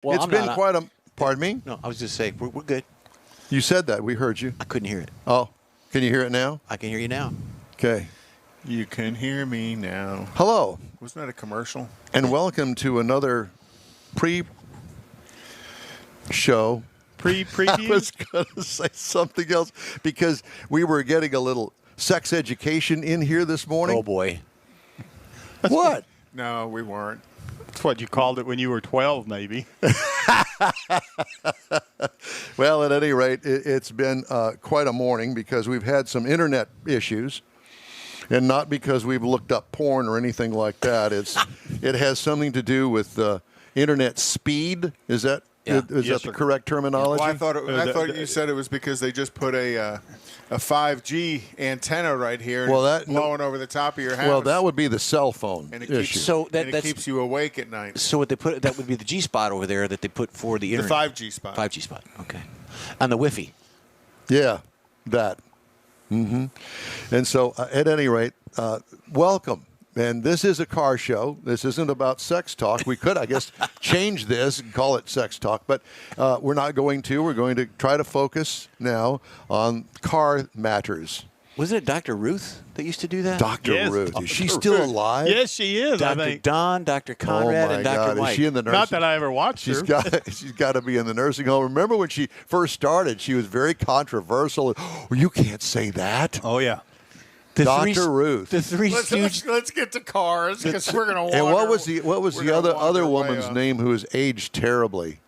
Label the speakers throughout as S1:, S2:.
S1: Well,
S2: It's been quite a. Pardon me?
S1: No, I was just saying, we're good.
S2: You said that. We heard you.
S1: I couldn't hear it.
S2: Oh, can you hear it now?
S1: I can hear you now.
S2: Okay.
S3: You can hear me now.
S2: Hello.
S3: Wasn't that a commercial?
S2: And welcome to another pre-show.
S3: Preview?
S2: I was going to say something else because we were getting a little sex education in here this morning.
S1: Oh, boy.
S2: What?
S3: No, we weren't.
S4: That's what you called it when you were 12, maybe.
S2: Well, at any rate, it's been quite a morning because we've had some internet issues. And not because we've looked up porn or anything like that. It has something to do with internet speed. Is that
S1: Yeah.
S2: is that the correct terminology?
S3: Well, I thought you said it was because they just put a 5G antenna right here and blowing over the top of your house.
S2: Well, that would be the cell phone
S3: and it
S2: issue.
S3: keeps, it keeps you awake at night.
S1: So what they put, that would be the G spot over there that they put for the internet.
S3: The 5G spot.
S1: 5G spot, okay. And the Wi-Fi.
S2: Yeah, that. Mm-hmm. And so, at any rate, welcome. And this is a car show. This isn't about sex talk. We could, I guess, change this and call it sex talk, but we're not going to. We're going to try to focus now on car matters.
S1: Wasn't it Dr. Ruth that used to do that?
S2: Dr. Ruth.
S4: Dr.
S2: Is she still alive?
S4: Yes, she is. I
S1: Dr.
S4: think.
S1: Don, Dr. Conrad, and Dr.
S2: God.
S1: Mike.
S2: Is she in the nursing?
S4: Not that I ever watched her.
S2: She's got to be in the nursing home. Remember when she first started, she was very controversial. Oh, you can't say that.
S4: Oh, yeah.
S2: Dr. Ruth.
S1: The Three Stooges.
S3: Let's get to cars because we're going to
S2: And what was the other woman's name who has aged terribly?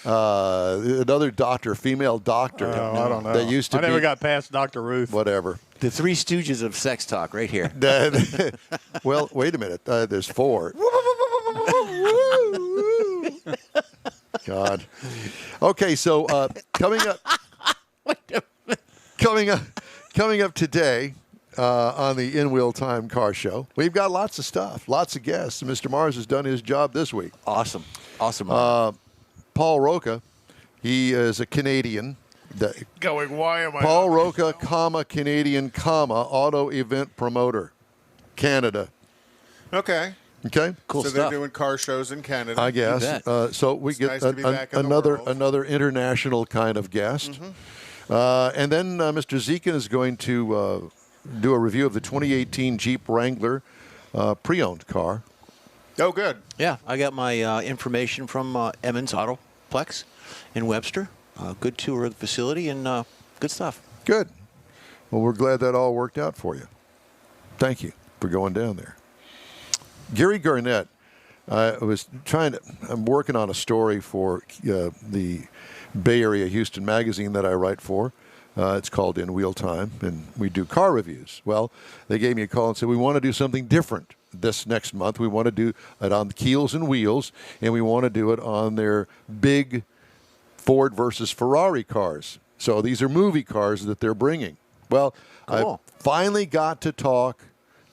S2: Another doctor, female doctor.
S4: I don't know.
S2: That used to
S4: I never got past Dr. Ruth.
S2: Whatever.
S1: The Three Stooges of sex talk right here.
S2: Well, wait a minute. There's four. God. Okay, so coming up today on the In Wheel Time Car Show, we've got lots of stuff, lots of guests. Mr. Mars has done his job this week.
S1: Awesome.
S2: Paul Roca, he is a Canadian.
S3: Going, why am I?
S2: Paul Roca, Canadian, auto event promoter, Canada.
S3: Okay.
S2: Okay.
S1: Cool
S3: so
S1: stuff.
S3: they're doing car shows in Canada.
S2: I guess. So we
S3: It's
S2: get
S3: nice to be back in the world.
S2: another international kind of guest.
S3: Mm-hmm.
S2: And then Mr. Zekin is going to do a review of the 2018 Jeep Wrangler pre-owned car.
S3: Oh, good.
S1: Yeah, I got my information from Emmons Autoplex in Webster. Good tour of the facility and good stuff.
S2: Good. Well, we're glad that all worked out for you. Thank you for going down there. Gary Garnett, I'm working on a story for the Bay Area Houston magazine that I write for. It's called In Wheel Time, and we do car reviews. Well, they gave me a call and said, we want to do something different this next month. We want to do it on Keels and Wheels, and we want to do it on their big Ford versus Ferrari cars. So these are movie cars that they're bringing. Well,
S1: Cool.
S2: I finally got to talk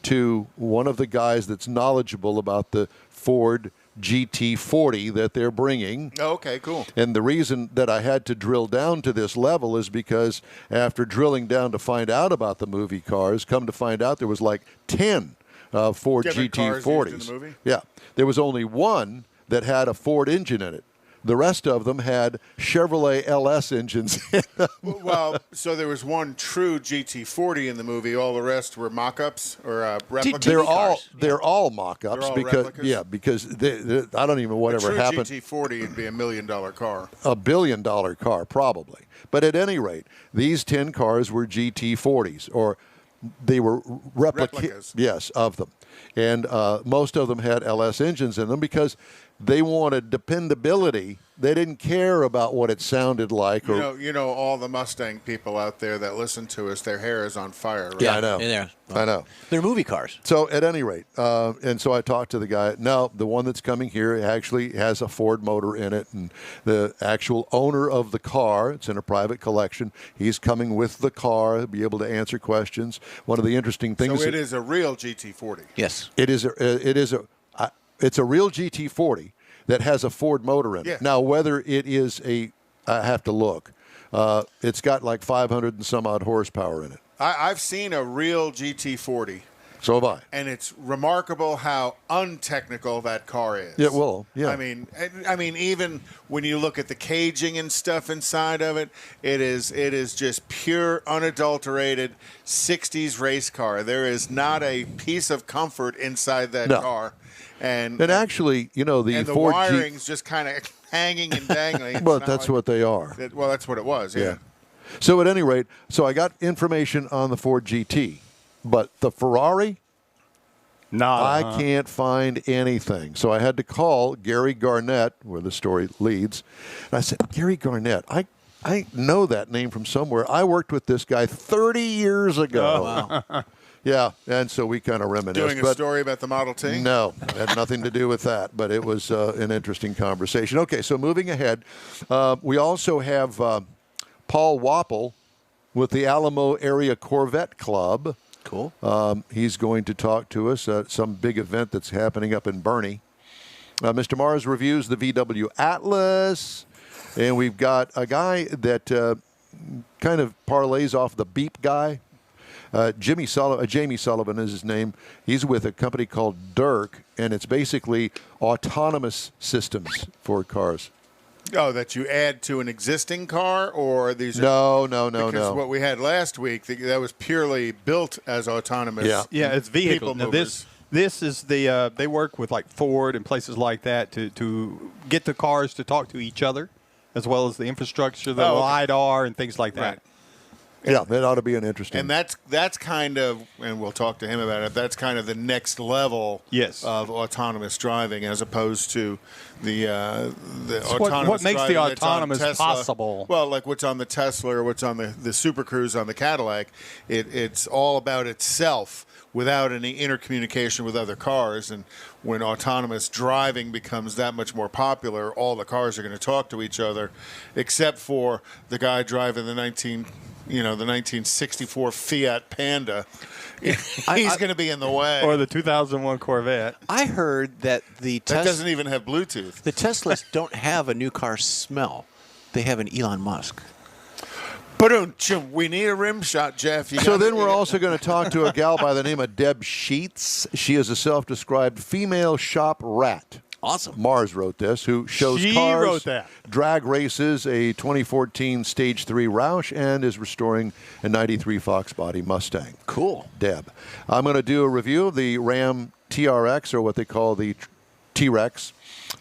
S2: to one of the guys that's knowledgeable about the Ford GT40 that they're bringing.
S3: Oh, okay, cool.
S2: And the reason that I had to drill down to this level is because after drilling down to find out about the movie cars, come to find out there was like 10 Ford
S3: Different cars used
S2: GT40s.
S3: in the movie?
S2: Yeah. There was only one that had a Ford engine in it. The rest of them had Chevrolet LS engines in them.
S3: Well, so there was one true GT40 in the movie. All the rest were mock-ups or replicas.
S2: They're all mock-ups
S3: They're all
S2: because
S3: replicas?
S2: because I don't even know whatever
S3: a true
S2: happened.
S3: GT40 would be $1 million car.
S2: $1 billion car, probably. But at any rate, these 10 cars were GT40s, or they were
S3: Replicas.
S2: Yes, of them. And most of them had LS engines in them because they wanted dependability. They didn't care about what it sounded like.
S3: You know, all the Mustang people out there that listen to us, their hair is on fire. Right?
S2: Yeah, I know.
S1: In there.
S2: I know.
S1: They're movie cars.
S2: So at any rate, and so I talked to the guy. No, the one that's coming here actually has a Ford motor in it, and the actual owner of the car, it's in a private collection. He's coming with the car, he'll be able to answer questions. One of the interesting things.
S3: So it is a real GT40.
S1: Yes.
S2: It's a real GT40 that has a Ford motor in it.
S3: Yeah.
S2: Now, whether it is I have to look. It's got like 500 and some odd horsepower in it.
S3: I've seen a real GT40.
S2: So have I.
S3: And it's remarkable how untechnical that car is.
S2: Yeah, well, yeah.
S3: I mean, even when you look at the caging and stuff inside of it, it is just pure, unadulterated 60s race car. There is not a piece of comfort inside that car. And
S2: actually, the
S3: and the
S2: Ford
S3: wiring's just kind of hanging and dangling.
S2: Well, that's what they are.
S3: Well, that's what it was. Yeah.
S2: So at any rate, I got information on the Ford GT, but the Ferrari, I can't find anything. So I had to call Gary Garnett, where the story leads. And I said, Gary Garnett, I know that name from somewhere. I worked with this guy 30 years ago.
S1: Oh, wow.
S2: Yeah, and so we kind of reminisced.
S3: Doing a story about the Model T?
S2: No, had nothing to do with that, but it was an interesting conversation. Okay, so moving ahead, we also have Paul Wapple with the Alamo Area Corvette Club.
S1: Cool.
S2: He's going to talk to us at some big event that's happening up in Bernie. Mr. Mars reviews the VW Atlas, and we've got a guy that kind of parlays off the Beep guy. Jamie Sullivan is his name. He's with a company called Dirk, and it's basically autonomous systems for cars.
S3: Oh, that you add to an existing car, or these?
S2: No.
S3: Because what we had last week, that was purely built as autonomous.
S4: Yeah, it's vehicle.
S3: People
S4: Now this is the they work with like Ford and places like that to get the cars to talk to each other, as well as the infrastructure, the LiDAR, and things like that.
S3: Right.
S2: Yeah, that ought to be an interesting.
S3: And that's kind of, and we'll talk to him about it. That's kind of the next level of autonomous driving, as opposed to the autonomous.
S4: What makes the
S3: driving that's on
S4: autonomous
S3: Tesla.
S4: possible?
S3: Well, like what's on the Tesla or what's on the Super Cruise on the Cadillac, it's all about itself without any intercommunication with other cars. And when autonomous driving becomes that much more popular, all the cars are going to talk to each other, except for the guy driving the 1964 Fiat Panda. He's going to be in the way.
S4: Or the 2001 Corvette.
S1: I heard that
S3: that doesn't even have Bluetooth.
S1: The Teslas don't have a new car smell. They have an Elon Musk.
S3: But we need a rim shot, Jeff.
S2: So then we're also going to talk to a gal by the name of Deb Sheets. She is a self-described female shop rat.
S1: Awesome.
S2: Mars wrote this, who shows cars, drag races, a 2014 Stage 3 Roush, and is restoring a 93 Fox body Mustang.
S1: Cool.
S2: Deb. I'm going to do a review of the Ram TRX, or what they call the T-Rex.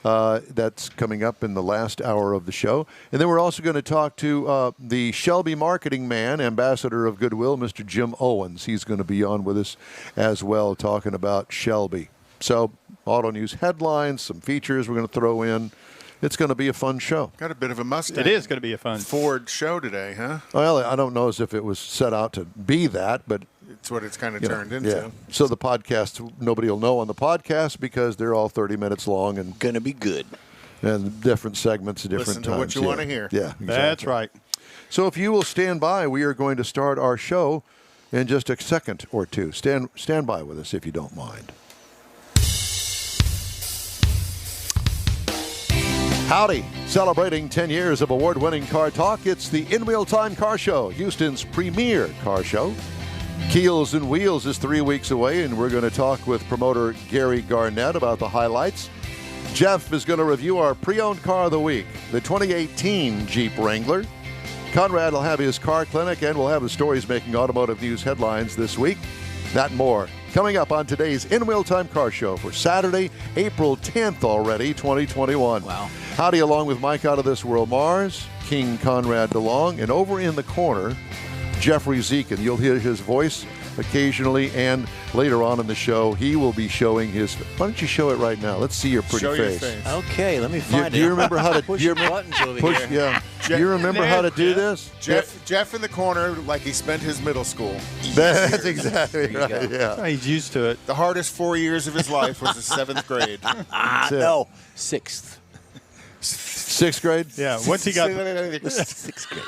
S2: That's coming up in the last hour of the show. And then we're also going to talk to the Shelby marketing man, ambassador of Goodwill, Mr. Jim Owens. He's going to be on with us as well, talking about Shelby. So, auto news headlines, some features we're going to throw in. It's going to be a fun show.
S3: Got a bit of a Mustang.
S4: It is going to be a fun
S3: Ford show today, huh?
S2: Well, I don't know as if it was set out to be that, but
S3: it's what it's kind of turned into.
S2: Yeah. So the podcast, nobody will know on the podcast because they're all 30 minutes long and
S1: going to be good.
S2: And different segments at different times.
S3: Listen to what you want to hear.
S2: Yeah, exactly.
S4: That's right.
S2: So if you will stand by, we are going to start our show in just a second or two. Stand by with us if you don't mind. Howdy. Celebrating 10 years of award-winning car talk, it's the In Wheel Time Car Show, Houston's premier car show. Keels and Wheels is 3 weeks away, and we're going to talk with promoter Gary Garnett about the highlights. Jeff is going to review our pre-owned car of the week, the 2018 Jeep Wrangler. Conrad will have his car clinic, and we'll have the stories making automotive news headlines this week. That and more coming up on today's In Wheel Time Car Show for Saturday, April 10th already, 2021.
S1: Wow.
S2: Howdy, along with Mike Out of This World Mars, King Conrad DeLong, and over in the corner, Jeffrey Zekin. You'll hear his voice occasionally, and later on in the show, he will be showing his. Why don't you show it right now? Let's see your pretty face.
S3: Your face.
S1: Okay, let me find it.
S2: Do you remember how to
S1: push buttons over here?
S2: Yeah. Do you remember how to do this?
S3: Jeff in the corner, like he spent his middle school.
S2: That's exactly right. Yeah.
S4: He's used to it.
S3: The hardest 4 years of his life was the 7th grade.
S1: No, 6th.
S2: 6th grade?
S4: Yeah. Once he got
S1: 6th grade.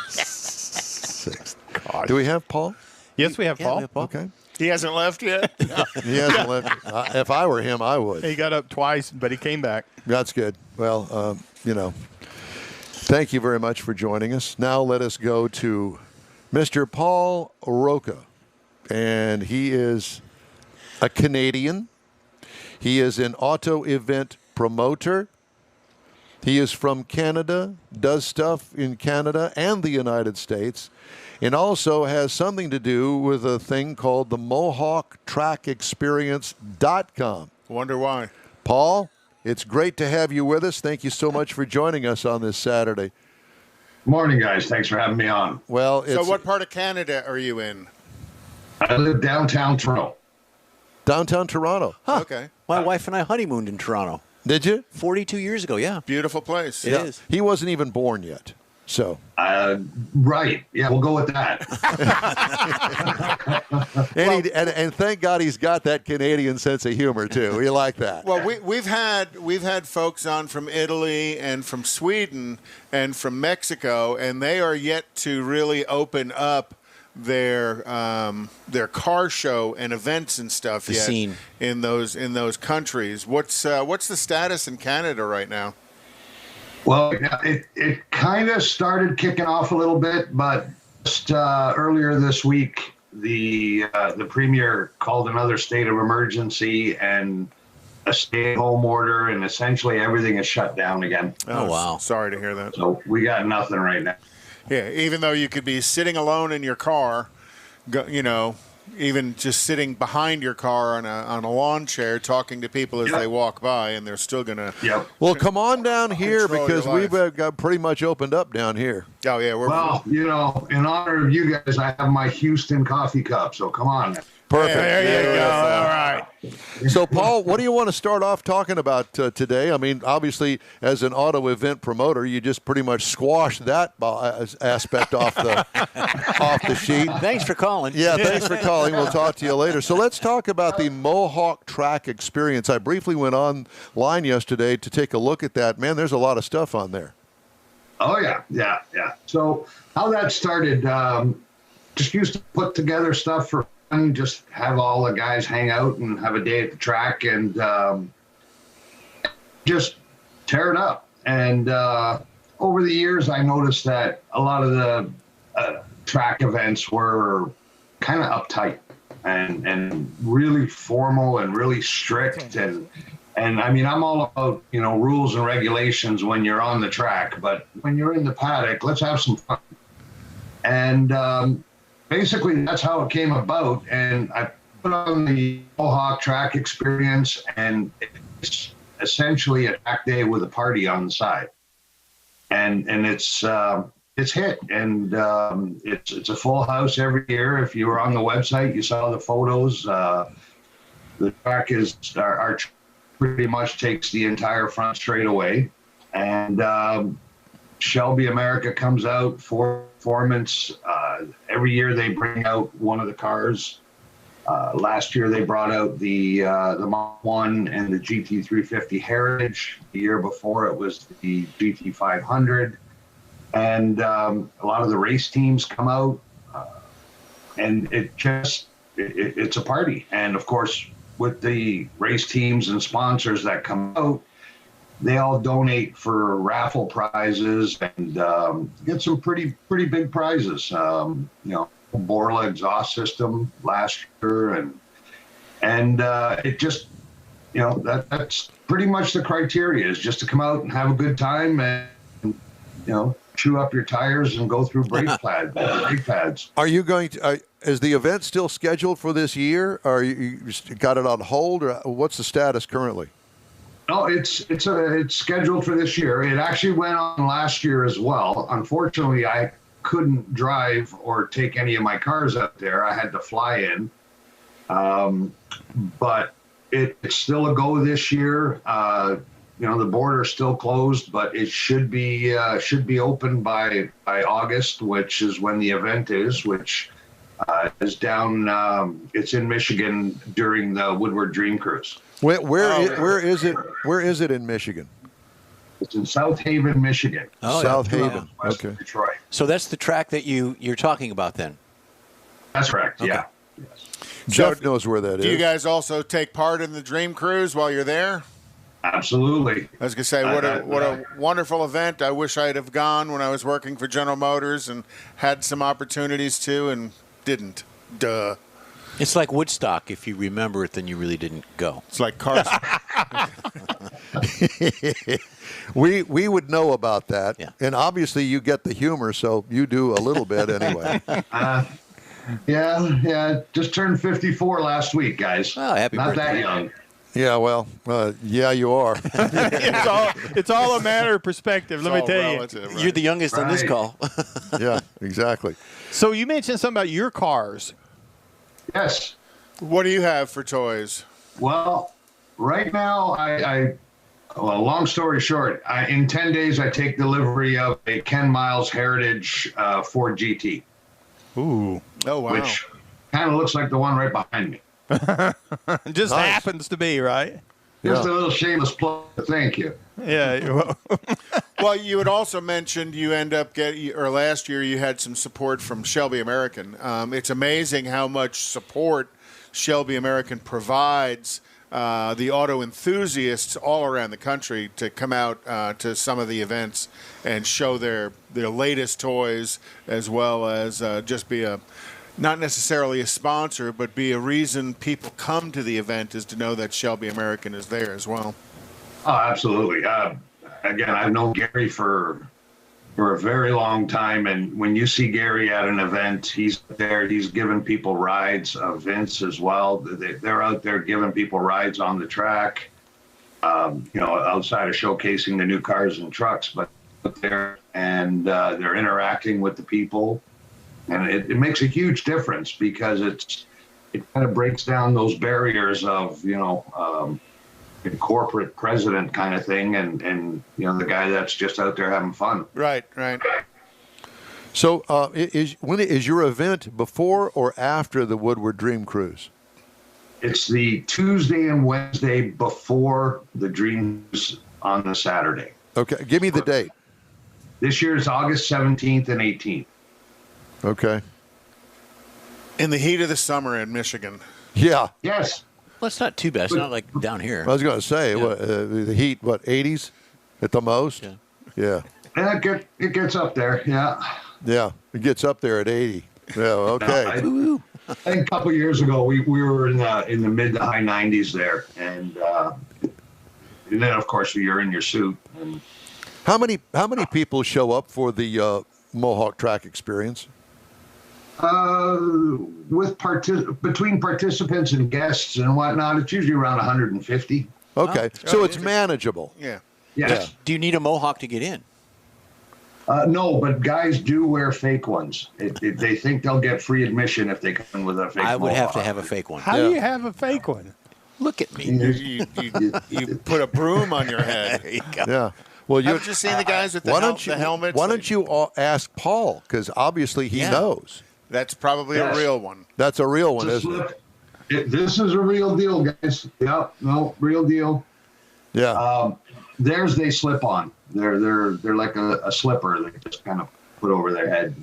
S2: Sixth. God. Do we have Paul?
S4: Yes, we have Paul.
S1: We have Paul.
S2: Okay.
S3: He hasn't left yet?
S2: He hasn't left. If I were him, I would.
S4: He got up twice, but he came back.
S2: That's good. Well, thank you very much for joining us. Now let us go to Mr. Paul Roca. And he is a Canadian. He is an auto event promoter. He is from Canada, does stuff in Canada and the United States, and also has something to do with a thing called the MohawkTrackExperience.com.
S3: Wonder why.
S2: Paul, it's great to have you with us. Thank you so much for joining us on this Saturday.
S5: Morning, guys. Thanks for having me on.
S2: Well,
S3: So what part of Canada are you in?
S5: I live downtown Toronto.
S2: Downtown Toronto. Huh.
S3: Okay.
S1: My wife and I honeymooned in Toronto
S2: Did you?
S1: 42 years ago, yeah.
S3: Beautiful place.
S1: It is.
S2: He wasn't even born yet. So.
S5: Right. Yeah, we'll go with that.
S2: And thank God he's got that Canadian sense of humor too. We like that.
S3: Well, we've had folks on from Italy and from Sweden and from Mexico, and they are yet to really open up their car show and events and stuff
S1: The
S3: yet
S1: scene.
S3: in those countries. What's the status in Canada right now?
S5: Well, it kind of started kicking off a little bit, but just earlier this week, the premier called another state of emergency and a stay-at-home order, and essentially everything is shut down again.
S1: Oh, wow.
S3: Sorry to hear that.
S5: So we got nothing right now.
S3: Yeah, even though you could be sitting alone in your car, even just sitting behind your car on a lawn chair talking to people as they walk by, and they're still going to...
S5: Yep.
S2: Well, come on down here
S3: Control
S2: because
S3: your life.
S2: we've got pretty much opened up down here.
S3: Oh, yeah.
S5: Well, in honor of you guys, I have my Houston coffee cup, so come on.
S2: Perfect.
S3: There you go. All right.
S2: So, Paul, what do you want to start off talking about today? I mean, obviously, as an auto event promoter, you just pretty much squashed that aspect off the sheet.
S1: Thanks for calling.
S2: Yeah, thanks for calling. We'll talk to you later. So let's talk about the Mohawk Track Experience. I briefly went online yesterday to take a look at that. Man, there's a lot of stuff on there.
S5: Oh, yeah. So how that started, just used to put together stuff for fun, just have all the guys hang out and have a day at the track and just tear it up. And over the years, I noticed that a lot of the track events were kind of uptight and really formal and really strict. And I mean, I'm all about, rules and regulations when you're on the track, but when you're in the paddock, let's have some fun. And basically that's how it came about. And I put on the Mohawk Track Experience, and it's essentially a track day with a party on the side. And it's hit, and it's a full house every year. If you were on the website, you saw the photos. The track is our pretty much takes the entire front straightaway, and Shelby America comes out for performance. Every year they bring out one of the cars. Last year they brought out the Mach 1 and the GT350 Heritage. The year before it was the GT500. And a lot of the race teams come out, and it's a party. And of course, with the race teams and sponsors that come out, they all donate for raffle prizes and get some pretty big prizes. Borla exhaust system last year, and it just, that's pretty much the criteria, is just to come out and have a good time and chew up your tires and go through brake pads.
S2: Are you going to? Is the event still scheduled for this year? Or you got it on hold, or what's the status currently?
S5: No, it's scheduled for this year. It actually went on last year as well. Unfortunately, I couldn't drive or take any of my cars up there. I had to fly in. But it's still a go this year. The border's still closed, but it should be open by August, which is when the event is, which is down. It's in Michigan during the Woodward Dream Cruise.
S2: Where is it? Where is it in Michigan?
S5: It's in South Haven, Michigan.
S1: Oh,
S2: South
S1: yeah.
S2: Haven.
S5: West
S2: Okay.
S5: of Detroit.
S1: So that's the track that you're talking about then?
S5: That's correct.
S1: Okay.
S5: Yeah. Yes.
S2: Jeff knows where that is.
S3: Do you guys also take part in the Dream Cruise while you're there?
S5: Absolutely.
S3: I was going to say, what a wonderful event. I wish I'd have gone when I was working for General Motors and had some opportunities to, and didn't. Duh.
S1: It's like Woodstock. If you remember it, then you really didn't go.
S3: It's like cars.
S2: We would know about that.
S1: Yeah.
S2: And obviously you get the humor, so you do a little bit anyway.
S5: Yeah. Just turned 54 last week, guys.
S1: Oh, happy
S5: Not
S1: birthday.
S5: that young.
S2: Yeah, well, yeah, you are.
S4: It's all a matter of perspective. Let me tell you.
S3: Relative, right?
S1: You're the youngest on this
S5: Right.
S1: call.
S2: Yeah, exactly.
S4: So you mentioned something about your cars.
S5: Yes.
S3: What do you have for toys?
S5: Well, right now, well, long story short, in 10 days, I take delivery of a Ken Miles Heritage Ford GT,
S4: Ooh.
S3: Oh, wow.
S5: which kind of looks like the one right behind me.
S4: It just
S2: Nice.
S4: happens to be, right?
S5: Just
S2: Yeah.
S5: a little shameless plug. Thank you.
S4: Yeah.
S3: Well, you had also mentioned you end up getting, or last year you had some support from Shelby American. It's amazing how much support Shelby American provides the auto enthusiasts all around the country to come out to some of the events and show their latest toys, as well as just be not necessarily a sponsor, but be a reason people come to the event, is to know that Shelby American is there as well.
S5: Oh, absolutely. Again, I've known Gary for a very long time, and when you see Gary at an event, he's there. He's giving people rides. Vince as well. They're out there giving people rides on the track. Outside of showcasing the new cars and trucks, but they're interacting with the people, and it makes a huge difference because it kind of breaks down those barriers of a corporate president kind of thing, and the guy that's just out there having fun.
S3: Right.
S2: So is your event before or after the Woodward Dream Cruise?
S5: It's the Tuesday and Wednesday before the Dreams on the Saturday.
S2: Okay, give me the date.
S5: This year is August 17th and 18th.
S2: Okay.
S3: In the heat of the summer in Michigan.
S2: Yeah,
S5: Yes.
S1: Well, it's not too bad. It's not like down here.
S2: I was going to say, the heat, 80s at the most?
S1: Yeah.
S2: Yeah.
S5: And it gets up there, yeah.
S2: Yeah, it gets up there at 80. Yeah, okay.
S5: I think a couple of years ago, we were in the mid to high 90s there. And then, of course, you're in your suit. And
S2: How many people show up for the Mohawk Track Experience?
S5: between participants and guests and whatnot, it's usually around 150.
S2: Okay, so it's manageable.
S3: Yeah.
S5: Yes.
S1: Do you need a mohawk to get in?
S5: No, but guys do wear fake ones. They think they'll get free admission if they come in with a fake
S1: I would have to
S5: mohawk.
S1: have a fake one.
S4: How do you have a fake one?
S1: Look at me.
S3: You put a broom on your head.
S1: There you go.
S2: Yeah. Well,
S3: Haven't you seen the guys with the, the helmets?
S2: Why don't you all ask Paul? Because obviously he knows.
S3: That's probably
S5: Yes.
S3: a real one.
S2: That's a real one,
S5: It's a
S2: isn't it?
S5: slip. This is a real deal, guys. Yep, no, real deal.
S2: Yeah.
S5: Theirs they slip on. They're like a slipper they just kind of put over their head.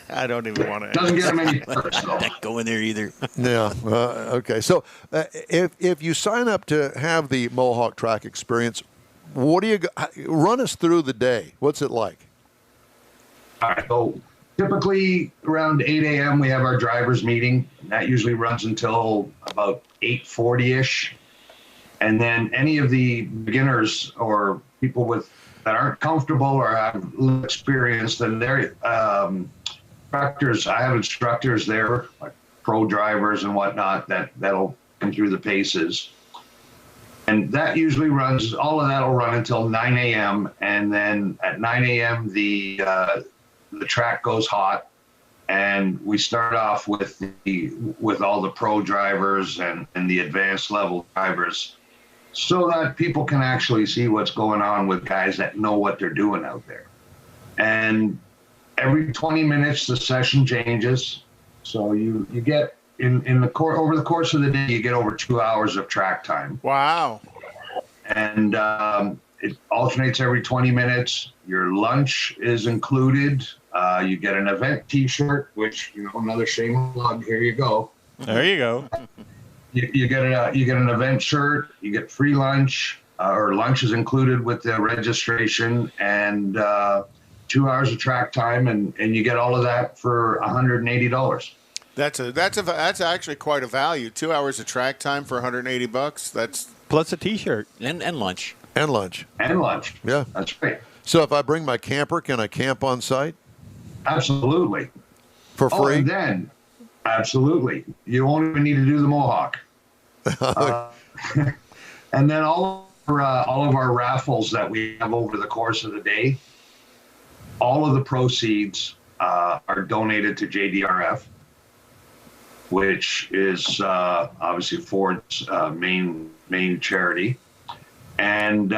S3: I don't even want to.
S5: Doesn't get them any perks though.
S1: Not going there either.
S2: Yeah. Okay. So if you sign up to have the Mohawk Track Experience, what do you run us through the day? What's it like?
S5: All right. So typically around 8 a.m. we have our drivers meeting. That usually runs until about 8:40ish. And then any of the beginners or people that aren't comfortable or have little experience, then they're instructors. I have instructors there, like pro drivers and whatnot, that'll come through the paces. And that usually runs, all of that will run until 9 a.m. And then at 9 a.m. the track goes hot, and we start off with all the pro drivers and the advanced level drivers, so that people can actually see what's going on with guys that know what they're doing out there. And every 20 minutes the session changes, so you get over the course of the day you get over 2 hours of track time.
S3: Wow.
S5: And it alternates every 20 minutes. Your lunch is included. You get an event T-shirt, which another shameless plug. Here you go.
S4: There you go.
S5: You get an event shirt. You get free lunch, or lunch is included with the registration, and 2 hours of track time, and you get all of that for $180.
S3: That's actually quite a value. 2 hours of track time for $180. That's
S4: Plus a T-shirt.
S1: And lunch.
S2: And lunch.
S5: And lunch.
S2: Yeah.
S5: That's right.
S2: So if I bring my camper, can I camp on site
S5: Absolutely.
S2: for
S5: Oh,
S2: free?
S5: and then, absolutely. You won't even need to do the Mohawk. And then all of our raffles that we have over the course of the day, all of the proceeds are donated to JDRF, which is obviously Ford's main charity. And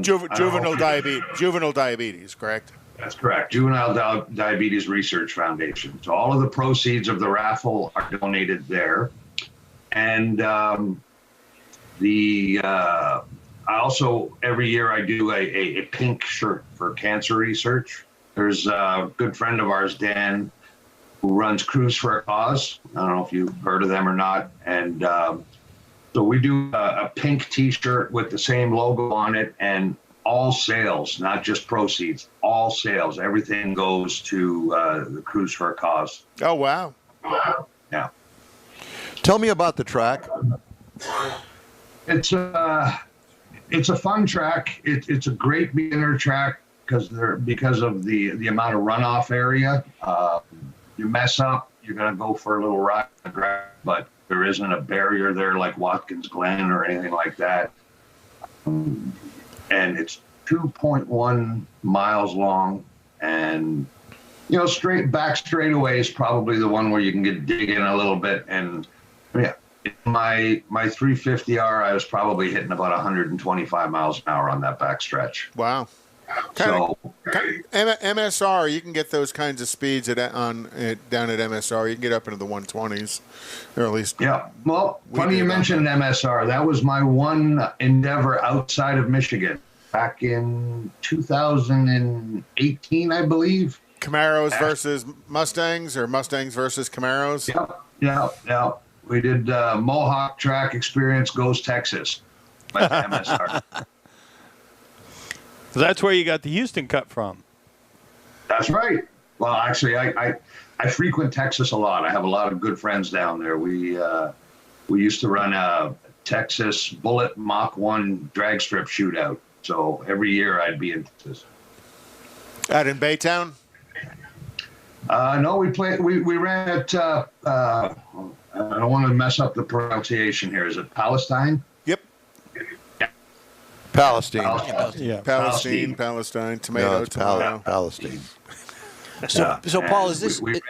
S3: juvenile diabetes, correct?
S5: That's correct. Juvenile Diabetes Research Foundation. So all of the proceeds of the raffle are donated there. And I also, every year I do a pink shirt for cancer research. There's a good friend of ours, Dan, who runs Cruise for a Cause. I don't know if you've heard of them or not. And so we do a pink T-shirt with the same logo on it, and all sales, not just proceeds, all sales, everything goes to the Cruise for a Cause.
S3: Oh, wow.
S5: Yeah.
S2: Tell me about the track.
S5: It's a fun track. It's a great beginner track because of the amount of runoff area. You mess up, you're gonna go for a little ride on the grass, but there isn't a barrier there like Watkins Glen or anything like that. And it's 2.1 miles long, and straightaway is probably the one where you can dig in a little bit. And yeah, my 350R, I was probably hitting about 125 miles an hour on that backstretch.
S3: Wow. MSR, you can get those kinds of speeds down at MSR. You can get up into the 120s, or at least.
S5: Yeah. Well, funny you mentioned MSR. That was my one endeavor outside of Michigan back in 2018, I believe.
S3: Camaros versus Mustangs, or Mustangs versus Camaros.
S5: Yeah. We did Mohawk Track Experience Goes Texas by MSR.
S4: So that's where you got the Houston Cup from.
S5: That's right. Well, actually, I frequent Texas a lot. I have a lot of good friends down there. We used to run a Texas Bullet Mach 1 drag strip shootout. So every year I'd be in Texas.
S3: Out in Baytown?
S5: No, we ran at, I don't want to mess up the pronunciation here. Is it Palestine?
S3: Yep.
S2: Palestine.
S4: Yeah.
S3: Palestine, tomato,
S2: No, it's
S3: tomato.
S2: Palestine.
S1: So Paul, is this
S5: we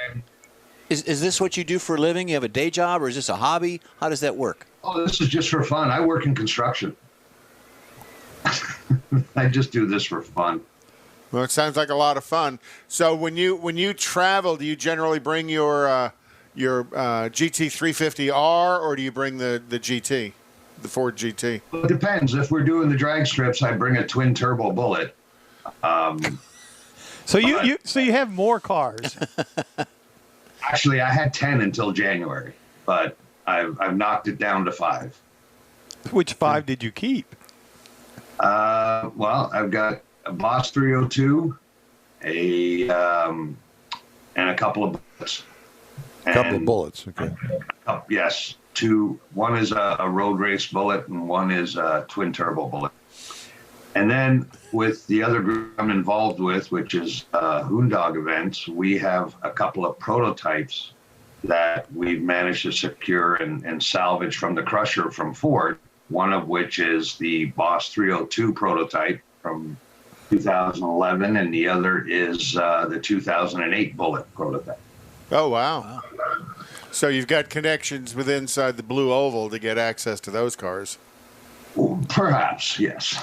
S1: is this what you do for a living? You have a day job, or is this a hobby? How does that work?
S5: Oh, this is just for fun. I work in construction. I just do this for fun.
S3: Well, it sounds like a lot of fun. So when you travel, do you generally bring your GT350R, or do you bring the GT, the Ford GT?
S5: Well, it depends. If we're doing the drag strips, I bring a twin turbo Bullet.
S4: So you have more cars.
S5: Actually, I had 10 until January, but I've knocked it down to 5.
S4: Which 5 did you keep?
S5: Well, I've got a Boss 302, and a couple of bullets.
S2: Couple of bullets. Okay.
S5: Yes, 2. One is a road race bullet, and one is a twin turbo bullet. And then with the other group I'm involved with, which is Hoondog Events, we have a couple of prototypes that we've managed to secure and salvage from the crusher from Ford, one of which is the Boss 302 prototype from 2011, and the other is the 2008 Bullet prototype.
S3: Oh, wow. So you've got connections with inside the Blue Oval to get access to those cars.
S5: Perhaps, yes.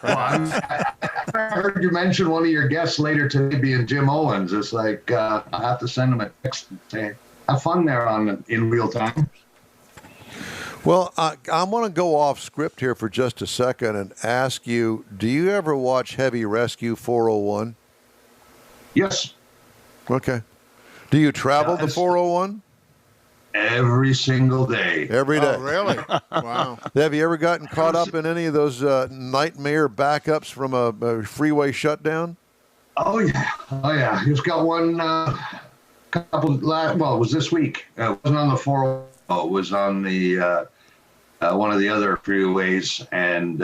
S5: Well, I heard you mention one of your guests later today being Jim Owens. It's like I have to send him a text and say, have fun there in real time.
S2: Well, I want to go off script here for just a second and ask you, do you ever watch Heavy Rescue 401?
S5: Yes.
S2: Okay. Do you travel the 401?
S5: Every single day.
S2: Every day.
S3: Oh, really? Wow.
S2: Have you ever gotten caught up in any of those nightmare backups from a freeway shutdown?
S5: Oh, yeah. Just got one Well, it was this week. It wasn't on the 405. It was on the one of the other freeways, and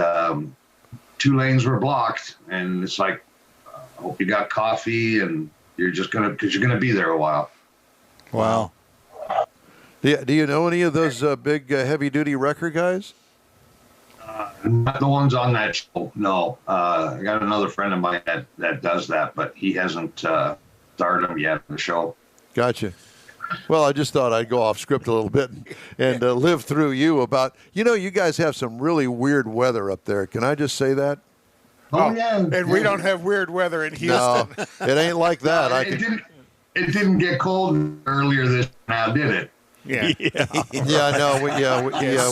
S5: 2 lanes were blocked. And it's like, I hope you got coffee, and because you're gonna be there a while.
S1: Wow.
S2: Yeah. Do you know any of those big heavy-duty wrecker guys?
S5: Not the ones on that show. No. I got another friend of mine that does that, but he hasn't started them yet in the show.
S2: Gotcha. Well, I just thought I'd go off script a little bit and live through you about, you guys have some really weird weather up there. Can I just say that?
S5: Oh, yeah.
S3: And we don't have weird weather in Houston.
S2: No, it ain't like that.
S5: It didn't get cold earlier this now, did it?
S3: Yeah.
S2: Yeah, no,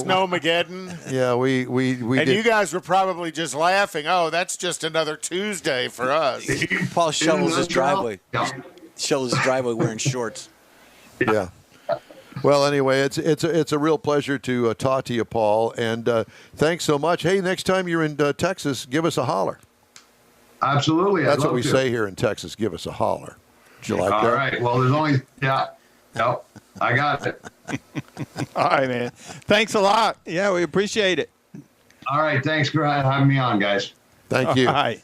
S3: Snowmageddon.
S2: Yeah, we
S3: And
S2: did.
S3: you guys were probably just laughing. Oh, that's just another Tuesday for us.
S1: Paul shovels his driveway.
S5: Yeah.
S1: Shovels his driveway wearing shorts.
S2: Yeah. Well, anyway, it's a real pleasure to talk to you, Paul, and thanks so much. Hey, next time you're in Texas, give us a holler.
S5: Absolutely.
S2: That's what we say here in Texas. Give us a holler. Did you like that?
S5: All right. Well, there's only Yep. I got it.
S4: All right, man. Thanks a lot. Yeah, we appreciate it.
S5: All right. Thanks for having me on, guys.
S2: Thank you.
S4: All right.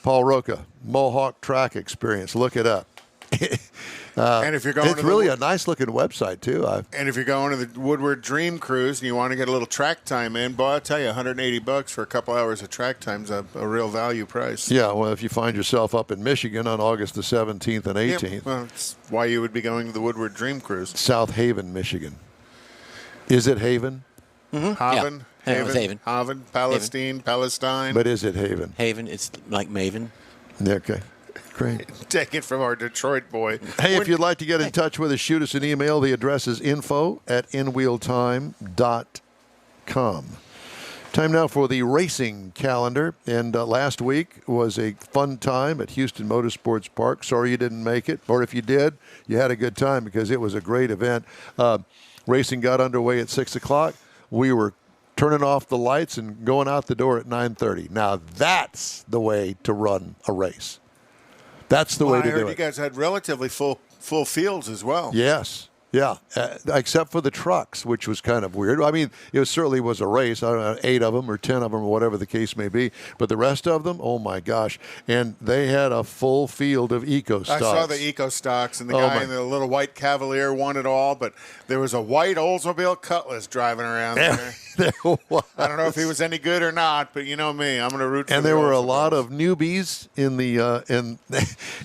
S2: Paul Roca, Mohawk Track Experience. Look it up.
S3: And if you're going
S2: It's really a nice-looking website, too.
S3: And if you're going to the Woodward Dream Cruise and you want to get a little track time in, boy, I'll tell you, $180 for a couple hours of track time's a real value price.
S2: Yeah, well, if you find yourself up in Michigan on August the 17th and 18th.
S3: Yeah, well, that's why you would be going to the Woodward Dream Cruise.
S2: South Haven, Michigan. Is it Haven?
S3: Haven,
S1: Yeah, it was Haven.
S3: Haven, Palestine, Palestine.
S2: But is it Haven?
S1: Haven, it's like Maven.
S2: Okay, great.
S3: Take it from our Detroit boy.
S2: Hey, if you'd like to get in touch with us, shoot us an email. The address is info@inwheeltime.com. Time now for the racing calendar. And last week was a fun time at Houston Motorsports Park. Sorry you didn't make it. Or if you did, you had a good time because it was a great event. Racing got underway at 6 o'clock. We were turning off the lights and going out the door at 9:30. Now, that's the way to run a race. That's the way to
S3: I heard
S2: do
S3: you
S2: it.
S3: guys had relatively full fields as well.
S2: Yes. Yeah, except for the trucks, which was kind of weird. I mean, it certainly was a race. I don't know, 8 of them or 10 of them or whatever the case may be. But the rest of them, oh, my gosh. And they had a full field of eco stocks.
S3: I saw the eco stocks, and the guy in the little white Cavalier won it all, but there was a white Oldsmobile Cutlass driving around there.
S2: There was.
S3: I don't know if he was any good or not, but you know me, I'm going to root for
S2: And
S3: the
S2: there were a
S3: Oldsmobiles.
S2: lot of newbies in the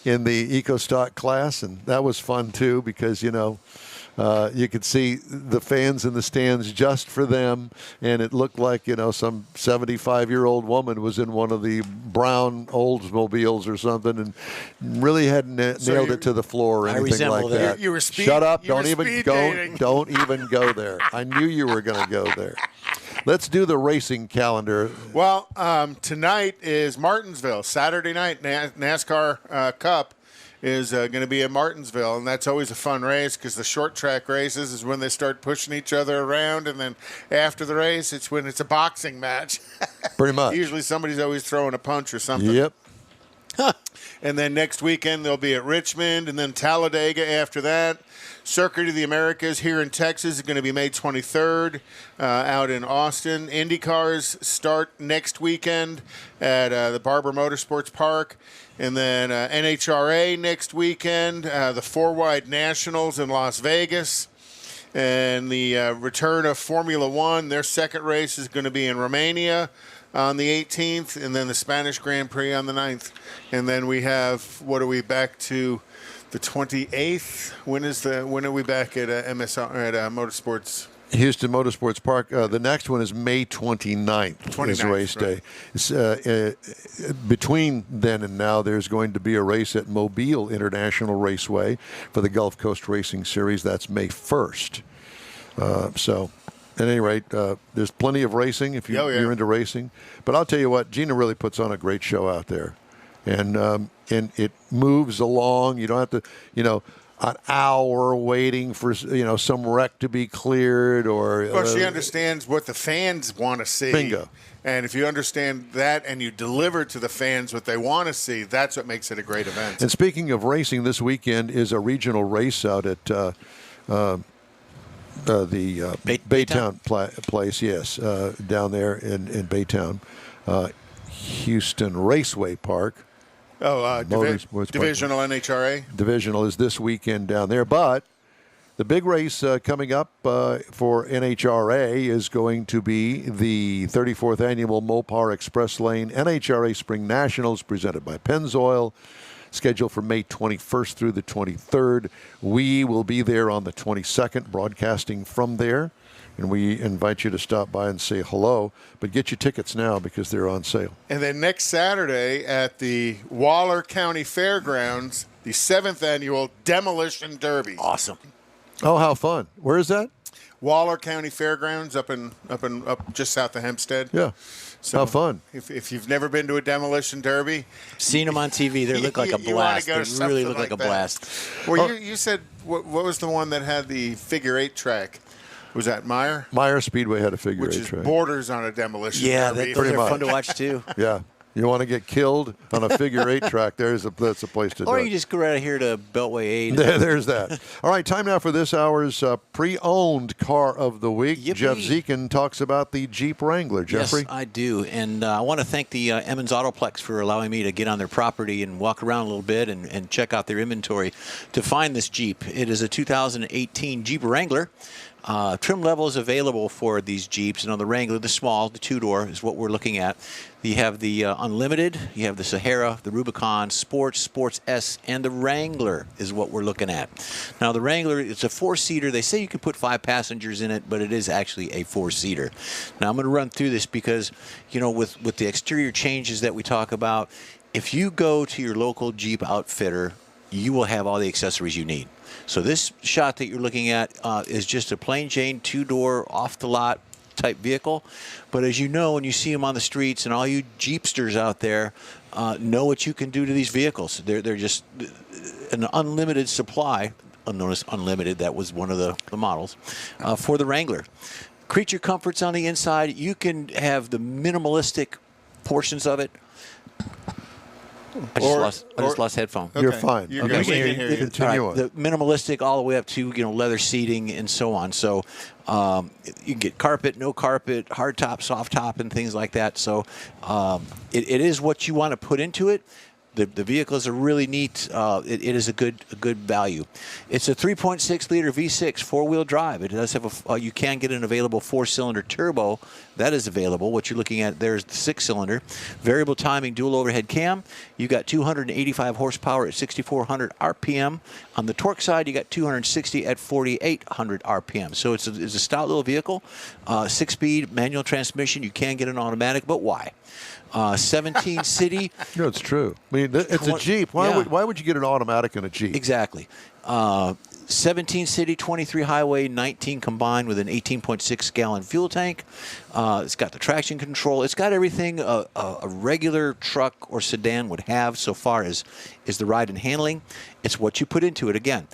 S2: in the eco stock class, and that was fun too because you could see the fans in the stands just for them, and it looked like some 75-year-old woman was in one of the brown Oldsmobiles or something, and really hadn't nailed it to the floor or anything like that.
S3: You were speed.
S2: Shut up!
S3: you were
S2: Don't even
S3: speed
S2: go.
S3: dating.
S2: Don't even go there. I knew you were going to go there. Let's do the racing calendar.
S3: Well, tonight is Martinsville. Saturday night, NASCAR Cup is going to be in Martinsville, and that's always a fun race because the short track races is when they start pushing each other around, and then after the race, it's when it's a boxing match.
S2: Pretty much.
S3: Usually somebody's always throwing a punch or something.
S2: Yep.
S3: And then next weekend they'll be at Richmond, and then Talladega after that. Circuit of the Americas here in Texas is going to be May 23rd out in Austin. IndyCars start next weekend at the Barber Motorsports Park. And then NHRA next weekend, the Four-Wide Nationals in Las Vegas. And the return of Formula One, their second race is going to be in Romania on the 18th, and then the Spanish Grand Prix on the 9th. And then we have, back to the 28th? When are we back at Motorsports?
S2: Houston Motorsports Park. The next one is May 29th. Is race day. Between then and now, there's going to be a race at Mobile International Raceway for the Gulf Coast Racing Series. That's May 1st. So, at any rate, there's plenty of racing if you're into racing. But I'll tell you what, Gina really puts on a great show out there. And it moves along. You don't have to, an hour waiting for some wreck to be cleared, or
S3: Well, she understands what the fans want to see.
S2: Bingo.
S3: And if you understand that and you deliver to the fans what they want to see, that's what makes it a great event.
S2: And speaking of racing, this weekend is a regional race out at the Baytown place, yes, down there in Baytown, Houston Raceway Park.
S3: Oh, divisional NHRA?
S2: Divisional is this weekend down there. But the big race coming up for NHRA is going to be the 34th Annual Mopar Express Lane NHRA Spring Nationals presented by Pennzoil, scheduled for May 21st through the 23rd. We will be there on the 22nd, broadcasting from there. And we invite you to stop by and say hello. But get your tickets now because they're on sale.
S3: And then next Saturday at the Waller County Fairgrounds, the 7th Annual Demolition Derby.
S1: Awesome.
S2: Oh, how fun. Where is that?
S3: Waller County Fairgrounds up just south of Hempstead.
S2: Yeah.
S3: So
S2: how fun.
S3: If you've never been to a demolition derby,
S1: Seen them on TV. They look like a blast. They really look like a blast.
S3: Well, you said what was the one that had the figure 8 track? Was that Meyer?
S2: Meyer Speedway had a figure 8
S3: Which is
S2: track.
S3: borders on a demolition derby.
S1: Those are fun to watch too.
S2: Yeah. You want to get killed on a figure 8 track, that's a place to do it.
S1: Or you just go right here to Beltway 8.
S2: There's that. All right, time now for this hour's pre-owned car of the week.
S1: Yippee.
S2: Jeff Zekin talks about the Jeep Wrangler. Jeffrey?
S1: Yes, I do. And I want to thank the Emmons Autoplex for allowing me to get on their property and walk around a little bit and check out their inventory to find this Jeep. It is a 2018 Jeep Wrangler. Trim levels available for these Jeeps, and on the Wrangler, the small, the two-door is what we're looking at. You have the Unlimited, you have the Sahara, the Rubicon, Sports, Sports S, and the Wrangler is what we're looking at. Now, the Wrangler, it's a 4-seater. They say you can put 5 passengers in it, but it is actually a 4-seater. Now, I'm going to run through this because, with the exterior changes that we talk about, if you go to your local Jeep outfitter, you will have all the accessories you need. So this shot that you're looking at is just a plain Jane 2-door off-the-lot type vehicle. But as you know, when you see them on the streets, and all you Jeepsters out there know what you can do to these vehicles. They're just an unlimited supply. Notice unlimited, that was one of the models, for the Wrangler. Creature comforts on the inside. You can have the minimalistic portions of it. I just lost headphone.
S2: Okay. You're fine.
S3: You're
S2: okay.
S3: good. We can
S2: Continue on.
S1: The minimalistic all the way up to leather seating and so on. So you can get carpet, no carpet, hard top, soft top, and things like that. So it is what you want to put into it. The vehicles are really neat. It is a good value. It's a 3.6-liter V6 4-wheel drive. It does have you can get an available 4-cylinder turbo. That is available. What you're looking at there is the 6-cylinder. Variable timing dual overhead cam. You got 285 horsepower at 6,400 RPM. On the torque side, you got 260 at 4,800 RPM. So it's a stout little vehicle. 6-speed manual transmission. You can get an automatic, but why? 17 city.
S2: No, it's true. I mean, it's a Jeep. Why would you get an automatic in a Jeep?
S1: Exactly. 17 city, 23 highway, 19 combined with an 18.6-gallon fuel tank. It's got the traction control. It's got everything a regular truck or sedan would have so far as the ride and handling. It's what you put into it. Again,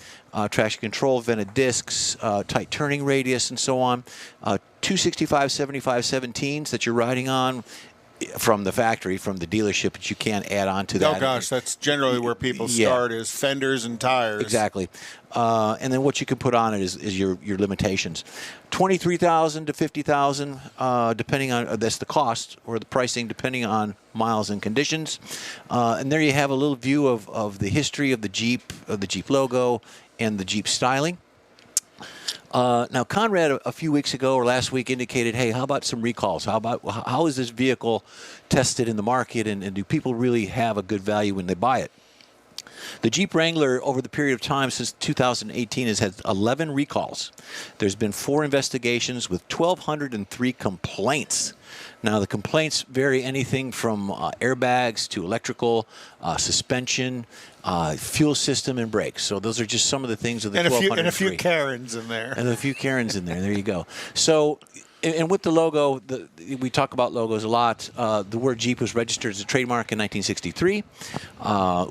S1: traction control, vented discs, tight turning radius, and so on. 265, 75, 17s that you're riding on from the factory, from the dealership, that you can add on to that.
S3: Oh, gosh, that's generally where people start is fenders and tires.
S1: Exactly. And then what you can put on it is your limitations. $23,000 to $50,000, depending on, that's the cost or the pricing, depending on miles and conditions. And there you have a little view of the history of the Jeep logo and the Jeep styling. Now, Conrad, a few weeks ago or last week, indicated, hey, how about some recalls? How is this vehicle tested in the market, and do people really have a good value when they buy it? The Jeep Wrangler, over the period of time since 2018, has had 11 recalls. There's been 4 investigations with 1,203 complaints. Now, the complaints vary anything from airbags to electrical, suspension, fuel system, and brakes. So those are just some of the things of the 1,203.
S3: And a few Karens in there.
S1: And a few Karens in there. There you go. So And with the logo, we talk about logos a lot. The word Jeep was registered as a trademark in 1963.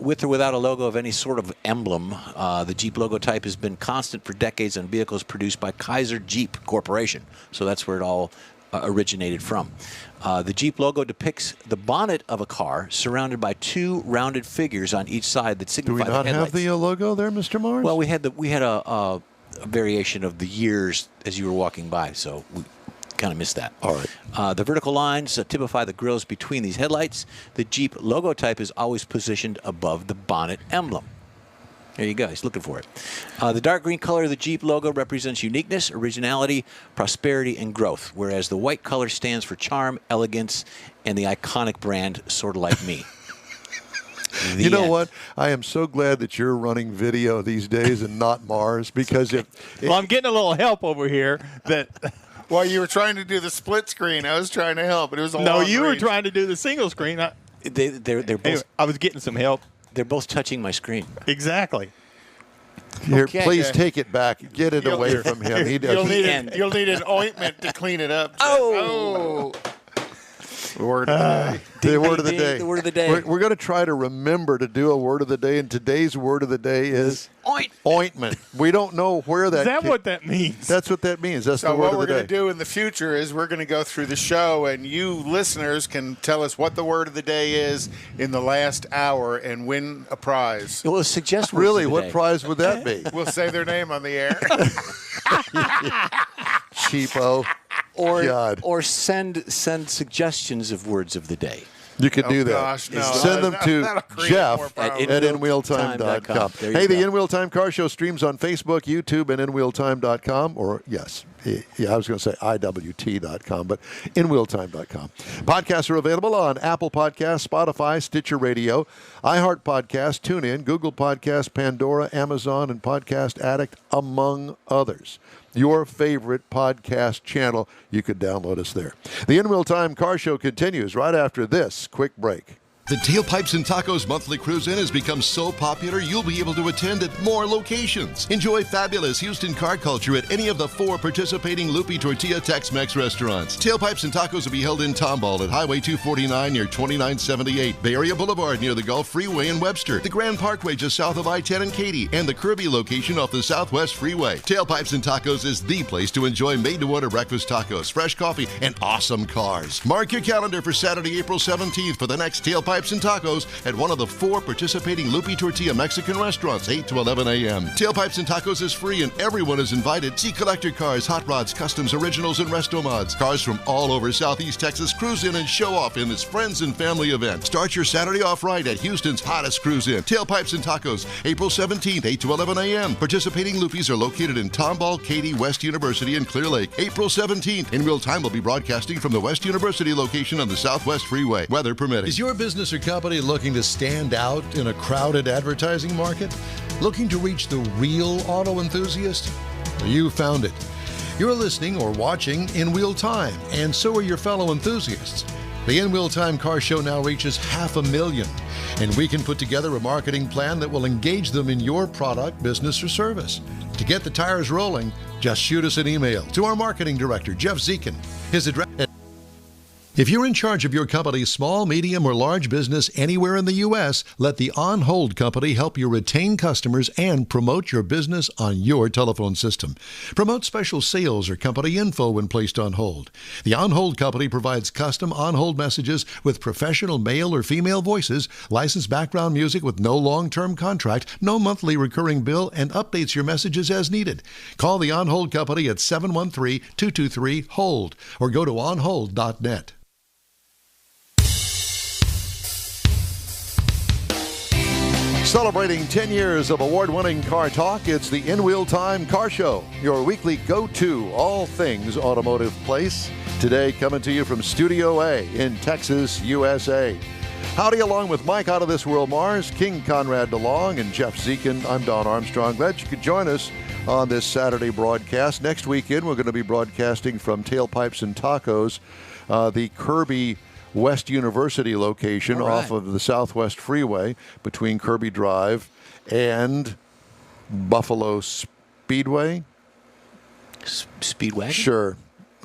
S1: With or without a logo of any sort of emblem, the Jeep logo type has been constant for decades on vehicles produced by Kaiser Jeep Corporation. So that's where it all originated from. The Jeep logo depicts the bonnet of a car surrounded by two rounded figures on each side that
S2: Do
S1: signify
S2: we
S1: the
S2: not
S1: headlights.
S2: have the logo there, Mr. Mars?
S1: Well, we had a variation of the years as you were walking by, so we kind of missed that.
S2: All right.
S1: The vertical lines typify the grills between these headlights. The Jeep logo type is always positioned above the bonnet emblem. There you go. He's looking for it. The dark green color of the Jeep logo represents uniqueness, originality, prosperity, and growth, whereas the white color stands for charm, elegance, and the iconic brand, sort of like me.
S2: You know
S1: end.
S2: what? I am so glad that you're running video these days and not Mars, because
S4: Well, I'm getting a little help over here. That
S3: While you were trying to do the split screen, I was trying to help, but it was a
S4: no,
S3: long
S4: you were
S3: reach.
S4: trying to do the single screen.
S1: They're both
S4: Anyway, I was getting some help.
S1: they're both touching my screen.
S4: Exactly.
S2: Here,
S1: Okay.
S2: please take it back. Get it away
S3: You'll-
S2: from him. He
S3: You'll
S2: does.
S3: you'll need an ointment to clean it up.
S1: Oh.
S3: Word of the day.
S2: The word of the
S1: ding,
S2: day.
S1: the word of the day.
S2: We're going to try to remember to do a word of the day, and today's word of the day is
S1: Oint.
S2: ointment. We don't know where that.
S4: Is that what that means?
S2: That's what that means. That's
S3: So
S2: the word
S3: what
S2: of
S3: we're
S2: the
S3: going
S2: day.
S3: to do in the future is we're going to go through the show, and you listeners can tell us what the word of the day is in the last hour and win a prize.
S1: Well, suggest words
S2: Really,
S1: of the
S2: what
S1: day.
S2: prize would that be?
S3: We'll say their name on the air.
S2: Cheapo. God.
S1: Or send suggestions of words of the day.
S2: You could do that.
S3: Gosh, no.
S2: Send them to
S3: That'll create more
S2: Jeff
S3: problems.
S2: at InWheelTime.com.
S1: There you
S2: Hey, the
S1: go.
S2: In Wheel Time Car Show streams on Facebook, YouTube, and InWheelTime.com. Or, yes, yeah, I was going to say IWT.com, but InWheelTime.com. Podcasts are available on Apple Podcasts, Spotify, Stitcher Radio, iHeart Podcasts, TuneIn, Google Podcasts, Pandora, Amazon, and Podcast Addict, among others. Your favorite podcast channel. You could download us there. The In Wheel Time Car Show continues right after this quick break.
S6: The Tailpipes and Tacos monthly cruise-in has become so popular you'll be able to attend at more locations. Enjoy fabulous Houston car culture at any of the 4 participating Lupi Tortilla Tex-Mex restaurants. Tailpipes and Tacos will be held in Tomball at Highway 249 near 2978, Bay Area Boulevard near the Gulf Freeway in Webster, the Grand Parkway just south of I-10 and Katy, and the Kirby location off the Southwest Freeway. Tailpipes and Tacos is the place to enjoy made-to-order breakfast tacos, fresh coffee, and awesome cars. Mark your calendar for Saturday, April 17th for the next Tailpipes and Tacos at one of the 4 participating Lupi Tortilla Mexican restaurants, 8 to 11 a.m. Tailpipes and Tacos is free and everyone is invited. See collector cars, hot rods, customs, originals, and resto mods. Cars from all over Southeast Texas cruise in and show off in this friends and family event. Start your Saturday off right at Houston's hottest cruise in. Tailpipes and Tacos, April 17th, 8 to 11 a.m. Participating Lupis are located in Tomball, Katy, West University, and Clear Lake. April 17th, In Real Time will be broadcasting from the West University location on the Southwest Freeway, weather permitting.
S7: Is your business or company looking to stand out in a crowded advertising market? Looking to reach the real auto enthusiast? Well, you found it. You're listening or watching In Wheel Time, and so are your fellow enthusiasts. The In Wheel Time Car Show now reaches 500,000, and we can put together a marketing plan that will engage them in your product, business, or service. To get the tires rolling, just shoot us an email to our marketing director, Jeff Zekin. His address. If you're in charge of your company's small, medium, or large business anywhere in the U.S., let the On Hold Company help you retain customers and promote your business on your telephone system. Promote special sales or company info when placed on hold. The On Hold Company provides custom on-hold messages with professional male or female voices, licensed background music with no long-term contract, no monthly recurring bill, and updates your messages as needed. Call the On Hold Company at 713-223-HOLD or go to onhold.net.
S2: Celebrating 10 years of award-winning car talk, it's the In Wheel Time Car Show, your weekly go-to all things automotive place. Today, coming to you from Studio A in Texas, USA. Howdy, along with Mike Out of This World Mars, King Conrad DeLong, and Jeff Zekin. I'm Don Armstrong. Glad you could join us on this Saturday broadcast. Next weekend, we're going to be broadcasting from Tailpipes and Tacos, the Kirby West University location off of the Southwest Freeway between Kirby Drive and Buffalo Speedway.
S1: Speedwagon?
S2: Sure.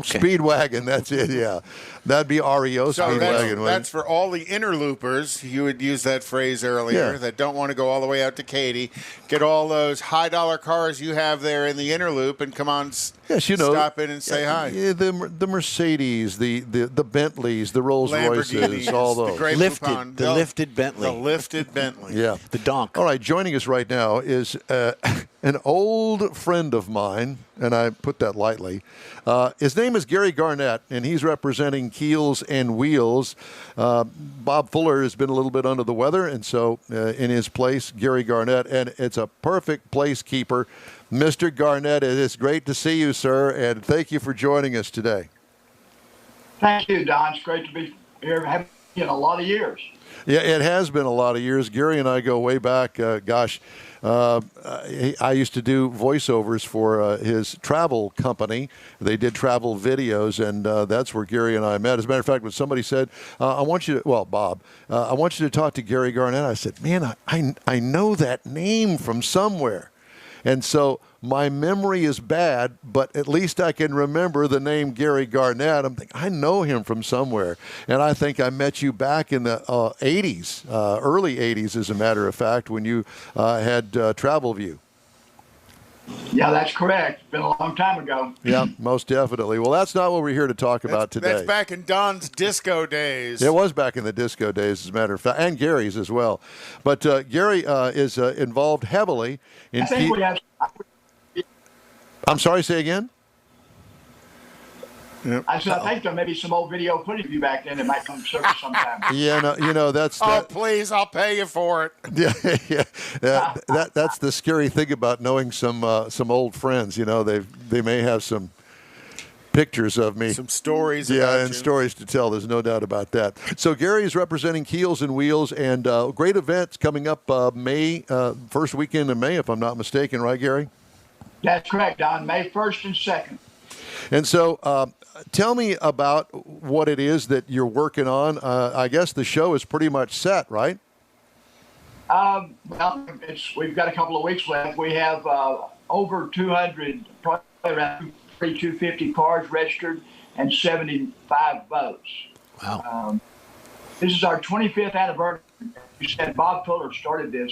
S2: Speedwagon, that's it, yeah. That'd be REO
S3: So
S2: Speedwagon.
S3: that's for all the interloopers. You would use that phrase earlier that don't want to go all the way out to Katy. Get all those high-dollar cars you have there in the interloop and come on, stop in and say hi.
S2: Yeah, the Mercedes, the Bentleys, the Rolls Royces,
S3: Lamborghinis,
S2: all those.
S3: the Grey Poupon.
S1: lifted Bentley.
S3: The lifted Bentley.
S2: Yeah.
S1: The donk.
S2: All right, joining us right now is an old friend of mine, and I put that lightly. His name is Gary Garnett, and he's representing Keels and Wheels. Bob Fuller has been a little bit under the weather, and so in his place, Gary Garnett, and it's a perfect placekeeper. Mr. Garnett, it is great to see you, sir, and thank you for joining us today.
S8: Thank you, Don. It's great to be here. Haven't been a lot of years.
S2: Yeah, it has been a lot of years. Gary and I go way back. I used to do voiceovers for his travel company. They did travel videos, and that's where Gary and I met. As a matter of fact, when somebody said, Bob, I want you to talk to Gary Garnett, I said, man, I know that name from somewhere. And so my memory is bad, but at least I can remember the name Gary Garnett. I'm thinking, I know him from somewhere. And I think I met you back in the 80s, early 80s, as a matter of fact, when you had Travel View.
S8: Yeah, that's correct. It's been a long time ago.
S2: Yeah, most definitely. Well, that's not what we're here to talk about today.
S3: That's back in Don's disco days.
S2: It was back in the disco days, as a matter of fact, and Gary's as well. But Gary is involved heavily in...
S8: I think we have...
S2: I'm sorry, say again?
S3: Yep.
S8: I said, I think there may be some old video footage of you back then that might come surface sometime.
S2: Yeah, that's...
S3: please, I'll pay you for it.
S2: Yeah. That's the scary thing about knowing some old friends. They may have some pictures of me.
S3: Some stories
S2: about
S3: you.
S2: And stories to tell. There's no doubt about that. So Gary is representing Keels and Wheels, and great events coming up first weekend in May, if I'm not mistaken. Right, Gary?
S8: That's correct, Don. May 1st and 2nd.
S2: And so tell me about what it is that you're working on. I guess the show is pretty much set, right?
S8: Well, we've got a couple of weeks left. We have over 200, probably around 250 cars registered and 75 boats.
S1: Wow.
S8: This is our 25th anniversary. You said Bob Fuller started this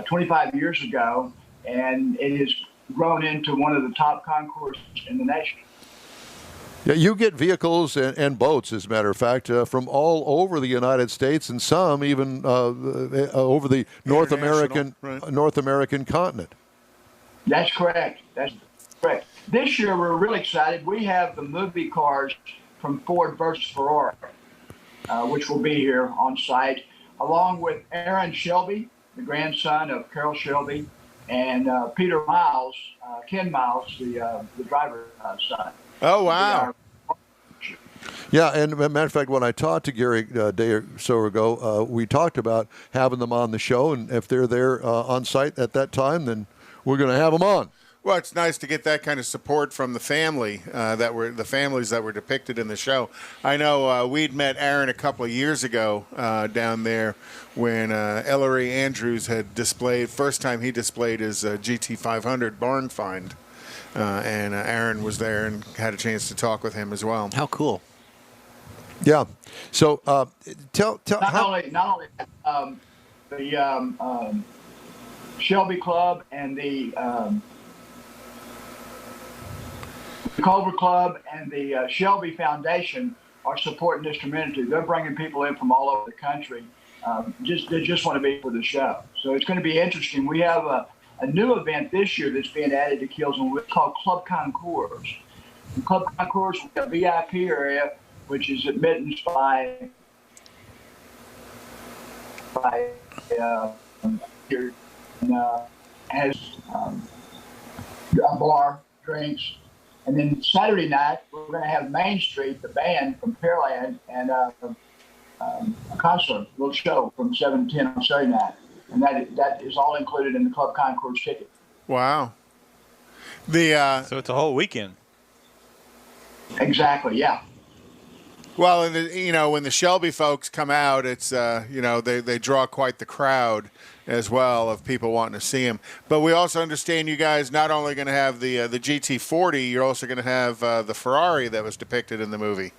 S8: 25 years ago, and it has grown into one of the top concourses in the nation.
S2: Yeah, you get vehicles and boats, as a matter of fact, from all over the United States, and some even over the North American continent.
S8: That's correct. This year, we're really excited. We have the movie cars from Ford versus Ferrari, which will be here on site, along with Aaron Shelby, the grandson of Carol Shelby, and Peter Miles, Ken Miles, the driver's son.
S3: Oh, wow.
S2: Yeah, and as a matter of fact, when I talked to Gary a day or so ago, we talked about having them on the show, and if they're there on site at that time, then we're going to have them on.
S3: Well, it's nice to get that kind of support from the families that were depicted in the show. I know we'd met Aaron a couple of years ago down there when Ellery Andrews had first time he displayed his GT500 barn find. And Aaron was there and had a chance to talk with him as well.
S1: How cool!
S2: Yeah. So tell
S8: not only the Shelby Club and the Culver Club and the Shelby Foundation are supporting this community. They're bringing people in from all over the country. They just want to be for the show. So it's going to be interesting. We have a new event this year that's being added to Keels and Wheels called Club Concours. In Club Concours, we have a VIP area, which is admittance by has a bar, drinks. And then Saturday night, we're going to have Main Street, the band from Pearland, and a concert, a little show from 7 to 10 on Saturday night. And that is all included in the Club Concours ticket.
S3: Wow.
S4: So it's a whole weekend.
S8: Exactly, yeah.
S3: Well, and when the Shelby folks come out, it's they draw quite the crowd as well of people wanting to see them. But we also understand you guys not only going to have the GT40, you're also going to have the Ferrari that was depicted in the movie.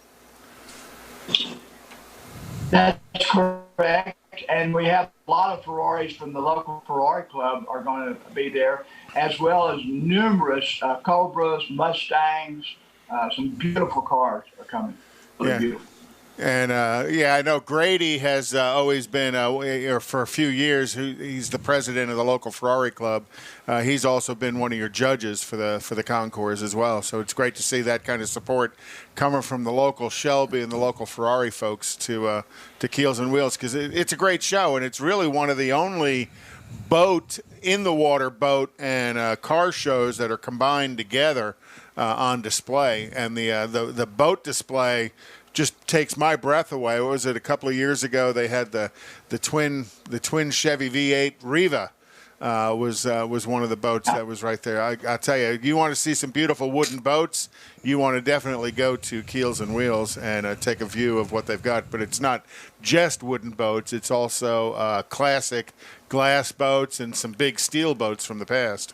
S8: That's correct. And we have a lot of Ferraris from the local Ferrari club are going to be there, as well as numerous Cobras, Mustangs. Some beautiful cars are coming. Really beautiful.
S3: And, I know Grady has always been, for a few years, he's the president of the local Ferrari club. He's also been one of your judges for the concours as well. So it's great to see that kind of support coming from the local Shelby and the local Ferrari folks to Keels and Wheels, because it's a great show, and it's really one of the only in-the-water boat and car shows that are combined together on display. And the boat display just takes my breath away. What was it? A couple of years ago, they had the twin Chevy V8 Riva was one of the boats that was right there. I tell you, you want to see some beautiful wooden boats, you want to definitely go to Keels and Wheels and take a view of what they've got. But it's not just wooden boats; it's also classic glass boats and some big steel boats from the past.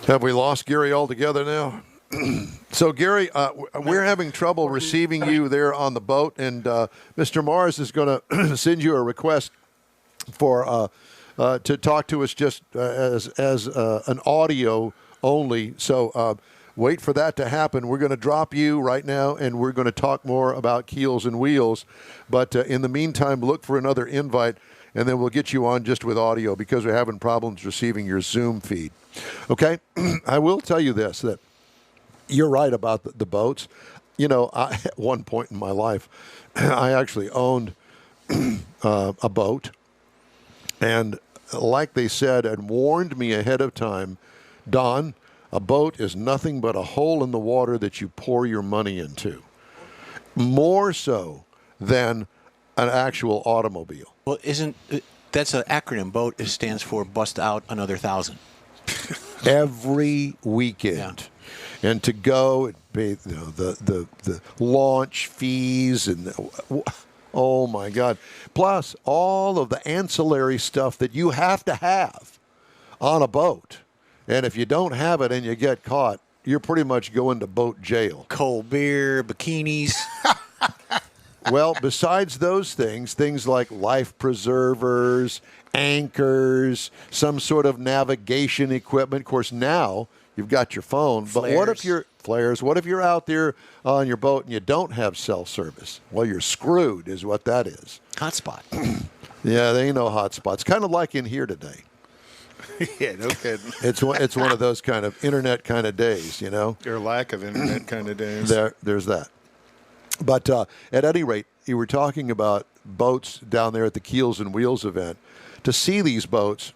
S2: Have we lost Gary altogether now? So, Gary, we're having trouble receiving you there on the boat, and Mr. Mars is going to send you a request for to talk to us just as an audio only. So wait for that to happen. We're going to drop you right now, and we're going to talk more about Keels and Wheels. But in the meantime, look for another invite, and then we'll get you on just with audio because we're having problems receiving your Zoom feed. Okay? I will tell you this, that you're right about the boats. At one point in my life, I actually owned a boat, and like they said and warned me ahead of time, Don, a boat is nothing but a hole in the water that you pour your money into. More so than an actual automobile.
S1: Well, that's an acronym? BOAT stands for Bust Out Another 1,000.
S2: Every weekend.
S1: Yeah.
S2: And to go and pay the launch fees and oh my God, plus all of the ancillary stuff that you have to have on a boat. And if you don't have it and you get caught, you're pretty much going to boat jail.
S1: Cold beer, bikinis.
S2: Well, besides those things like life preservers, anchors, some sort of navigation equipment. Of course, now you've got your phone, but what if you're flares? What if you're out there on your boat and you don't have cell service? Well, you're screwed, is what that is.
S1: Hotspot.
S2: Yeah, they ain't no hotspots. Kind of like in here today.
S3: Yeah, no kidding.
S2: It's one of those kind of internet kind of days, Your
S3: lack of internet kind of days.
S2: There's that. But at any rate, you were talking about boats down there at the Keels and Wheels event. To see these boats.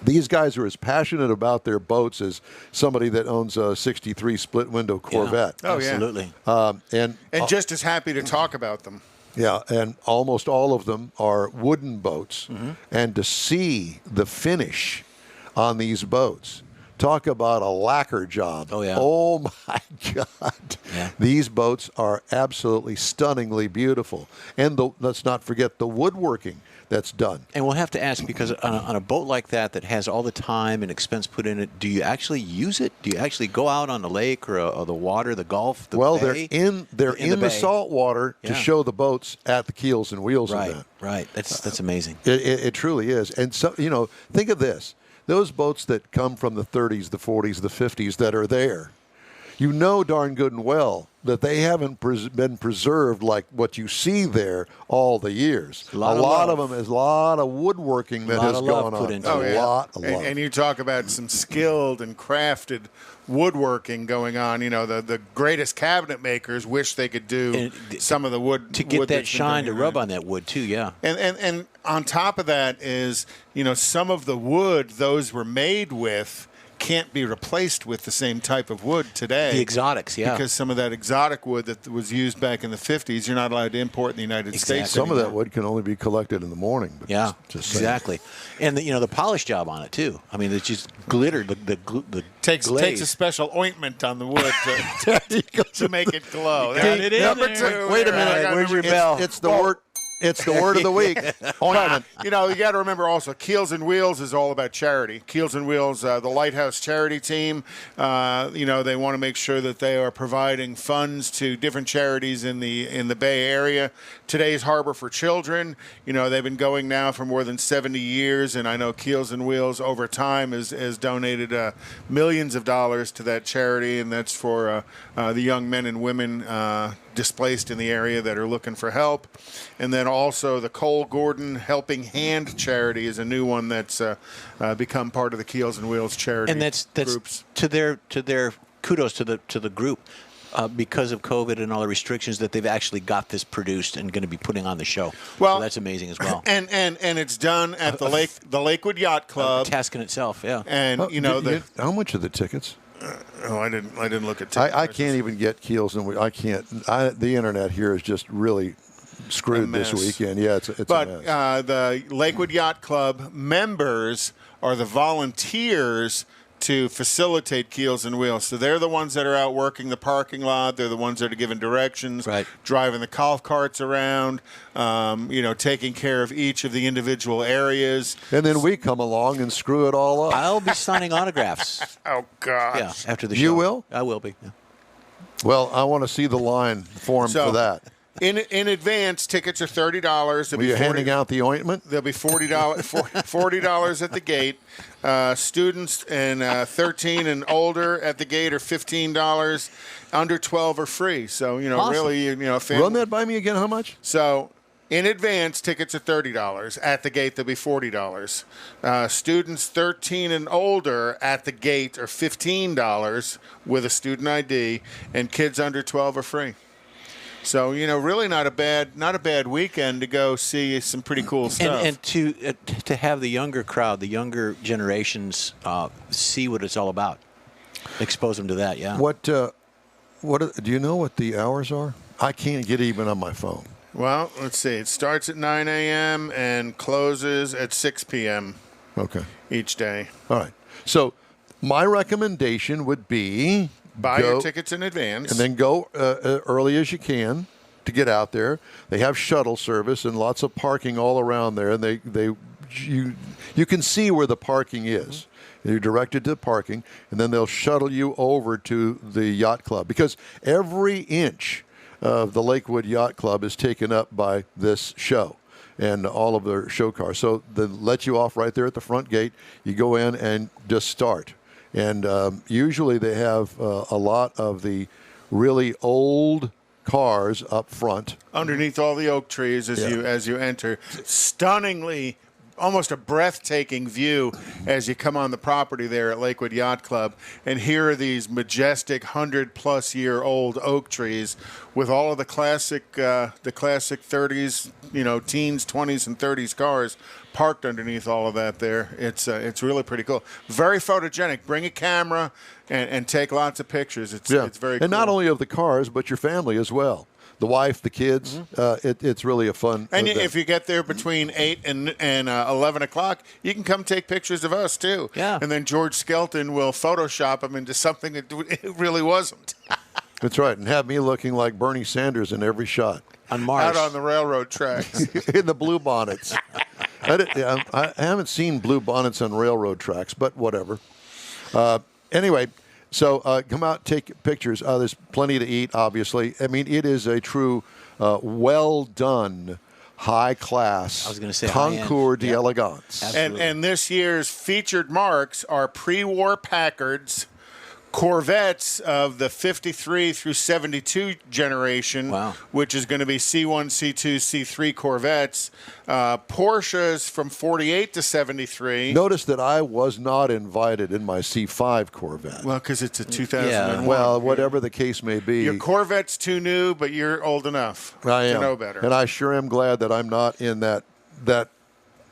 S2: These guys are as passionate about their boats as somebody that owns a 63 split-window Corvette.
S1: Yeah. Oh, absolutely.
S3: And just as happy to talk about them.
S2: Yeah, and almost all of them are wooden boats. Mm-hmm. And to see the finish on these boats, talk about a lacquer job.
S1: Oh, yeah.
S2: Oh, my God.
S1: Yeah.
S2: These boats are absolutely stunningly beautiful. And let's not forget the woodworking that's done.
S1: And we'll have to ask, because on a boat like that has all the time and expense put in it, do you actually use it? Do you actually go out on the lake or the water, the Gulf, the bay?
S2: They're in the salt water to show the boats at the Keels and Wheels event.
S1: Right. That's amazing.
S2: It truly is. And so, think of this. Those boats that come from the 30s, the 40s, the 50s that are there, darn good and well that they haven't been preserved like what you see there all the years. A lot of them is a lot of woodworking that has gone on. A lot of love.
S3: And you talk about some skilled and crafted woodworking going on. The greatest cabinet makers wish they could do some of the wood.
S1: To get
S3: wood
S1: that shine to rub on that wood, too, yeah.
S3: And on top of that is, some of the wood those were made with can't be replaced with the same type of wood today.
S1: The exotics, yeah.
S3: Because some of that exotic wood that was used back in the 50s, you're not allowed to import in the United States.
S2: Some of that wood can only be collected in the morning. But
S1: Yeah,
S2: just
S1: exactly. And the polish job on it too. I mean, it's just glittered. The
S3: takes
S1: glaze.
S3: a special ointment on the wood to make it glow.
S4: Got it in
S3: Number
S4: there.
S3: two.
S2: Wait a
S3: I
S2: minute.
S3: got
S1: Where's
S3: number-
S1: your bell?
S2: It's the word. It's the word of the week. Ointment.
S3: You got to remember also, Keels and Wheels is all about charity. Keels and Wheels, the Lighthouse charity team, they want to make sure that they are providing funds to different charities in the Bay Area. Today's Harbor for Children, they've been going now for more than 70 years, and I know Keels and Wheels over time has donated millions of dollars to that charity, and that's for the young men and women displaced in the area that are looking for help. And then also the Cole Gordon Helping Hand charity is a new one that's become part of the Keels and Wheels charity
S1: And that's
S3: groups.
S1: to their kudos to the group. Because of COVID and all the restrictions, that they've actually got this produced and going to be putting on the show.
S3: Well,
S1: so that's amazing as well.
S3: And it's done at the Lakewood Yacht Club.
S1: The task in itself, yeah.
S3: And
S2: how much are the tickets?
S3: I didn't look at tickets.
S2: I can't even get Keels and I can't. The internet here is just really screwed this weekend. Yeah, it's a mess.
S3: The Lakewood Yacht Club members are the volunteers to facilitate Keels and Wheels. So they're the ones that are out working the parking lot. They're the ones that are giving directions,
S1: right,
S3: driving the golf carts around, taking care of each of the individual areas.
S2: And then we come along and screw it all up.
S1: I'll be signing autographs.
S3: Oh, God.
S1: Yeah, after the show.
S2: You will?
S1: I will be. Yeah.
S2: Well, I want to see the line formed for that.
S3: In advance, tickets are $30.
S2: Were you handing out the ointment?
S3: There'll be $40 at the gate. Students and 13 and older at the gate are $15. Under 12 are free. So
S1: Awesome.
S3: really, family.
S2: Run that by me again. How much?
S3: So in advance, tickets are $30. At the gate, they'll be $40. Students 13 and older at the gate are $15 with a student ID, and kids under 12 are free. So really not a bad weekend to go see some pretty cool stuff.
S1: And to have the younger crowd, the younger generations, see what it's all about, expose them to that. Yeah.
S2: What do you know what the hours are? I can't get even on my phone.
S3: Well, let's see. It starts at 9 a.m. and closes at 6 p.m.
S2: Okay.
S3: Each day.
S2: All right. So my recommendation would be
S3: buy your tickets in advance.
S2: And then go early as you can to get out there. They have shuttle service and lots of parking all around there. And you can see where the parking is. You're directed to the parking, and then they'll shuttle you over to the yacht club. Because every inch of the Lakewood Yacht Club is taken up by this show and all of their show cars. So they let you off right there at the front gate. You go in and just start. And usually they have a lot of the really old cars up front.
S3: Underneath all the oak trees as you enter. Stunningly, almost a breathtaking view as you come on the property there at Lakewood Yacht Club. And here are these majestic 100-plus-year-old oak trees with all of the classic 30s, teens, 20s, and 30s cars parked underneath all of that there. It's really pretty cool. Very photogenic. Bring a camera and take lots of pictures. It's very cool.
S2: And not only of the cars, but your family as well. The wife, the kids. It's really a fun
S3: And
S2: event.
S3: if you get there between 8 and 11 o'clock, you can come take pictures of us, too.
S1: Yeah.
S3: And then George Skelton will Photoshop them into something that it really wasn't.
S2: That's right. And have me looking like Bernie Sanders in every shot.
S1: On Mars.
S3: Out on the railroad tracks.
S2: In the blue bonnets. I haven't seen blue bonnets on railroad tracks, but whatever. Anyway, so come out, take pictures. There's plenty to eat, obviously. I mean, it is a true, well-done, high-class
S1: I was gonna say
S2: concours
S1: high-end.
S2: d'elegance.
S1: Absolutely.
S3: And this year's featured marks are pre-war Packards, Corvettes of the 53 through 72 generation,
S1: Wow.
S3: which is going to be C1, C2, C3 Corvettes, Porsches from 48 to 73.
S2: Notice that I was not invited in my C5 Corvette.
S3: Well, because it's a 2001.
S2: Well, whatever the case may be.
S3: Your Corvette's too new, but you're old enough
S2: I am.
S3: to know better.
S2: And I sure am glad that I'm not in that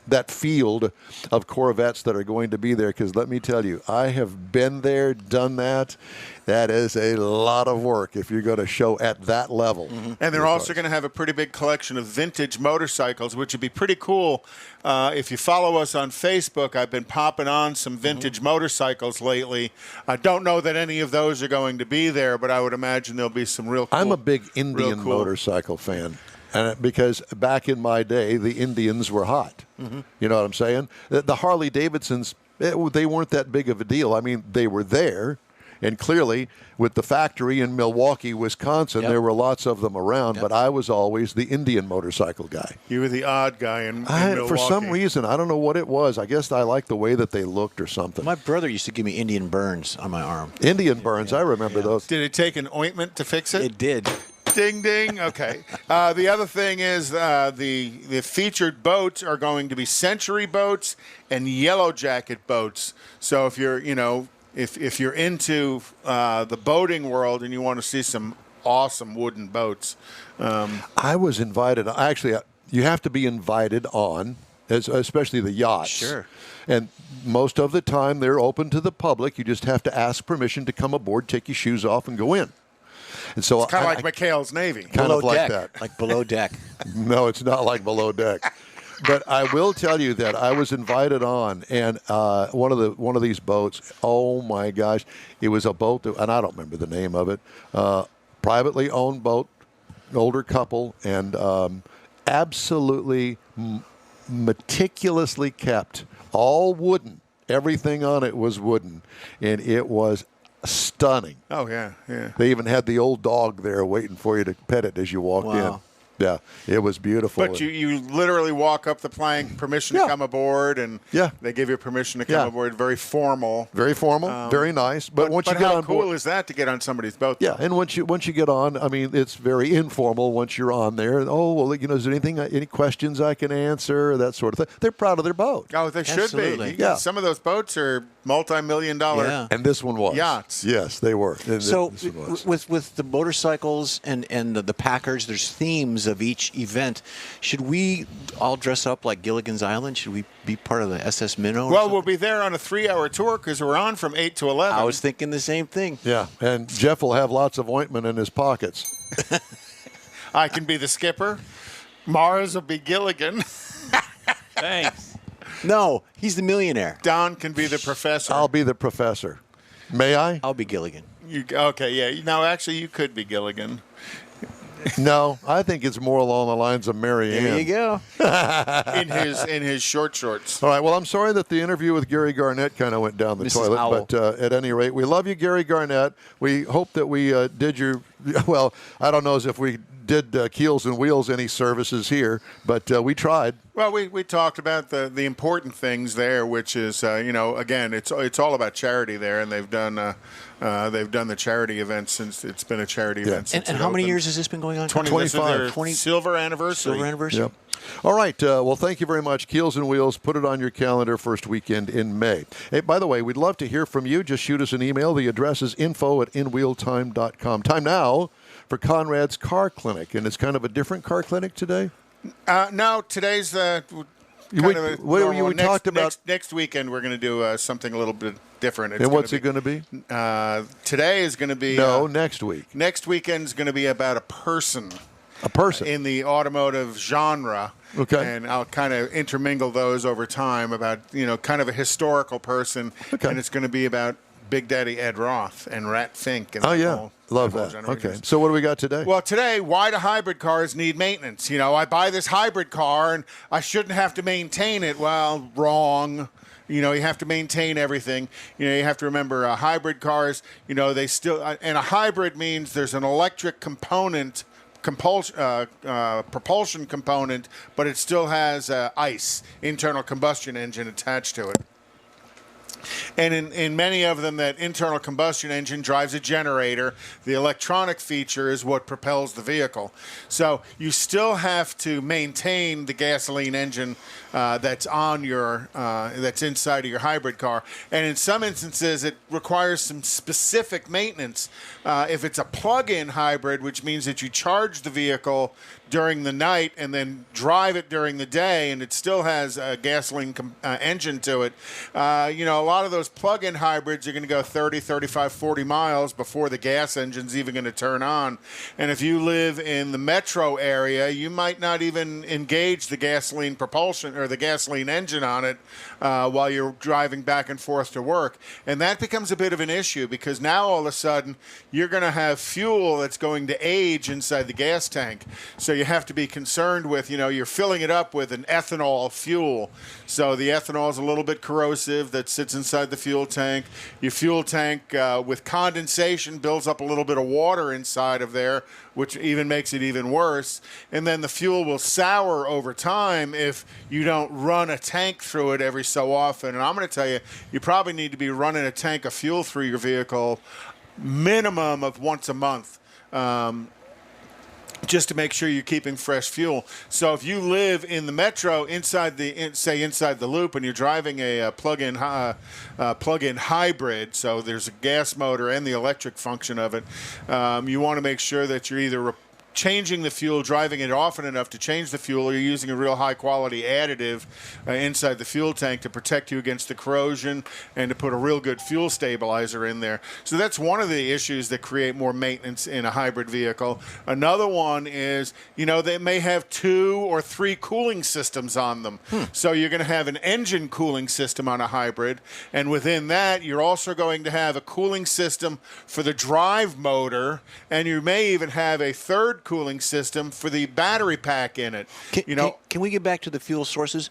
S2: that field of Corvettes that are going to be there, because let me tell you, I have been there, done that. That is a lot of work if you're going to show at that level.
S3: And they're also going to have a pretty big collection of vintage motorcycles, which would be pretty cool. If you follow us on Facebook, I've been popping on some vintage motorcycles lately. I don't know that any of those are going to be there, but I would imagine there'll be some real cool.
S2: I'm a big Indian motorcycle fan. And because back in my day, the Indians were hot. You know what I'm saying? The Harley Davidsons, they weren't that big of a deal. I mean, they were there. And clearly, with the factory in Milwaukee, Wisconsin, there were lots of them around. But I was always the Indian motorcycle guy.
S3: You were the odd guy in Milwaukee.
S2: For some reason, I don't know what it was. I guess I liked the way that they looked or something.
S1: My brother used to give me Indian burns on my arm.
S2: Indian burns, I remember those.
S3: Did it take an ointment to fix it?
S1: It did.
S3: Ding, ding. Okay. The other thing is the featured boats are going to be Century boats and Yellow Jacket boats. So if you're, if you're into the boating world and you want to see some awesome wooden boats.
S2: I was invited. Actually, you have to be invited on, especially the yachts.
S1: Sure.
S2: And most of the time, they're open to the public. You just have to ask permission to come aboard, take your shoes off, and go in. And so
S3: it's kind of like McHale's Navy.
S2: Kind of like that.
S1: Like below deck.
S2: No, it's not like below deck. But I will tell you that I was invited on, and one of these boats. Oh my gosh, it was a boat, and I don't remember the name of it. Privately owned boat, older couple, and absolutely meticulously kept, all wooden. Everything on it was wooden, and it was stunning.
S3: Oh yeah, yeah.
S2: They even had the old dog there waiting for you to pet it as you walked in. Yeah, it was beautiful.
S3: But you literally walk up the plank, permission to come aboard, and they give you permission to come aboard. Very formal.
S2: Very formal, very nice. But once you get on board,
S3: how cool is that to get on somebody's boat?
S2: Yeah, and once you get on, I mean, it's very informal once you're on there. Oh, well, is there any questions I can answer, that sort of thing. They're proud of their boat.
S3: Oh, they should be. Yeah. Some of those boats are multi-million-dollar
S2: and this one was.
S3: Yachts.
S2: Yes, they were.
S1: So with the motorcycles and the Packers, there's themes of each event. Should we all dress up like Gilligan's Island? Should we be part of the SS Minnow?
S3: Well, we'll be there on a 3-hour tour because we're on from 8 to 11.
S1: I was thinking the same thing.
S2: Yeah, and Jeff will have lots of ointment in his pockets.
S3: I can be the skipper. Mars will be Gilligan.
S4: Thanks.
S1: No, he's the millionaire.
S3: Don can be the professor.
S2: I'll be the professor. May I?
S1: I'll be Gilligan.
S3: Okay, yeah. Now, actually, you could be Gilligan.
S2: No, I think it's more along the lines of Mary Ann.
S1: There you go.
S3: in his short shorts.
S2: All right. Well, I'm sorry that the interview with Gary Garnett kind of went down the
S1: Mrs.
S2: toilet.
S1: Owl.
S2: But at any rate, we love you, Gary Garnett. We hope that we did your, well, I don't know as if we did Keels and Wheels any services here, but we tried.
S3: Well, we talked about the important things there, which is, again, it's all about charity there, and they've done the charity event since it's been a charity event since
S1: And how many years has this been going on?
S3: 25. 20 silver anniversary.
S1: Silver anniversary.
S2: Yep. All right. Well, thank you very much. Keels and Wheels, put it on your calendar first weekend in May. Hey, by the way, we'd love to hear from you. Just shoot us an email. The address is info@inwheeltime.com. Time now for Conrad's Car Clinic. And it's kind of a different car clinic today?
S3: No, today's
S2: talked about
S3: next weekend. We're going to do something a little bit different.
S2: And what's it going to be?
S3: Today is going to be
S2: next week.
S3: Next weekend is going to be about a person.
S2: A person
S3: in the automotive genre.
S2: Okay.
S3: And I'll kind of intermingle those over time about kind of a historical person.
S2: Okay.
S3: And it's going to be about Big Daddy Ed Roth and Rat Fink. And
S2: love that. Okay. So what do we got today?
S3: Well, today, why do hybrid cars need maintenance? I buy this hybrid car and I shouldn't have to maintain it. Well, wrong. You have to maintain everything. You have to remember hybrid cars, they still, and a hybrid means there's an electric component, propulsion component, but it still has ICE, internal combustion engine, attached to it. And in many of them, that internal combustion engine drives a generator. The electronic feature is what propels the vehicle. So you still have to maintain the gasoline engine that's inside of your hybrid car. And in some instances, it requires some specific maintenance. If it's a plug-in hybrid, which means that you charge the vehicle during the night and then drive it during the day, and it still has a gasoline engine to it. A lot of those plug-in hybrids are going to go 30, 35, 40 miles before the gas engine's even going to turn on. And if you live in the metro area, you might not even engage the gasoline propulsion or the gasoline engine on it while you're driving back and forth to work. And that becomes a bit of an issue, because now all of a sudden you're going to have fuel that's going to age inside the gas tank. So you have to be concerned with, you're filling it up with an ethanol fuel. So the ethanol is a little bit corrosive that sits inside the fuel tank. Your fuel tank with condensation builds up a little bit of water inside of there, which even makes it even worse. And then the fuel will sour over time if you don't run a tank through it every so often. And I'm going to tell you, you probably need to be running a tank of fuel through your vehicle minimum of once a month. Just to make sure you're keeping fresh fuel. So if you live in the metro inside the loop, and you're driving a plug-in hybrid, so there's a gas motor and the electric function of it, you want to make sure that you're either changing the fuel, driving it often enough to change the fuel, or you're using a real high-quality additive inside the fuel tank to protect you against the corrosion and to put a real good fuel stabilizer in there. So that's one of the issues that create more maintenance in a hybrid vehicle. Another one is, they may have 2 or 3 cooling systems on them. So you're going to have an engine cooling system on a hybrid, and within that, you're also going to have a cooling system for the drive motor, and you may even have a third cooling system for the battery pack in it.
S1: Can we get back to the fuel sources?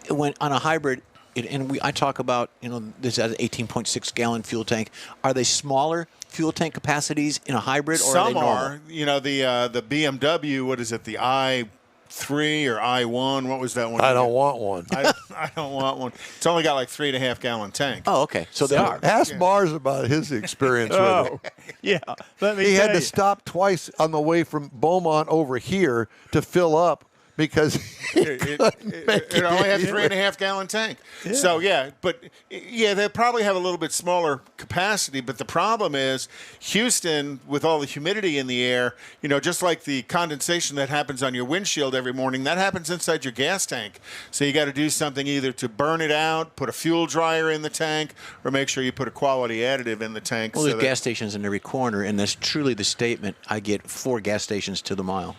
S1: When on a hybrid, I talk about, this has an 18.6 gallon fuel tank. Are they smaller fuel tank capacities in a hybrid, or
S3: some
S1: are they normal?
S3: The BMW, what is it, the i3 or i1? What was that one?
S2: I don't want one.
S3: I don't want one. It's only got like 3.5 gallon tank.
S1: Oh, okay. So they are.
S2: Ask Mars about his experience with it.
S4: Yeah.
S2: He had to stop twice on the way from Beaumont over here to fill up, because
S3: it only had 3.5 gallon tank. Yeah. So they probably have a little bit smaller capacity, but the problem is Houston, with all the humidity in the air, just like the condensation that happens on your windshield every morning, that happens inside your gas tank. So you got to do something either to burn it out, put a fuel dryer in the tank, or make sure you put a quality additive in the tank.
S1: Well, there's gas stations in every corner, and that's truly the statement. I get 4 gas stations to the mile.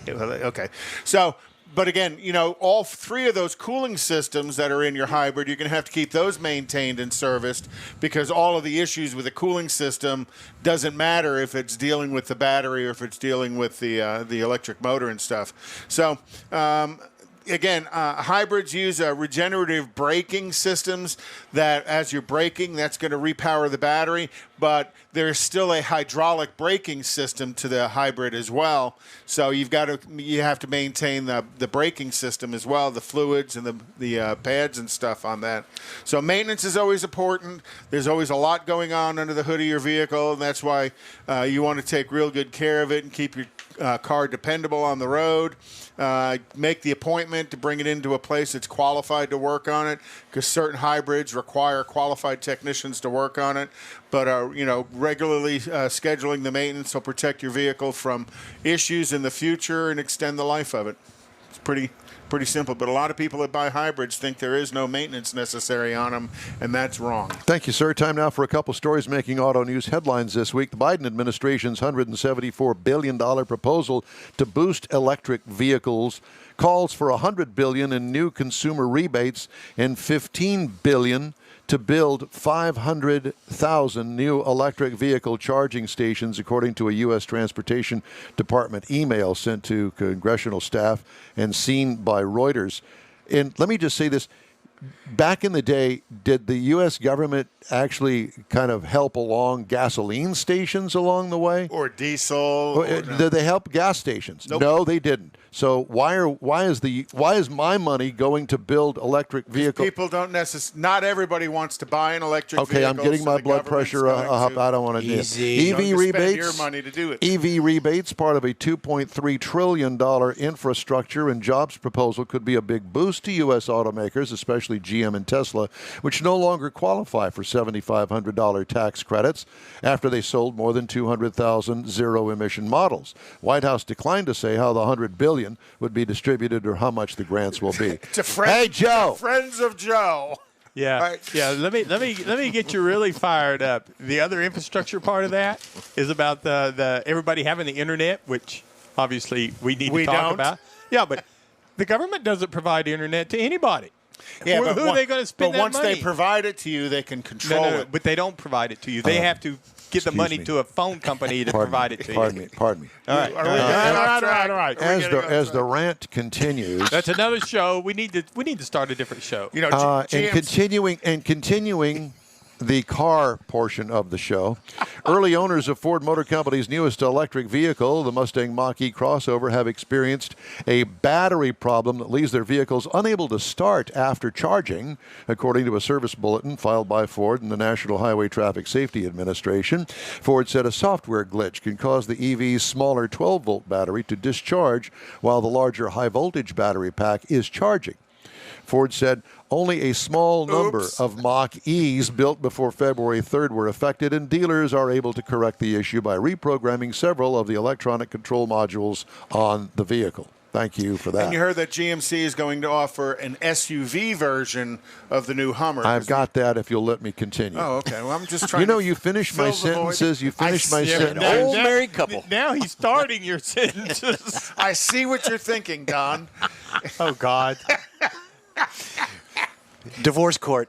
S3: Okay. So, but again, all 3 of those cooling systems that are in your hybrid, you're going to have to keep those maintained and serviced, because all of the issues with the cooling system doesn't matter if it's dealing with the battery or if it's dealing with the electric motor and stuff. So, again, hybrids use regenerative braking systems that, as you're braking, that's going to repower the battery, but there's still a hydraulic braking system to the hybrid as well. So you have to maintain the braking system as well, the fluids and the pads and stuff on that. So maintenance is always important. There's always a lot going on under the hood of your vehicle, and that's why you want to take real good care of it and keep your car dependable on the road. Make the appointment to bring it into a place that's qualified to work on it, because certain hybrids require qualified technicians to work on it. But regularly scheduling the maintenance will protect your vehicle from issues in the future and extend the life of it. It's pretty simple. But a lot of people that buy hybrids think there is no maintenance necessary on them, and that's wrong.
S2: Thank you, sir. Time now for a couple stories making auto news headlines this week. The Biden administration's $174 billion proposal to boost electric vehicles calls for $100 billion in new consumer rebates and $15 billion to build 500,000 new electric vehicle charging stations, according to a U.S. Transportation Department email sent to congressional staff and seen by Reuters. And let me just say this. Back in the day, did the U.S. government actually kind of help along gasoline stations along the way?
S3: Or diesel?
S2: Did they help gas stations?
S3: Nope.
S2: No, they didn't. So why is my money going to build electric vehicles?
S3: People don't necessarily. Not everybody wants to buy an electric vehicle.
S2: Okay, I'm getting my blood pressure up. I don't want to do it.
S1: Easy.
S2: EV rebates.
S3: Spend your money to do it.
S2: EV rebates, part of a $2.3 trillion infrastructure and jobs proposal, could be a big boost to U.S. automakers, especially GM and Tesla, which no longer qualify for $7,500 tax credits after they sold more than 200,000 zero-emission models. White House declined to say how the $100 billion would be distributed or how much the grants will be. Hey, Joe.
S3: Friends of Joe.
S4: Yeah,
S3: Right.
S4: yeah. Let me get you really fired up. The other infrastructure part of that is about the everybody having the internet, which obviously we need to talk about. Yeah, but the government doesn't provide internet to anybody.
S3: Yeah,
S4: Who
S3: but
S4: are they going to spend
S3: But
S4: that
S3: once
S4: money?
S3: they provide it to you, they can control
S4: No,
S3: it.
S4: but they don't provide it to you. They have to get the money
S2: me.
S4: to a phone company to provide it to
S2: Pardon
S4: you.
S2: me. Pardon me.
S4: All right.
S3: Are we getting off track?
S4: All right.
S2: As the rant continues,
S4: That's another show. We need to start a different show.
S3: You know,
S2: and continuing the car portion of the show, early owners of Ford Motor Company's newest electric vehicle, the Mustang Mach-E crossover, have experienced a battery problem that leaves their vehicles unable to start after charging, according to a service bulletin filed by Ford and the National Highway Traffic Safety Administration. Ford said a software glitch can cause the EV's smaller 12-volt battery to discharge while the larger high-voltage battery pack is charging. Ford said only a small number of Mach-E's built before February 3rd were affected, and dealers are able to correct the issue by reprogramming several of the electronic control modules on the vehicle. Thank you for that.
S3: And you heard that GMC is going to offer an SUV version of the new Hummer.
S2: I've got that if you'll let me continue.
S3: Oh, okay. Well, I'm just trying
S2: You know,
S3: to
S2: you finish my
S3: fill the void.
S2: sentences. You finish my sentences.
S1: Old married couple.
S4: Now he's starting your sentences.
S3: I see what you're thinking, Don.
S4: Oh God.
S1: Divorce court.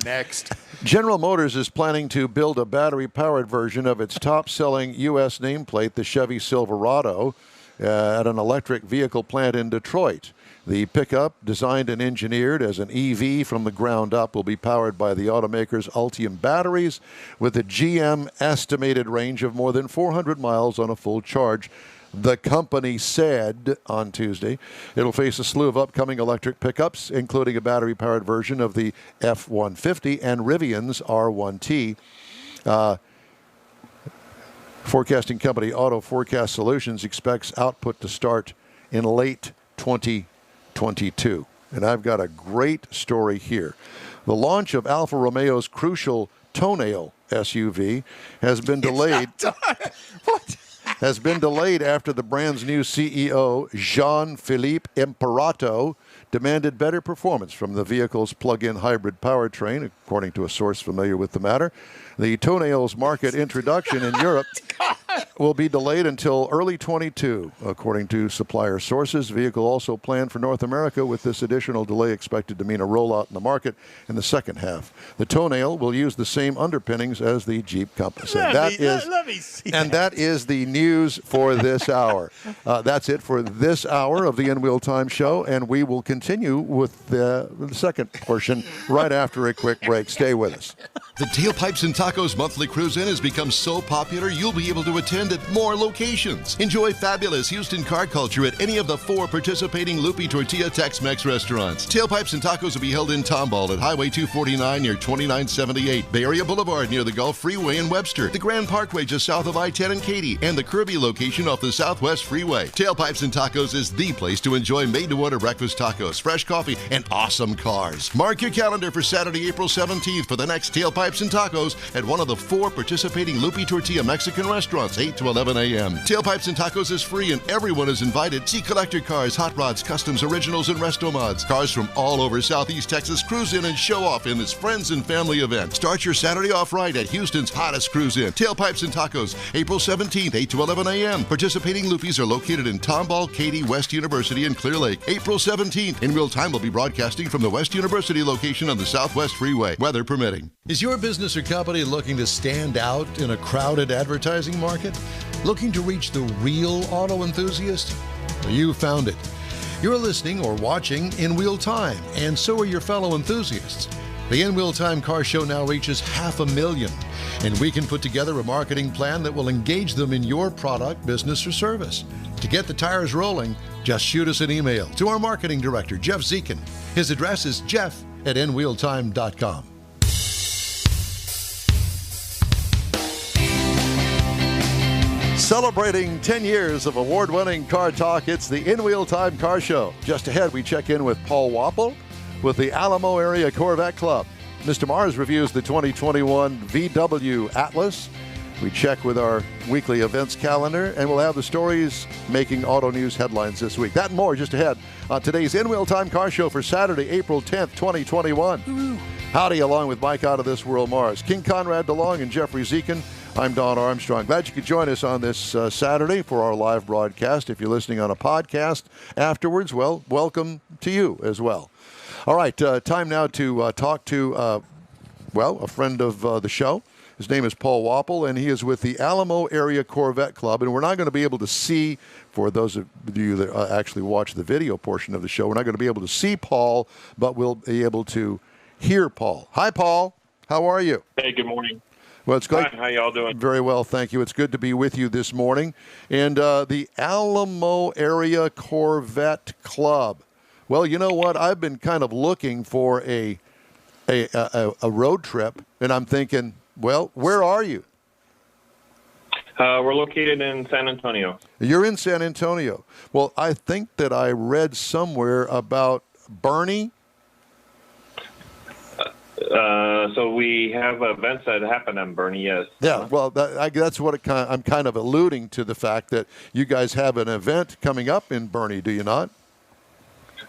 S3: Next.
S2: General Motors is planning to build a battery-powered version of its top-selling U.S. nameplate, the Chevy Silverado, at an electric vehicle plant in Detroit. The pickup, designed and engineered as an EV from the ground up, will be powered by the automaker's Ultium batteries with a GM estimated range of more than 400 miles on a full charge. The company said on Tuesday it'll face a slew of upcoming electric pickups, including a battery-powered version of the F-150 and Rivian's R1T. Forecasting company Auto Forecast Solutions expects output to start in late 2022. And I've got a great story here. The launch of Alfa Romeo's crucial Toenail SUV has been delayed.
S4: What?
S2: Has been delayed after the brand's new CEO, Jean-Philippe Imperato, demanded better performance from the vehicle's plug-in hybrid powertrain, according to a source familiar with the matter. The Toenail's market introduction in Europe will be delayed until early 22, according to supplier sources. The vehicle also planned for North America, with this additional delay expected to mean a rollout in the market in the second half. The Toenail will use the same underpinnings as the Jeep Compass.
S4: Let me see
S2: And that is the news for this hour. That's it for this hour of the In Wheel Time Show, and we will continue with the second portion right after a quick break. Stay with us.
S6: The Tailpipes and Tacos monthly cruise-in has become so popular you'll be able to attend at more locations. Enjoy fabulous Houston car culture at any of the 4 participating Lupi Tortilla Tex-Mex restaurants. Tailpipes and Tacos will be held in Tomball at Highway 249 near 2978, Bay Area Boulevard near the Gulf Freeway in Webster, the Grand Parkway just south of I-10 and Katy, and the Kirby location off the Southwest Freeway. Tailpipes and Tacos is the place to enjoy made-to-order breakfast tacos, fresh coffee, and awesome cars. Mark your calendar for Saturday, April 17th for the next Tailpipes and Tacos at one of the 4 participating Lupi Tortilla Mexican restaurants, 8 to 11 a.m. Tailpipes and Tacos is free and everyone is invited. See collector cars, hot rods, customs, originals, and resto mods. Cars from all over Southeast Texas cruise in and show off in this friends and family event. Start your Saturday off right at Houston's hottest cruise in. Tailpipes and Tacos, April 17th, 8 to 11 a.m. Participating Lupis are located in Tomball, Katy, West University, and Clear Lake. April 17th. In Real Time will be broadcasting from the West University location on the Southwest Freeway, weather permitting.
S7: Is your business or company looking to stand out in a crowded advertising market? Looking to reach the real auto enthusiast? Well, you found it. You're listening or watching In Wheel Time, and so are your fellow enthusiasts. The In Wheel Time Car Show now reaches 500,000, and we can put together a marketing plan that will engage them in your product, business, or service. To get the tires rolling, just shoot us an email to our marketing director, Jeff Zekin. His address is jeff@nwheeltime.com.
S2: Celebrating 10 years of award-winning car talk, it's the In Wheel Time Car Show. Just ahead, we check in with Paul Wapple with the Alamo Area Corvette Club. Mr. Mars reviews the 2021 VW Atlas. We check with our weekly events calendar, and we'll have the stories making auto news headlines this week. That and more just ahead on today's In Wheel Time Car Show for Saturday, April 10th, 2021. Woo-hoo. Howdy, along with Mike Out of This World Mars, King Conrad DeLong, and Jeffrey Zekin. I'm Don Armstrong. Glad you could join us on this Saturday for our live broadcast. If you're listening on a podcast afterwards, well, welcome to you as well. All right, time now to talk to, a friend of the show. His name is Paul Wapple, and he is with the Alamo Area Corvette Club. And we're not going to be able to see, for those of you that actually watch the video portion of the show, we're not going to be able to see Paul, but we'll be able to hear Paul. Hi, Paul. How are you?
S9: Hey, good morning.
S2: Well, it's great.
S9: Hi, how y'all doing?
S2: Very well, thank you. It's good to be with you this morning. And the Alamo Area Corvette Club. Well, you know what? I've been kind of looking for a road trip, and I'm thinking, well, where are you?
S9: We're located in San Antonio.
S2: You're in San Antonio. Well, I think that I read somewhere about Bernie.
S9: So we have events that happen in Bernie, yes.
S2: Yeah, well, that's what I'm kind of alluding to, the fact that you guys have an event coming up in Bernie, do you not?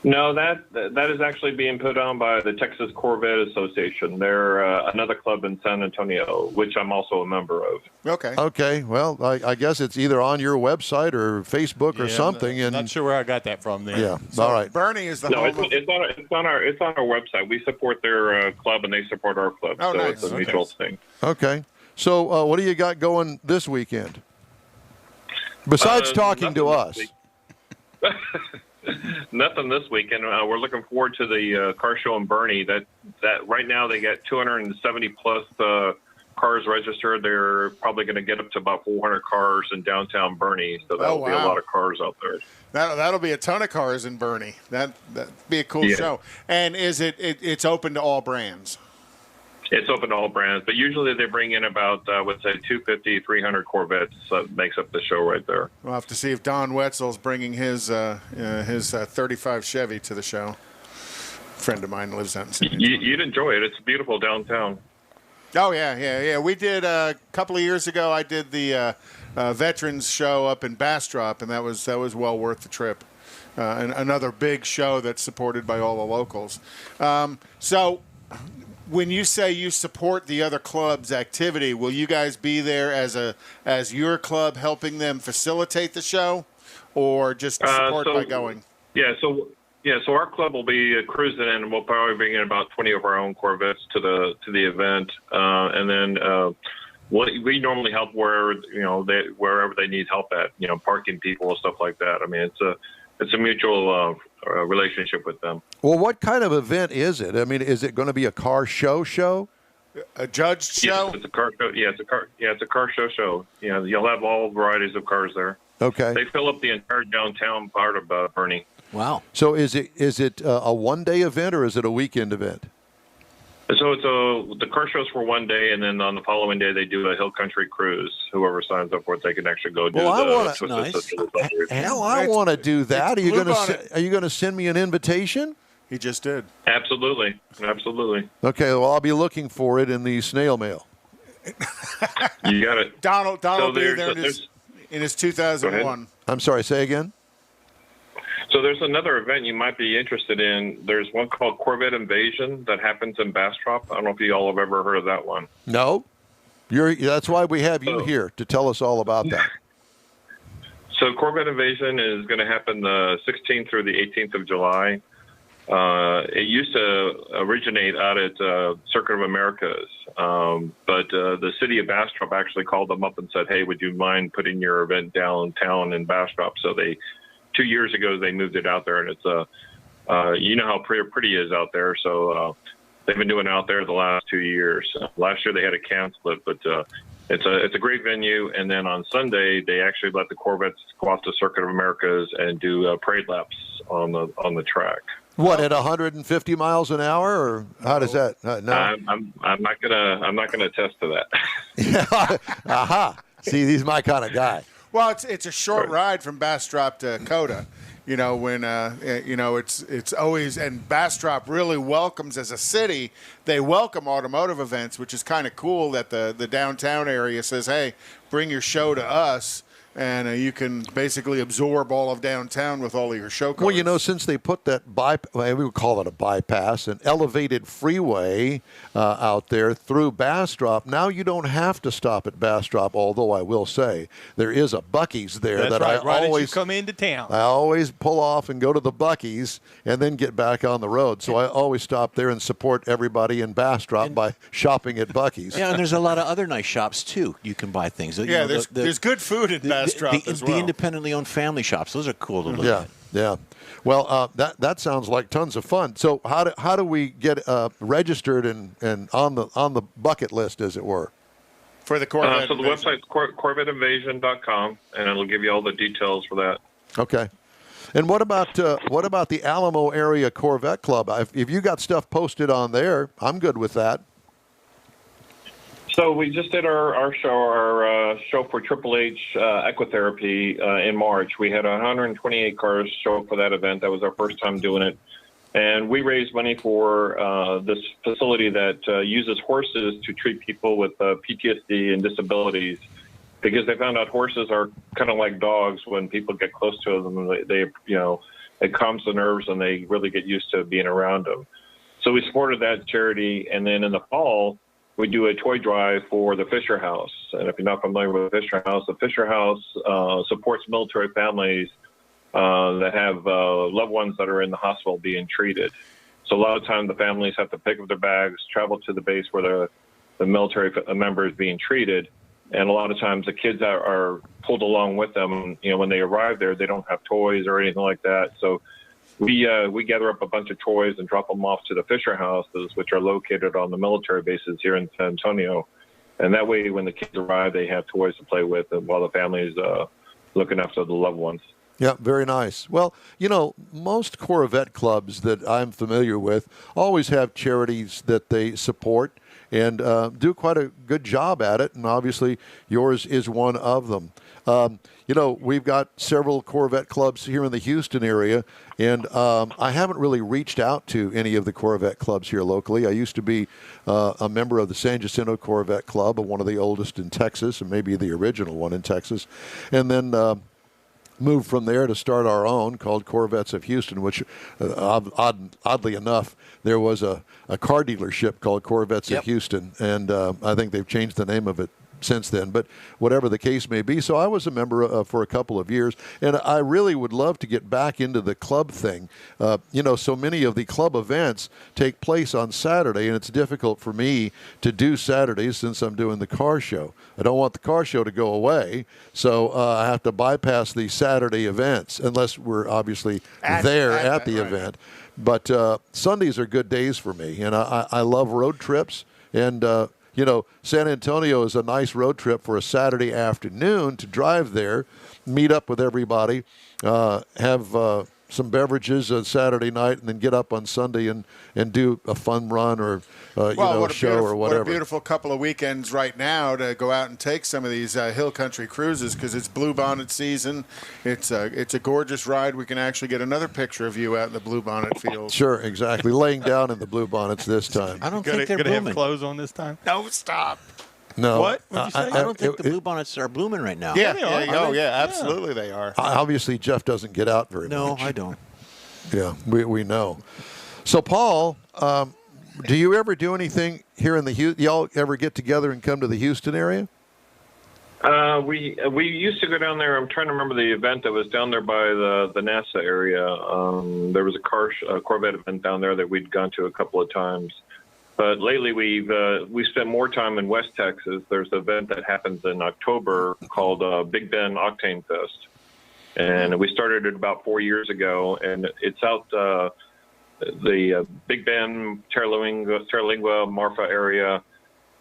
S9: No, that is actually being put on by the Texas Corvette Association. They're another club in San Antonio, which I'm also a member of.
S3: Okay.
S2: Okay. Well, I guess it's either on your website or Facebook or something.
S4: I'm not sure where I got that from. Then.
S2: Yeah.
S3: So
S2: all right.
S3: Bernie is the
S9: No,
S3: home.
S9: it's on our website. We support their club, and they support our club.
S3: Oh,
S9: so
S3: nice.
S9: it's a mutual thing.
S2: Okay. So what do you got going this weekend? Besides talking to us.
S9: Nothing this weekend. We're looking forward to the car show in Bernie. That right now they got 270 plus cars registered. They're probably going to get up to about 400 cars in downtown Bernie. So that'll be a lot of cars out there.
S3: That'll be a ton of cars in Bernie. That'd be a cool show. And is it's open to all brands?
S9: It's open to all brands, but usually they bring in about, I would say, 250, 300 Corvettes. That makes up the show right there.
S3: We'll have to see if Don Wetzel's bringing his 35 Chevy to the show. A friend of mine lives out in San Antonio.
S9: You'd enjoy it. It's beautiful downtown.
S3: Oh, yeah. We did a couple of years ago. I did the Veterans show up in Bastrop, and that was well worth the trip. And another big show that's supported by all the locals. So when you say you support the other club's activity, will you guys be there as your club helping them facilitate the show, or just support by going?
S9: So our club will be cruising in, and we'll probably bring in about 20 of our own Corvettes to the event, and then we normally help wherever they need help at, parking people and stuff like that. I mean, it's a mutual relationship with them.
S2: Well, what kind of event is it? I mean, is it going to be a car show?
S3: A judged show?
S9: Yes, it's a car show. It's a car show. You'll have all varieties of cars there. Okay. They fill up the entire downtown part of Bernie.
S2: Wow. So is it a one-day event or is it a weekend event?
S9: So the car show's for one day, and then on the following day they do a hill country cruise. Whoever signs up for it, they can actually go do
S2: I want to do that. Are you going to send me an invitation?
S3: He just did.
S9: Absolutely.
S2: Okay. Well, I'll be looking for it in the snail mail.
S9: You got it.
S3: Donald will be there in his 2001.
S2: I'm sorry. Say again.
S9: So there's another event you might be interested in. There's one called Corvette Invasion that happens in Bastrop. I don't know if you all have ever heard of that one.
S2: No. That's why we have you here, to tell us all about that.
S9: So Corvette Invasion is going to happen the 16th through the 18th of July. It used to originate out at Circuit of Americas, but the city of Bastrop actually called them up and said, hey, would you mind putting your event downtown in Bastrop? So 2 years ago, they moved it out there, and it's you know how pretty it is out there. So they've been doing out there the last 2 years. Last year they had to cancel it, but it's a great venue. And then on Sunday they actually let the Corvettes go off the Circuit of Americas and do parade laps on the track.
S2: What, at 150 miles an hour, or how does that? No,
S9: I'm not gonna attest to that.
S2: Yeah. Aha. See, he's my kind of guy.
S3: Well, it's a short ride from Bastrop to Coda. You know, when it's always, and Bastrop really welcomes, as a city, they welcome automotive events, which is kind of cool that the downtown area says, hey, bring your show to us. And you can basically absorb all of downtown with all of your show cars.
S2: Well, you know, since they put that we would call it a bypass, an elevated freeway out there through Bastrop, now you don't have to stop at Bastrop, although I will say there is a Buc-ee's there.
S4: That's
S2: that
S4: right,
S2: I always
S4: as you come into town.
S2: I always pull off and go to the Buc-ee's and then get back on the road. So I always stop there and support everybody in Bastrop by shopping at Buc-ee's.
S1: Yeah, and there's a lot of other nice shops, too. You can buy things.
S3: Yeah, there's good food in Bastrop as well.
S1: The independently owned family shops, those are cool to look at.
S2: Yeah. Well, that sounds like tons of fun. So how do we get registered and on the bucket list, as it were?
S3: For the Corvette
S9: So the website's CorvetteInvasion.com, and it'll give you all the details for that.
S2: Okay. And what about the Alamo Area Corvette Club? If you got stuff posted on there, I'm good with that.
S9: So we just did our show for Triple H Equitherapy in March. We had 128 cars show up for that event. That was our first time doing it. And we raised money for this facility that uses horses to treat people with PTSD and disabilities, because they found out horses are kind of like dogs. When people get close to them, they it calms the nerves and they really get used to being around them. So we supported that charity. And then in the fall, we do a toy drive for the Fisher House. And if you're not familiar with the Fisher House supports military families that have loved ones that are in the hospital being treated. So a lot of times the families have to pick up their bags, travel to the base where the military member is being treated. And a lot of times the kids are pulled along with them. You know, when they arrive there, they don't have toys or anything like that. So we gather up a bunch of toys and drop them off to the Fisher Houses, which are located on the military bases here in San Antonio. And that way, when the kids arrive, they have toys to play with while the family's looking after the loved ones.
S2: Yeah, very nice. Well, you know, most Corvette clubs that I'm familiar with always have charities that they support and do quite a good job at it, and obviously yours is one of them. You know, we've got several Corvette clubs here in the Houston area, and I haven't really reached out to any of the Corvette clubs here locally. I used to be a member of the San Jacinto Corvette Club, one of the oldest in Texas, and maybe the original one in Texas, and then moved from there to start our own called Corvettes of Houston, which oddly enough, there was a car dealership called Corvettes of Houston, and I think they've changed the name of it since then, but whatever the case may be. So I was a member for a couple of years, and I really would love to get back into the club thing. You know, so many of the club events take place on Saturday, and it's difficult for me to do Saturdays since I'm doing the car show. I don't want the car show to go away, so I have to bypass the Saturday events, unless we're obviously there at the event. But Sundays are good days for me, and I love road trips, and you know, San Antonio is a nice road trip for a Saturday afternoon to drive there, meet up with everybody, have some beverages on Saturday night, and then get up on Sunday and do a fun run or show or whatever.
S3: What a beautiful couple of weekends right now to go out and take some of these hill country cruises, because it's bluebonnet season. It's a gorgeous ride. We can actually get another picture of you out in the bluebonnet field.
S2: Sure, exactly. Laying down in the bluebonnets this time.
S1: I don't think they're
S4: gonna
S1: blooming.
S4: have clothes on this time.
S3: No, stop.
S2: No.
S4: What? What'd you say?
S1: I don't think the bluebonnets are blooming right now.
S3: Yeah,
S4: they are.
S3: absolutely they are.
S2: Obviously, Jeff doesn't get out very much.
S1: No, I don't.
S2: Yeah, we know. So, Paul, do you ever do anything here in the Houston? Y'all ever get together and come to the Houston area?
S9: We used to go down there. I'm trying to remember the event that was down there by the NASA area. There was a Corvette event down there that we'd gone to a couple of times. But lately we spent more time in West Texas. There's an event that happens in October called Big Bend Octane Fest. And we started it about 4 years ago, and it's out. the Big Bend, Terlingua, Marfa area.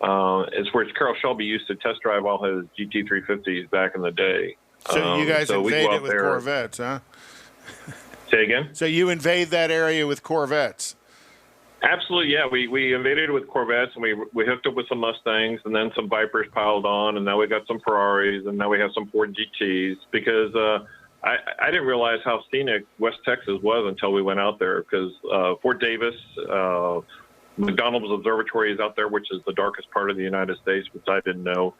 S9: It's where Carroll Shelby used to test drive all his GT350s back in the day.
S3: So you guys invade it with Corvettes, huh?
S9: Say again?
S3: So you invade that area with Corvettes?
S9: Absolutely, yeah. We invaded with Corvettes, and we hooked up with some Mustangs, and then some Vipers piled on, and now we got some Ferraris, and now we have some Ford GTs, because I didn't realize how scenic West Texas was until we went out there, because Fort Davis, McDonald's Observatory is out there, which is the darkest part of the United States, which I didn't know.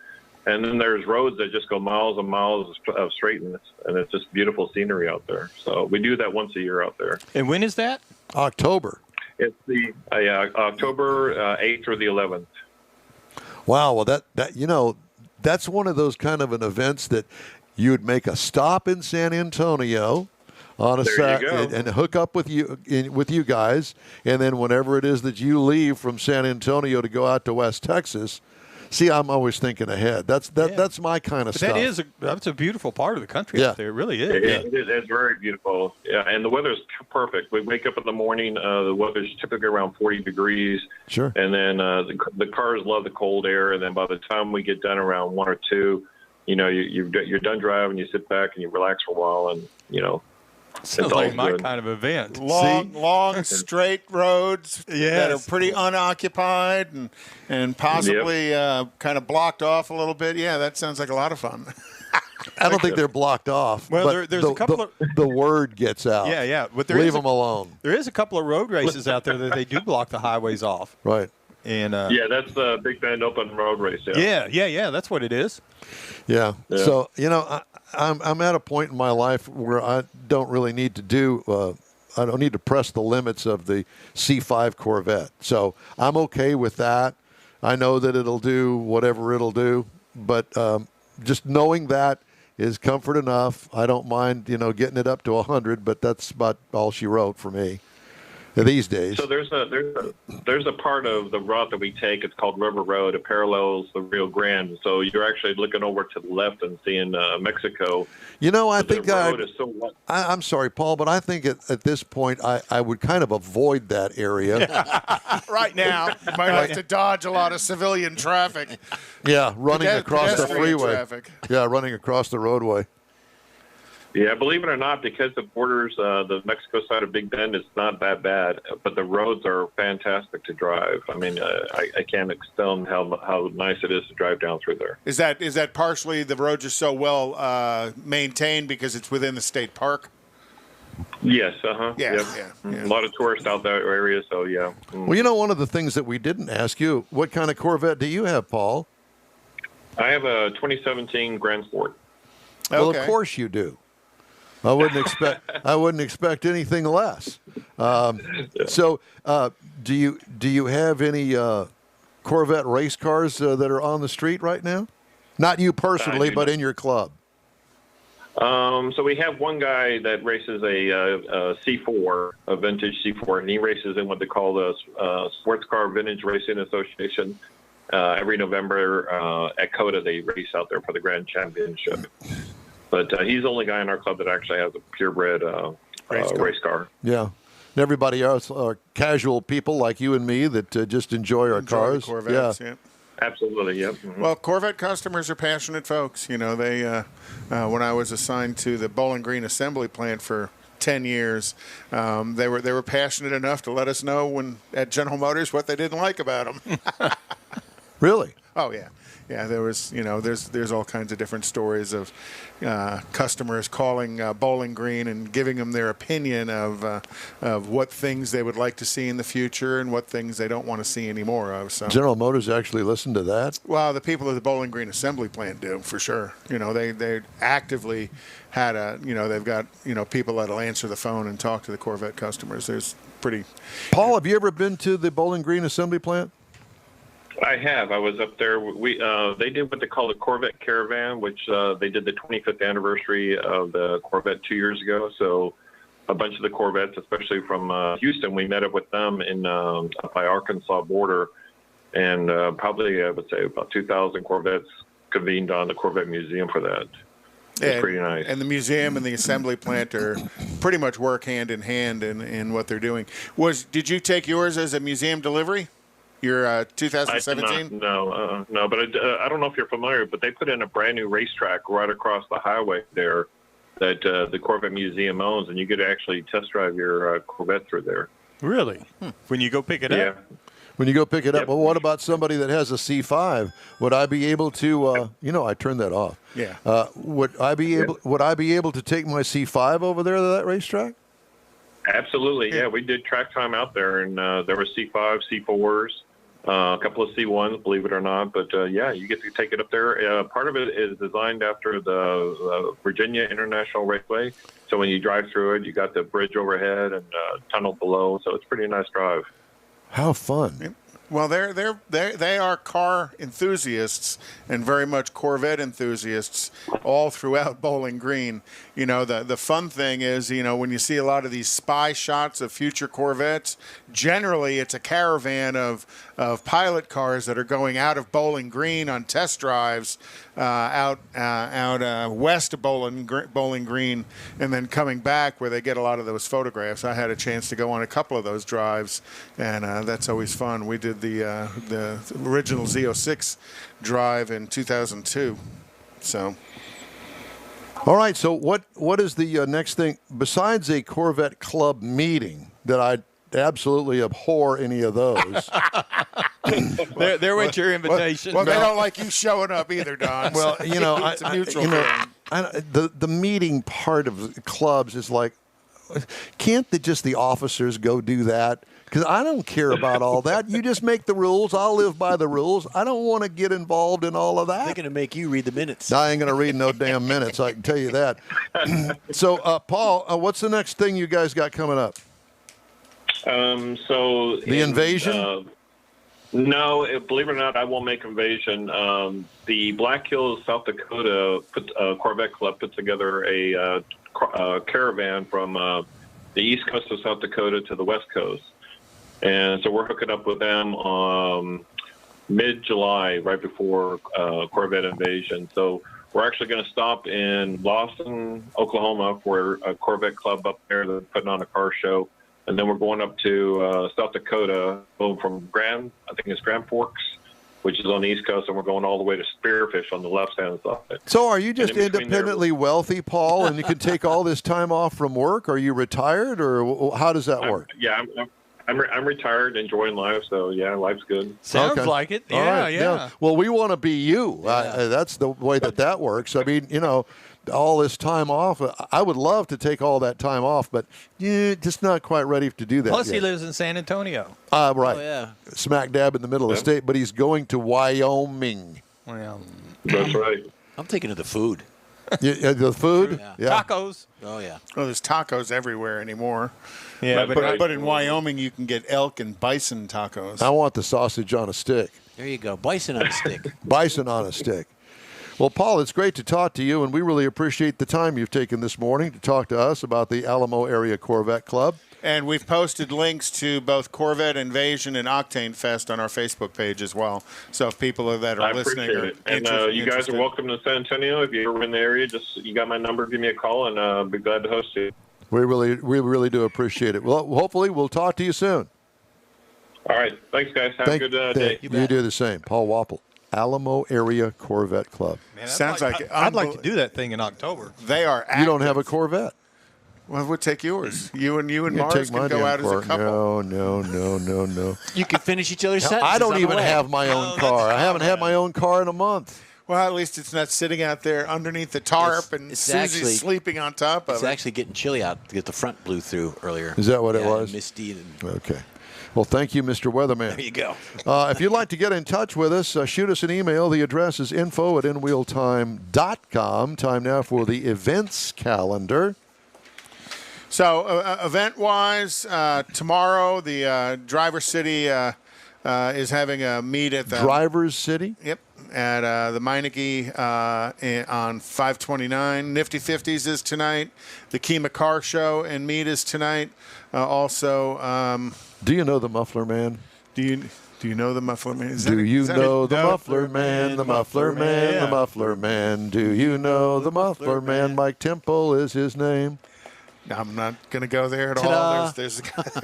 S9: And then there's roads that just go miles and miles of straightness, and it's just beautiful scenery out there. So we do that once a year out there.
S4: And when is that?
S2: October.
S9: It's the October 8th through the 11th.
S2: Wow. Well, that's one of those kind of an events that you would make a stop in San Antonio on a Saturday and hook up with you guys, and then whenever it is that you leave from San Antonio to go out to West Texas. See, I'm always thinking ahead. That's my kind of stuff.
S4: That's a beautiful part of the country out there. It really is.
S9: It's very beautiful. Yeah, and the weather's perfect. We wake up in the morning. The weather's typically around 40 degrees.
S2: Sure.
S9: And then the cars love the cold air. And then by the time we get done around 1 or 2, you're done driving. You sit back and you relax for a while, and
S4: sounds like my kind of event.
S3: Long, straight roads that are pretty unoccupied and possibly kind of blocked off a little bit. Yeah, that sounds like a lot of fun.
S2: I don't think they're blocked off.
S4: Well,
S2: but
S4: there's a couple of
S2: the word gets out.
S4: Yeah. But
S2: leave them alone.
S4: There is a couple of road races out there that they do block the highways off.
S2: Right.
S4: And
S9: that's the Big Bend Open Road Race.
S4: Yeah. That's what it is.
S2: Yeah. So I'm at a point in my life where I don't really need to do. I don't need to press the limits of the C5 Corvette. So I'm okay with that. I know that it'll do whatever it'll do, but just knowing that is comfort enough. I don't mind, getting it up to 100, but that's about all she wrote for me these days.
S9: So there's a part of the route that we take. It's called River Road. It parallels the Rio Grande. So you're actually looking over to the left and seeing Mexico.
S2: I think I'm sorry, Paul, but I think at this point I would kind of avoid that area.
S3: Right now, you might have to dodge a lot of civilian traffic.
S2: Yeah, running across the freeway.
S3: Traffic.
S2: Yeah, running across the roadway.
S9: Yeah, believe it or not, because it borders the Mexico side of Big Bend, it's not that bad. But the roads are fantastic to drive. I mean, I can't extend how nice it is to drive down through there.
S3: Is that partially the roads are so well maintained because it's within the state park?
S9: Yes,
S3: Yeah.
S9: A lot of tourists out that area, so yeah.
S2: Well, one of the things that we didn't ask you, what kind of Corvette do you have, Paul?
S9: I have a 2017 Grand Sport.
S2: Well, of course you do. I wouldn't expect anything less. So, do you have any Corvette race cars that are on the street right now? Not you personally, but in your club.
S9: So we have one guy that races a C4, a vintage C4, and he races in what they call the Sports Car Vintage Racing Association. Every November at COTA, they race out there for the Grand Championship. But he's the only guy in our club that actually has a purebred race car.
S2: Yeah. And everybody else are casual people like you and me that just enjoy our cars.
S3: The Corvettes, yeah.
S9: Absolutely, yep. Mm-hmm.
S3: Well, Corvette customers are passionate folks. They when I was assigned to the Bowling Green assembly plant for 10 years, they were passionate enough to let us know when at General Motors what they didn't like about them.
S2: Really?
S3: Oh, yeah. Yeah, there was, there's all kinds of different stories of customers calling Bowling Green and giving them their opinion of what things they would like to see in the future and what things they don't want to see any more of. So
S2: General Motors actually listened to that?
S3: Well, the people at the Bowling Green assembly plant do, for sure. They actively had they've got, people that'll answer the phone and talk to the Corvette customers. There's pretty...
S2: Paul, have you ever been to the Bowling Green assembly plant?
S9: I have. I was up there. They did what they call the Corvette Caravan, which they did the 25th anniversary of the Corvette 2 years ago. So a bunch of the Corvettes, especially from Houston, we met up with them up by Arkansas border. And probably, I would say, about 2,000 Corvettes convened on the Corvette Museum for that. It's pretty nice.
S3: And the museum and the assembly plant are pretty much work hand in hand in what they're doing. Did you take yours as a museum delivery? Your 2017?
S9: No, but I don't know if you're familiar, but they put in a brand new racetrack right across the highway there that the Corvette Museum owns, and you could actually test drive your Corvette through there.
S4: Really? When you go pick it up?
S2: When you go pick it up,
S9: Yep.
S2: well, what about somebody that has a C5? Would I be able to? I turned that off.
S3: Yeah.
S2: Would I be able to take my C5 over there to that racetrack?
S9: Absolutely, yeah. We did track time out there, and there were C5s, C4s, a couple of C1s, believe it or not. But you get to take it up there. Part of it is designed after the Virginia International Raceway. So when you drive through it, you got the bridge overhead and tunnel below. So it's a pretty nice drive.
S2: How fun!
S3: Well, they are car enthusiasts and very much Corvette enthusiasts all throughout Bowling Green. You know, the fun thing is, when you see a lot of these spy shots of future Corvettes, generally it's a caravan of pilot cars that are going out of Bowling Green on test drives out west of Bowling Green, and then coming back where they get a lot of those photographs. I had a chance to go on a couple of those drives, and that's always fun. We did the original Z06 drive in 2002. So.
S2: All right. So what is the next thing besides a Corvette Club meeting that I absolutely abhor any of those?
S4: There went your invitation.
S3: Well, they don't like you showing up either, Don.
S2: Well,
S3: it's a mutual thing.
S2: The meeting part of the clubs is like, can't the officers go do that? Because I don't care about all that. You just make the rules. I'll live by the rules. I don't want to get involved in all of that.
S1: They're going to make you read the minutes.
S2: I ain't going to read no damn minutes. I can tell you that. So, Paul, what's the next thing you guys got coming up?
S9: The
S2: Invasion?
S9: No, believe it or not, I won't make Invasion. The Black Hills, South Dakota Corvette Club put together a caravan from the east coast of South Dakota to the west coast. And so we're hooking up with them mid-July, right before Corvette Invasion. So we're actually going to stop in Lawson, Oklahoma, for a Corvette Club up there that's putting on a car show. And then we're going up to South Dakota, going from Grand Forks, which is on the East Coast, and we're going all the way to Spearfish on the left-hand side.
S2: So are you just independently wealthy, Paul, and you can take all this time off from work? Are you retired, or how does that work?
S9: I'm retired, enjoying life, so yeah, life's good.
S4: Sounds like it. Yeah,
S2: right, yeah. Well, we want to be you. That's the way that works. I mean, all this time off. I would love to take all that time off, but just not quite ready to do that.
S4: Plus,
S2: yet.
S4: he lives in San Antonio.
S2: Right.
S1: Oh, yeah.
S2: Smack dab in the middle of the state, but he's going to Wyoming.
S4: Well,
S9: that's right.
S1: I'm thinking of the food.
S2: The food?
S1: Yeah.
S4: Tacos.
S1: Oh, yeah.
S3: Well, there's tacos everywhere anymore.
S4: Yeah,
S3: but in Wyoming, you can get elk and bison tacos.
S2: I want the sausage on a stick.
S1: There you go. Bison on a stick.
S2: Bison on a stick. Well, Paul, it's great to talk to you, and we really appreciate the time you've taken this morning to talk to us about the Alamo Area Corvette Club.
S3: And we've posted links to both Corvette Invasion and Octane Fest on our Facebook page as well. So if people that are listening are
S9: and you guys are welcome to San Antonio. If you're ever in the area, you got my number, give me a call, and I'll be glad to host you.
S2: We really do appreciate it. Well, hopefully we'll talk to you soon.
S9: All right. Thanks, guys. Have a good day.
S2: You do the same. Paul Wapple, Alamo Area Corvette Club.
S4: Man,
S3: Sounds like
S4: I'd like to do that thing in October.
S3: They are active.
S2: You don't have a Corvette.
S3: Well, we'll take yours. You and Mars
S2: take my
S3: can go out
S2: damn
S3: as a
S2: car.
S3: couple.
S2: No.
S1: You can finish each other's sentences.
S2: I don't
S1: on the
S2: even
S1: way.
S2: have my own car. I haven't had my own car in a month.
S3: Well, at least it's not sitting out there underneath the tarp and
S1: it's
S3: Susie's
S1: actually-
S3: sleeping on top of
S1: It's
S3: it.
S1: actually getting chilly out because the front blew through earlier.
S2: Is that what it was?
S1: Misty. And
S2: Okay. Well, thank you, Mr. Weatherman.
S1: there you go.
S2: If you'd like to get in touch with us, shoot us an email. The address is info@inwheeltime.com. Time now for the events calendar.
S3: So, event-wise, tomorrow the Driver City is having a meet at the
S2: Drivers City?
S3: Yep, at the Meineke on 529. Nifty 50s is tonight. The Kima Car Show and meet is tonight. Also,
S2: Do you know the Muffler Man?
S3: Do you know the Muffler Man?
S2: Do you know the Muffler Man, the Muffler Man, the Muffler Man? Do you know the Muffler Man? Mike Temple is his name.
S3: I'm not going to go there at
S1: Ta-da.
S3: all. There's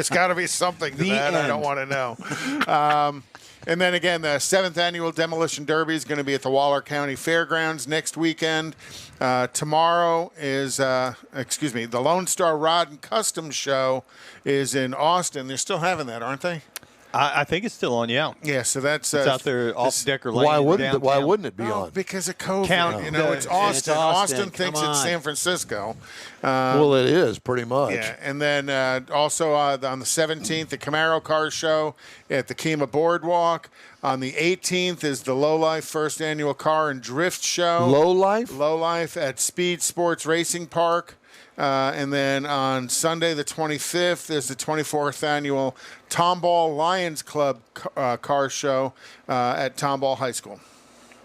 S3: got to be something to that. I don't want to know. And then again, the 7th annual Demolition Derby is going to be at the Waller County Fairgrounds next weekend. Tomorrow is, the Lone Star Rod and Custom Show is in Austin. They're still having that, aren't they?
S4: I think it's still on, yeah.
S3: Yeah, so that's
S4: it's out there off Decker Lane.
S2: Why wouldn't it be on?
S3: Because of COVID.
S4: It's
S3: Austin.
S1: It's Austin.
S3: Austin thinks it's San Francisco.
S2: Well, it is pretty much.
S3: Yeah, and then also on the 17th, the Camaro Car Show at the Kemah Boardwalk. On the 18th is the Low Life First Annual Car and Drift Show.
S2: Low Life?
S3: Low Life at Speed Sports Racing Park. And then on Sunday, the 25th, is the 24th annual Tomball Lions Club car show at Tomball High School.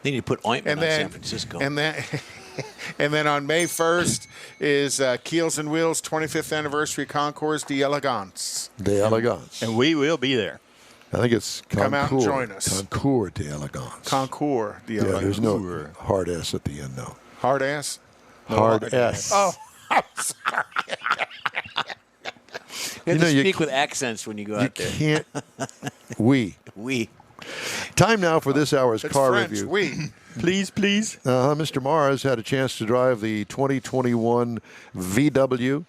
S1: They need to put ointment on San Francisco.
S3: And then on May 1st is Keels and Wheels 25th anniversary concours d'Elegance.
S2: D'Elegance.
S4: And we will be there.
S2: I think it's Concours.
S3: Come out and join us.
S2: Concours d'Elegance.
S3: Concours d'Elegance.
S2: Yeah, there's no hard S at the end, though.
S3: Hard ass?
S2: Hard S.
S3: Oh.
S1: You have to speak with accents when you go out there.
S2: You can't. We. Time now for this hour's
S3: It's
S2: car
S3: French.
S2: review.
S3: We.
S4: Please.
S2: Mr. Mars had a chance to drive the 2021 VW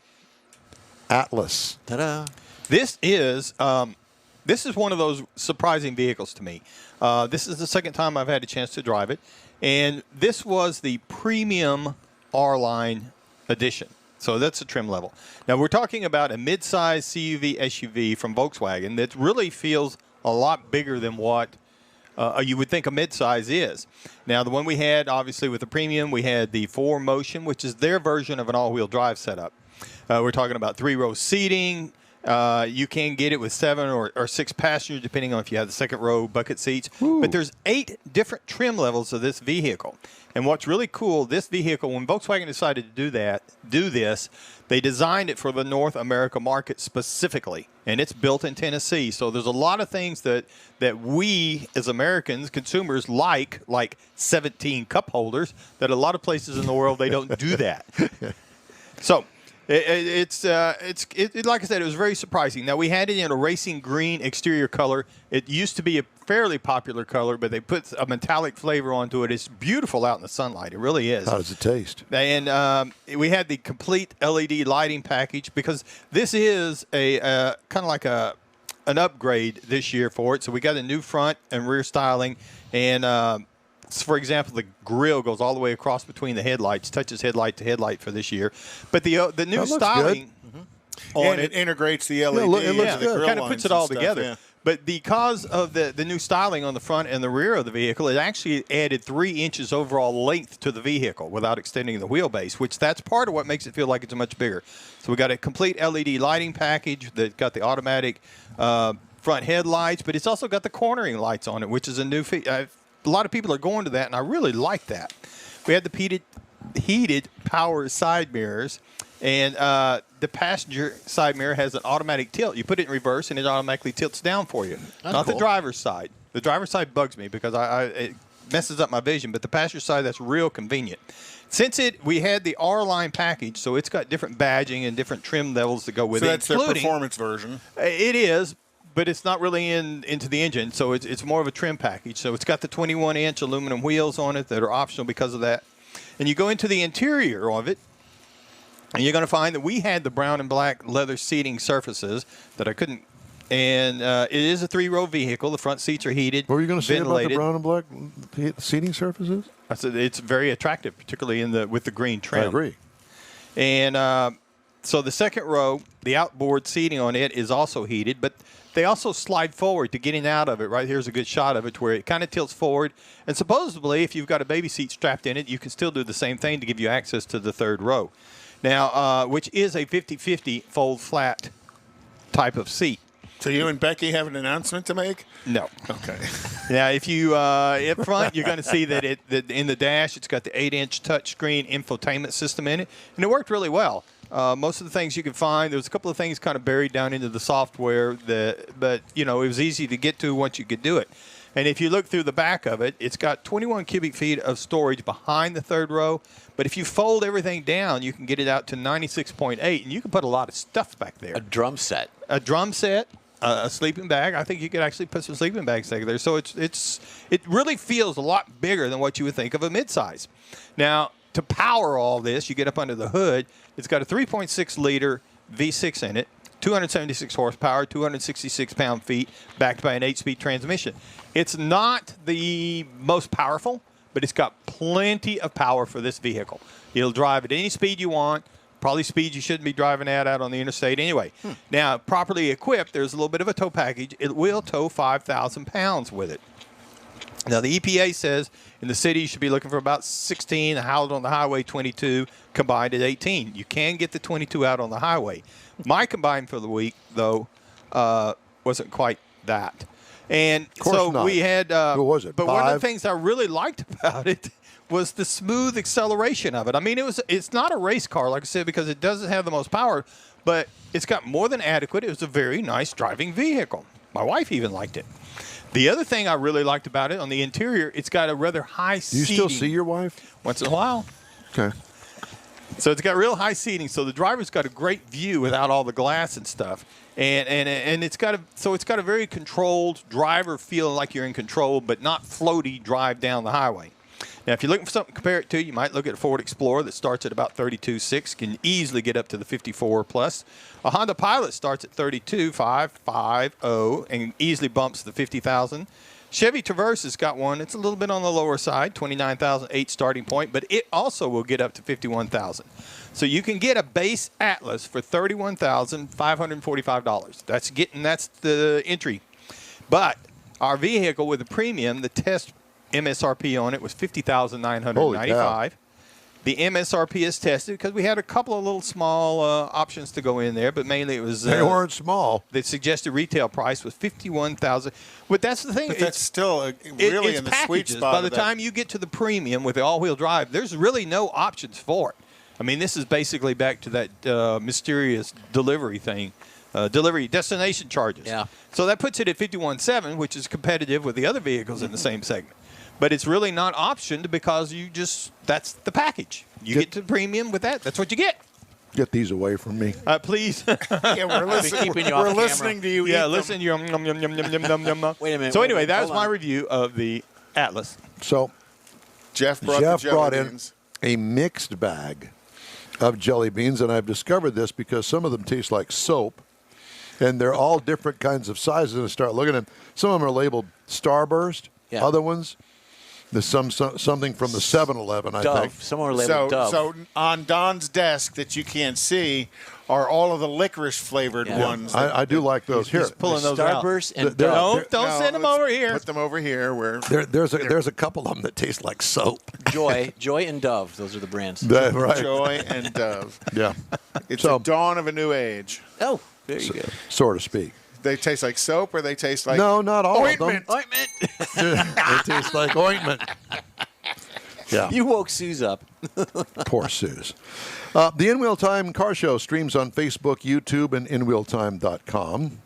S2: Atlas.
S1: Ta-da.
S4: This is one of those surprising vehicles to me. This is the second time I've had a chance to drive it, and this was the premium R-Line edition. So that's a trim level. Now we're talking about a mid-size CUV SUV from Volkswagen that really feels a lot bigger than what you would think a mid-size is. Now the one we had, obviously with the premium, we had the 4Motion, which is their version of an all-wheel drive setup. We're talking about 3-row seating. You can get it with 7 or 6 passengers, depending on if you have the second row bucket seats. Ooh. But there's 8 different trim levels of this vehicle. And what's really cool, this vehicle, when Volkswagen decided to do this, they designed it for the North America market specifically. And it's built in Tennessee. So there's a lot of things that we as Americans, consumers, like 17 cup holders, that a lot of places in the world, they don't do that. So it's like I said, it was very surprising. Now we had it in a racing green exterior color. It used to be a fairly popular color, but they put a metallic flavor onto it. It's beautiful out in the sunlight. It really is.
S2: How does it taste?
S4: And we had the complete LED lighting package because this is a kind of like an upgrade this year for it. So we got a new front and rear styling, and for example, the grille goes all the way across between the headlights, touches headlight to headlight for this year. But the new styling
S3: on it integrates the LED.
S2: It looks good.
S4: It kind of puts it all together. Yeah. But because of the new styling on the front and the rear of the vehicle, it actually added 3 inches overall length to the vehicle without extending the wheelbase, which that's part of what makes it feel like it's much bigger. So we got a complete LED lighting package that got the automatic front headlights, but it's also got the cornering lights on it, which is a new feature. A lot of people are going to that, and I really like that. We had the heated power side mirrors, and the passenger side mirror has an automatic tilt. You put it in reverse, and it automatically tilts down for you.
S1: That's
S4: Not
S1: cool.
S4: the driver's side. The driver's side bugs me because it messes up my vision, but the passenger side, that's real convenient. Since we had the R-Line package, so it's got different badging and different trim levels that go with it.
S3: So that's their performance version.
S4: It is. But it's not really into the engine, so it's more of a trim package. So it's got the 21-inch aluminum wheels on it that are optional because of that. And you go into the interior of it, and you're going to find that we had the brown and black leather seating surfaces that I couldn't. And it is a 3-row vehicle. The front seats are heated.
S2: What were you going to say about the brown and black seating surfaces?
S4: I said it's very attractive, particularly with the green trim.
S2: I agree.
S4: And so the second row, the outboard seating on it is also heated, but they also slide forward to getting out of it. Right here's a good shot of it where it kind of tilts forward. And supposedly, if you've got a baby seat strapped in it, you can still do the same thing to give you access to the third row. Now, which is a 50-50 fold flat type of seat.
S3: So you and Becky have an announcement to make?
S4: No.
S3: Okay.
S4: Now, if you up front, you're going to see that in the dash, it's got the 8-inch touchscreen infotainment system in it, and it worked really well. Most of the things you can find, there's a couple of things kind of buried down into the software, but it was easy to get to once you could do it. And if you look through the back of it, it's got 21 cubic feet of storage behind the third row. But if you fold everything down, you can get it out to 96.8, and you can put a lot of stuff back there.
S1: A drum set.
S4: A drum set, a sleeping bag. I think you could actually put some sleeping bags there. So it really feels a lot bigger than what you would think of a midsize. Now, to power all this, you get up under the hood. It's got a 3.6-liter V6 in it, 276 horsepower, 266 pound-feet, backed by an 8-speed transmission. It's not the most powerful, but it's got plenty of power for this vehicle. It'll drive at any speed you want, probably speed you shouldn't be driving at out on the interstate anyway. Now, properly equipped, there's a little bit of a tow package. It will tow 5,000 pounds with it. Now, the EPA says in the city you should be looking for about 16, out on the highway 22, combined at 18. You can get the 22 out on the highway. My combined for the week, though, wasn't quite that. And so
S2: not.
S4: we had,
S2: what was it?
S4: But
S2: 5?
S4: one of the things I really liked about it was the smooth acceleration of it. I mean, it's not a race car, like I said, because it doesn't have the most power, but it's got more than adequate. It was a very nice driving vehicle. My wife even liked it. The other thing I really liked about it, on the interior, it's got a rather high seating.
S2: Do you still see your wife?
S4: Once in a while.
S2: Okay.
S4: So it's got real high seating, so the driver's got a great view without all the glass and stuff, and it's got a very controlled driver feeling like you're in control, but not floaty drive down the highway. Now, if you're looking for something to compare it to, you might look at a Ford Explorer that starts at about 32.6, can easily get up to the 54 plus. A Honda Pilot starts at 32.550 and easily bumps the 50,000. Chevy Traverse has got one. It's a little bit on the lower side, 29,008 starting point, but it also will get up to 51,000. So you can get a base Atlas for $31,545. That's the entry. But our vehicle with a premium, the test MSRP on it was $50,995. The MSRP is tested because we had a couple of little small options to go in there, but mainly it was
S2: they weren't small.
S4: The suggested retail price was $51,000. But that's the thing.
S3: But that's still really in the sweet spot.
S4: By the time you get to the premium with the all-wheel drive, there's really no options for it. I mean, this is basically back to that mysterious delivery thing, delivery destination charges.
S1: Yeah.
S4: So that puts it at $51,700, which is competitive with the other vehicles in the same segment. But it's really not optioned because that's the package. You get to the premium with that. That's what you get.
S2: Get these away from me.
S4: Please.
S3: Yeah, we're listening. We're listening to you.
S4: Yeah,
S3: eat
S4: listen. Yum, yum, yum, yum, yum, yum, yum.
S1: Wait a minute.
S4: So anyway, that was my review of the Atlas.
S2: So
S3: Jeff brought
S2: in a mixed bag of jelly beans, and I've discovered this because some of them taste like soap, and they're all different kinds of sizes. And I start looking at them. Some of them are labeled Starburst.
S1: Yeah.
S2: Other ones, there's something from the 7-Eleven, I think.
S1: Some are labeled Dove.
S3: So on Don's desk that you can't see are all of the licorice flavored ones.
S2: I do like those. Here,
S4: Pulling those out.
S1: Starburst and Dove.
S4: Don't send them over here.
S3: Put them over here. Where
S2: there's a couple of them that taste like soap.
S1: Joy and Dove. Those are the brands.
S2: Right.
S3: Joy and Dove.
S2: Yeah.
S3: It's the dawn of a new age.
S1: Oh, there you go.
S2: So to speak.
S3: They taste like soap, or they taste like
S2: no, not all
S3: ointment.
S2: of them.
S1: Ointment.
S2: They taste like ointment. Yeah.
S1: You woke Suze up.
S2: Poor Suze. The In Wheel Time Car Show streams on Facebook, YouTube, and InWheelTime.com.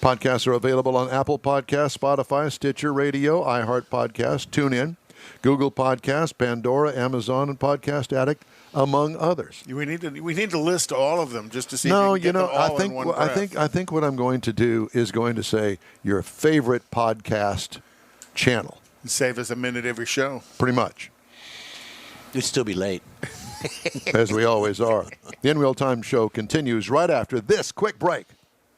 S2: Podcasts are available on Apple Podcasts, Spotify, Stitcher Radio, iHeart Podcast, TuneIn, Google Podcasts, Pandora, Amazon, and Podcast Addict, among others.
S3: We need to list all of them just to see.
S2: No,
S3: if you can get them all in one breath.
S2: I think what I'm going to do is going to say your favorite podcast channel.
S3: Save us a minute every show.
S2: Pretty much.
S1: You'd still be late.
S2: As we always are. The In Wheel Time show continues right after this quick break.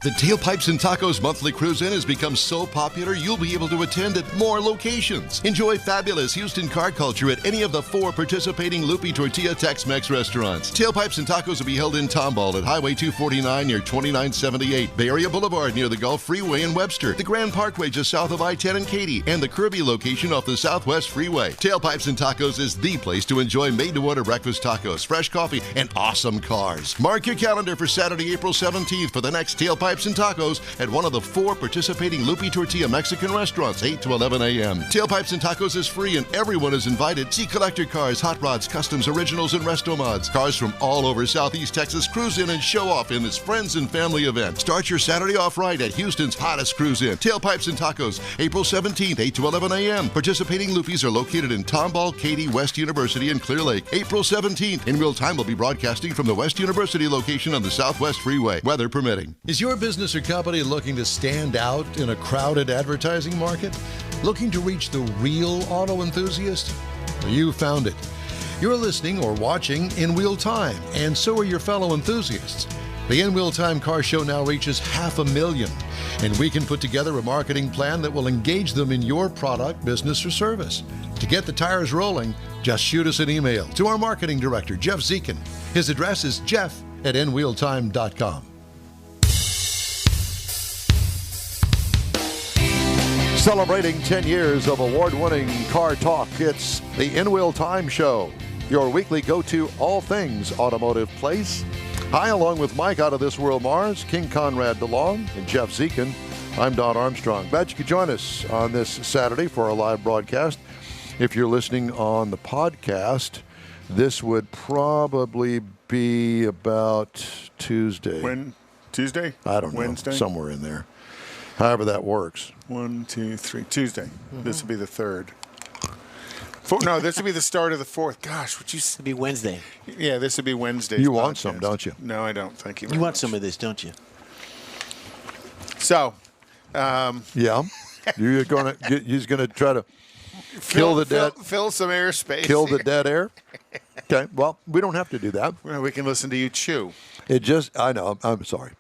S6: The Tailpipes and Tacos monthly cruise-in has become so popular you'll be able to attend at more locations. Enjoy fabulous Houston car culture at any of the 4 participating Lupi Tortilla Tex-Mex restaurants. Tailpipes and Tacos will be held in Tomball at Highway 249 near 2978, Bay Area Boulevard near the Gulf Freeway in Webster, the Grand Parkway just south of I-10 and Katy, and the Kirby location off the Southwest Freeway. Tailpipes and Tacos is the place to enjoy made-to-order breakfast tacos, fresh coffee, and awesome cars. Mark your calendar for Saturday, April 17th for the next Tailpipes Tailpipes and Tacos at one of the 4 participating Lupi Tortilla Mexican restaurants, 8 to 11 a.m. Tailpipes and Tacos is free and everyone is invited. See collector cars, hot rods, customs, originals, and resto mods. Cars from all over Southeast Texas cruise in and show off in this friends and family event. Start your Saturday off right at Houston's hottest cruise in. Tailpipes and Tacos, April 17th, 8 to 11 a.m. Participating Lupis are located in Tomball, Katy, West University, and Clear Lake. April 17th. In real time, we'll be broadcasting from the West University location on the Southwest Freeway, weather permitting.
S7: Is your business or company looking to stand out in a crowded advertising market? Looking to reach the real auto enthusiast? Well, you found it. You're listening or watching in real time, and so are your fellow enthusiasts. The In Real Time Car Show now reaches 500,000, and we can put together a marketing plan that will engage them in your product, business, or service. To get the tires rolling, just shoot us an email to our marketing director, Jeff Zekin. His address is jeff@inwheeltime.com.
S2: Celebrating 10 years of award-winning car talk, it's the In Wheel Time Show, your weekly go-to all things automotive place. Hi, along with Mike out of This World Mars, King Conrad DeLong, and Jeff Zekin. I'm Don Armstrong. Glad you could join us on this Saturday for our live broadcast. If you're listening on the podcast, this would probably be about Tuesday.
S3: When? Tuesday?
S2: I don't know.
S3: Wednesday?
S2: Somewhere in there. However that works.
S3: 1, 2, 3. Tuesday. This will be the 3rd. No, this will be the start of the 4th. Gosh, would you?
S1: This would be Wednesday.
S3: Yeah, this would be Wednesday.
S2: You want some, don't you?
S3: No, I don't. Thank you.
S1: You want some of this, don't you?
S3: So,
S2: yeah, you're gonna try to fill
S3: some airspace.
S2: Kill the dead air. Okay. Well, we don't have to do that.
S3: Well, we can listen to you chew.
S2: I know. I'm sorry.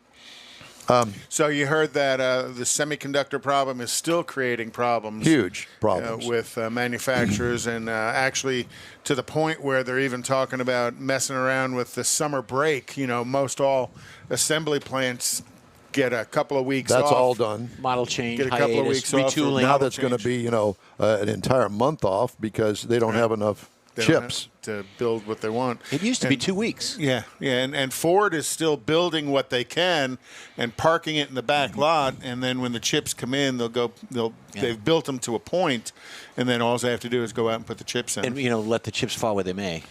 S3: So you heard that the semiconductor problem is still creating problems.
S2: Huge problems.
S3: With manufacturers and actually to the point where they're even talking about messing around with the summer break. You know, most all assembly plants get a couple of weeks off.
S2: That's all done.
S1: Model change,
S3: get a couple of weeks
S1: retooling.
S3: Off
S2: now that's going to be, an entire month off because they don't have enough chips
S3: to build what they want.
S1: It used to be 2 weeks.
S3: Yeah, and Ford is still building what they can and parking it in the back lot, and then when the chips come in, they've built them to a point, and then all they have to do is go out and put the chips in.
S1: And let the chips fall where they may.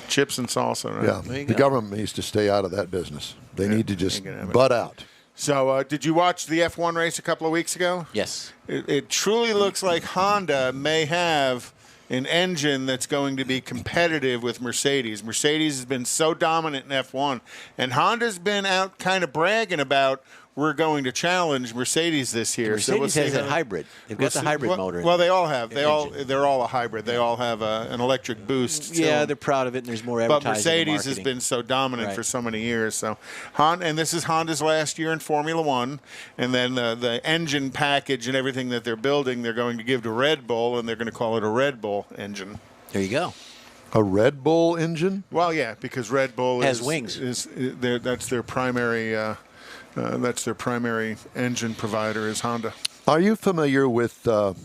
S3: Chips and salsa, right?
S2: Yeah, the government needs to stay out of that business. They need to just butt out.
S3: So, did you watch the F1 race a couple of weeks ago?
S1: Yes.
S3: It truly looks like Honda may have an engine that's going to be competitive with Mercedes. Mercedes has been so dominant in F1, and Honda's been out kind of bragging about we're going to challenge Mercedes this year.
S1: Mercedes has that hybrid. They've got the hybrid motor.
S3: Well, they all have. They're all a hybrid. They all have an electric boost.
S1: Yeah, they're proud of it, and there's more advertising.
S3: But Mercedes
S1: and
S3: has been so dominant for so many years. So, and this is Honda's last year in Formula One, and then the engine package and everything that they're building, they're going to give to Red Bull, and they're going to call it a Red Bull engine.
S1: There you go.
S2: A Red Bull engine?
S3: Well, yeah, because Red Bull
S1: has wings.
S3: That's their primary. That's their primary engine provider is Honda.
S2: Are you familiar with the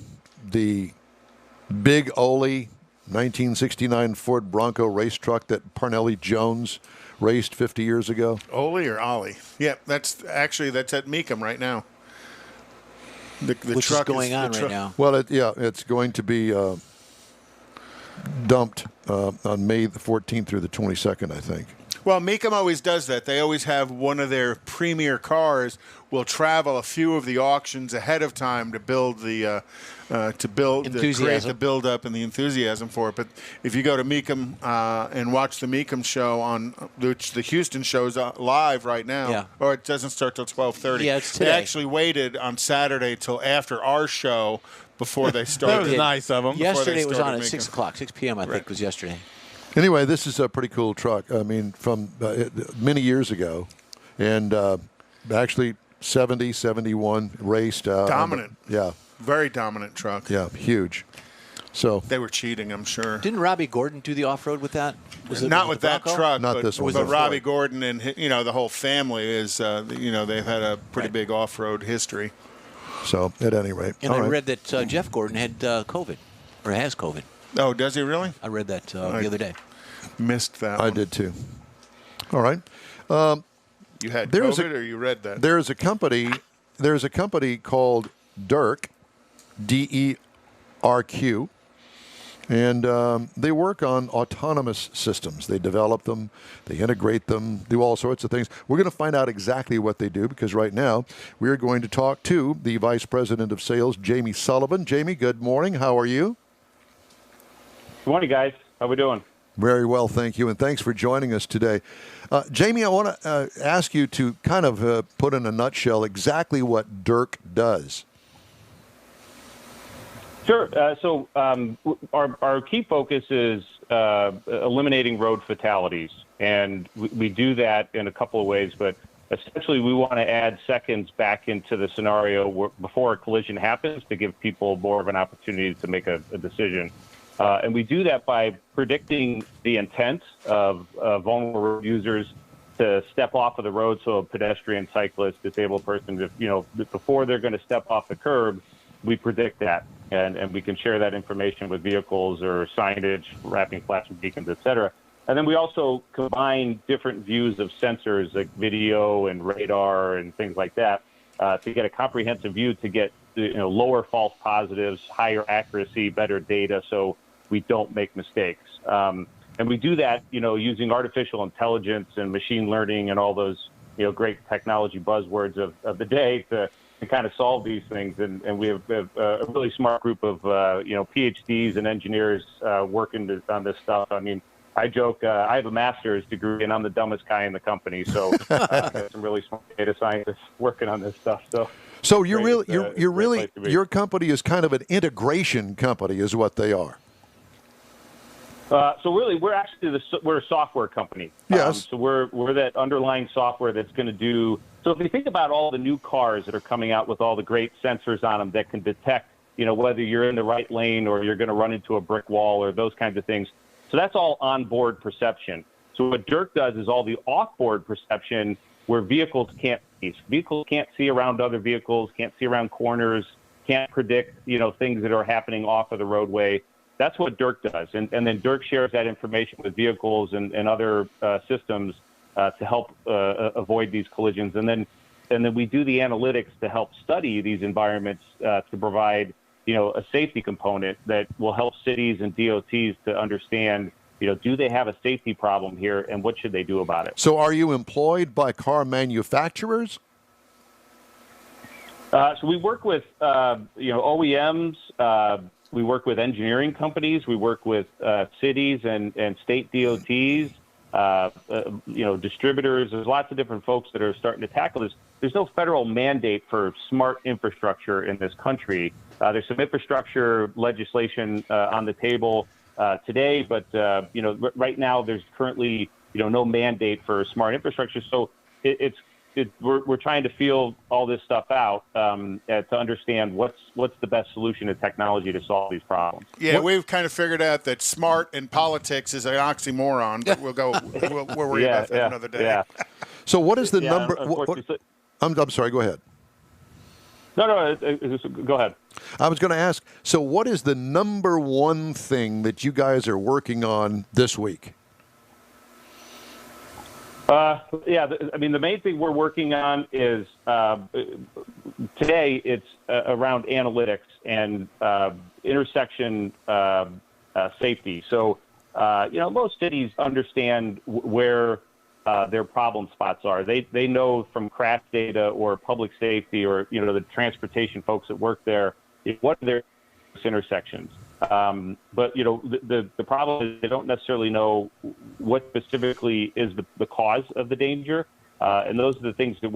S2: big Ole 1969 Ford Bronco race truck that Parnelli Jones raced 50 years ago?
S3: Ole or Ollie? Yeah, that's at Mecum right now. The
S1: Which
S3: truck
S1: is going on right now.
S2: Well, it's going to be dumped on May the 14th through the 22nd, I think.
S3: Well, Mecum always does that. They always have one of their premier cars will travel a few of the auctions ahead of time to build create the build up and the enthusiasm for it. But if you go to Mecum and watch the Mecum show on which the Houston show's live right now, or it doesn't start till 12:30.
S1: Yeah, it's today.
S3: They actually waited on Saturday till after our show before they started.
S4: That was nice of them.
S1: Yesterday it was on at 6 o'clock. 6 p.m. I think was yesterday.
S2: Anyway, this is a pretty cool truck. I mean, from many years ago, and actually 70, 71 raced.
S3: Dominant.
S2: Yeah.
S3: Very dominant truck.
S2: Yeah, huge. So
S3: they were cheating, I'm sure.
S1: Didn't Robbie Gordon do the off-road with that?
S3: Not with that truck,
S2: not this one.
S3: But Robbie Gordon and the whole family is they've had a pretty big off-road history.
S2: So at any rate,
S1: and I read that Jeff Gordon had COVID or has COVID.
S3: Oh, does he really?
S1: I read that the other day.
S3: Missed that.
S2: I did too. All right.
S3: You had
S2: There's
S3: COVID, or you read that?
S2: There's a company called DERQ, DERQ, and they work on autonomous systems. They develop them, they integrate them, do all sorts of things. We're going to find out exactly what they do, because right now we are going to talk to the Vice President of Sales, Jamie Sullivan. Jamie, good morning. How are you?
S10: Good morning, guys. How we doing?
S2: Very well, thank you, and thanks for joining us today. Jamie, I want to ask you to kind of put in a nutshell exactly what DERQ does.
S10: Sure. So our key focus is eliminating road fatalities, and we do that in a couple of ways, but essentially we want to add seconds back into the scenario before a collision happens to give people more of an opportunity to make a decision. And we do that by predicting the intent of vulnerable road users to step off of the road, so a pedestrian, cyclist, disabled person, before they're going to step off the curb, we predict that. And we can share that information with vehicles or signage, wrapping flashing beacons, et cetera. And then we also combine different views of sensors like video and radar and things like that to get a comprehensive view to get lower false positives, higher accuracy, better data, so we don't make mistakes. And we do that, using artificial intelligence and machine learning and all those, great technology buzzwords of the day to kind of solve these things. And we have a really smart group of, PhDs and engineers working on this stuff. I mean, I joke, I have a master's degree and I'm the dumbest guy in the company. So got some really smart data scientists working on this stuff. So
S2: your company is kind of an integration company, is what they are.
S10: So really, we're actually we're a software company.
S2: Yes.
S10: So we're that underlying software that's going to do. So if you think about all the new cars that are coming out with all the great sensors on them that can detect, whether you're in the right lane or you're going to run into a brick wall or those kinds of things. So that's all onboard perception. So what DERQ does is all the off-board perception where vehicles can't see. Vehicles can't see around other vehicles, can't see around corners, can't predict, things that are happening off of the roadway. That's what DERQ does. And then DERQ shares that information with vehicles and other systems to help avoid these collisions. And then we do the analytics to help study these environments to provide, a safety component that will help cities and DOTs to understand, do they have a safety problem here and what should they do about it?
S2: So are you employed by car manufacturers?
S10: So we work with, OEMs. We work with engineering companies. We work with cities and state DOTs, distributors. There's lots of different folks that are starting to tackle this. There's no federal mandate for smart infrastructure in this country. There's some infrastructure legislation on the table today, but right now there's currently no mandate for smart infrastructure. So we're trying to feel all this stuff out to understand what's the best solution to technology to solve these problems.
S3: Yeah, we've kind of figured out that smart and politics is an oxymoron, but we'll worry about that another day.
S10: Yeah.
S2: So what is the number? I'm sorry, go ahead.
S10: No, go ahead.
S2: I was going to ask, so what is the number one thing that you guys are working on this week?
S10: The main thing we're working on is today it's around analytics and intersection safety. So, most cities understand where their problem spots are. They know from crash data or public safety or, the transportation folks that work there, what are their intersections. But the problem is they don't necessarily know what specifically is the cause of the danger, and those are the things that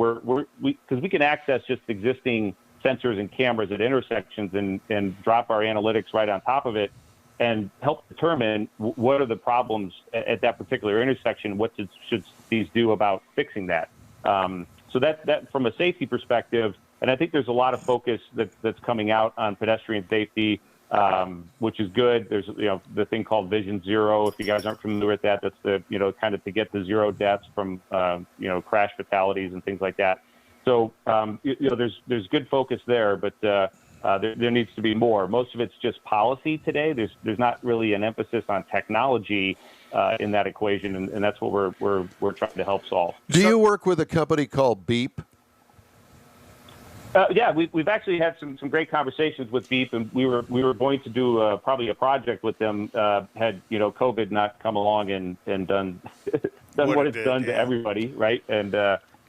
S10: because we can access just existing sensors and cameras at intersections and drop our analytics right on top of it and help determine what are the problems at that particular intersection. What should these do about fixing that? So that from a safety perspective, and I think there's a lot of focus that's coming out on pedestrian safety. Which is good. There's, the thing called Vision Zero. If you guys aren't familiar with that, that's the, kind of to get the zero deaths from, crash fatalities and things like that. So, there's good focus there, but there needs to be more. Most of it's just policy today. There's not really an emphasis on technology in that equation, and that's what we're trying to help solve.
S2: Do you work with a company called Beep?
S10: Yeah, we've actually had some great conversations with Beep, and we were going to do probably a project with them had COVID not come along and done what it's done to everybody, right? And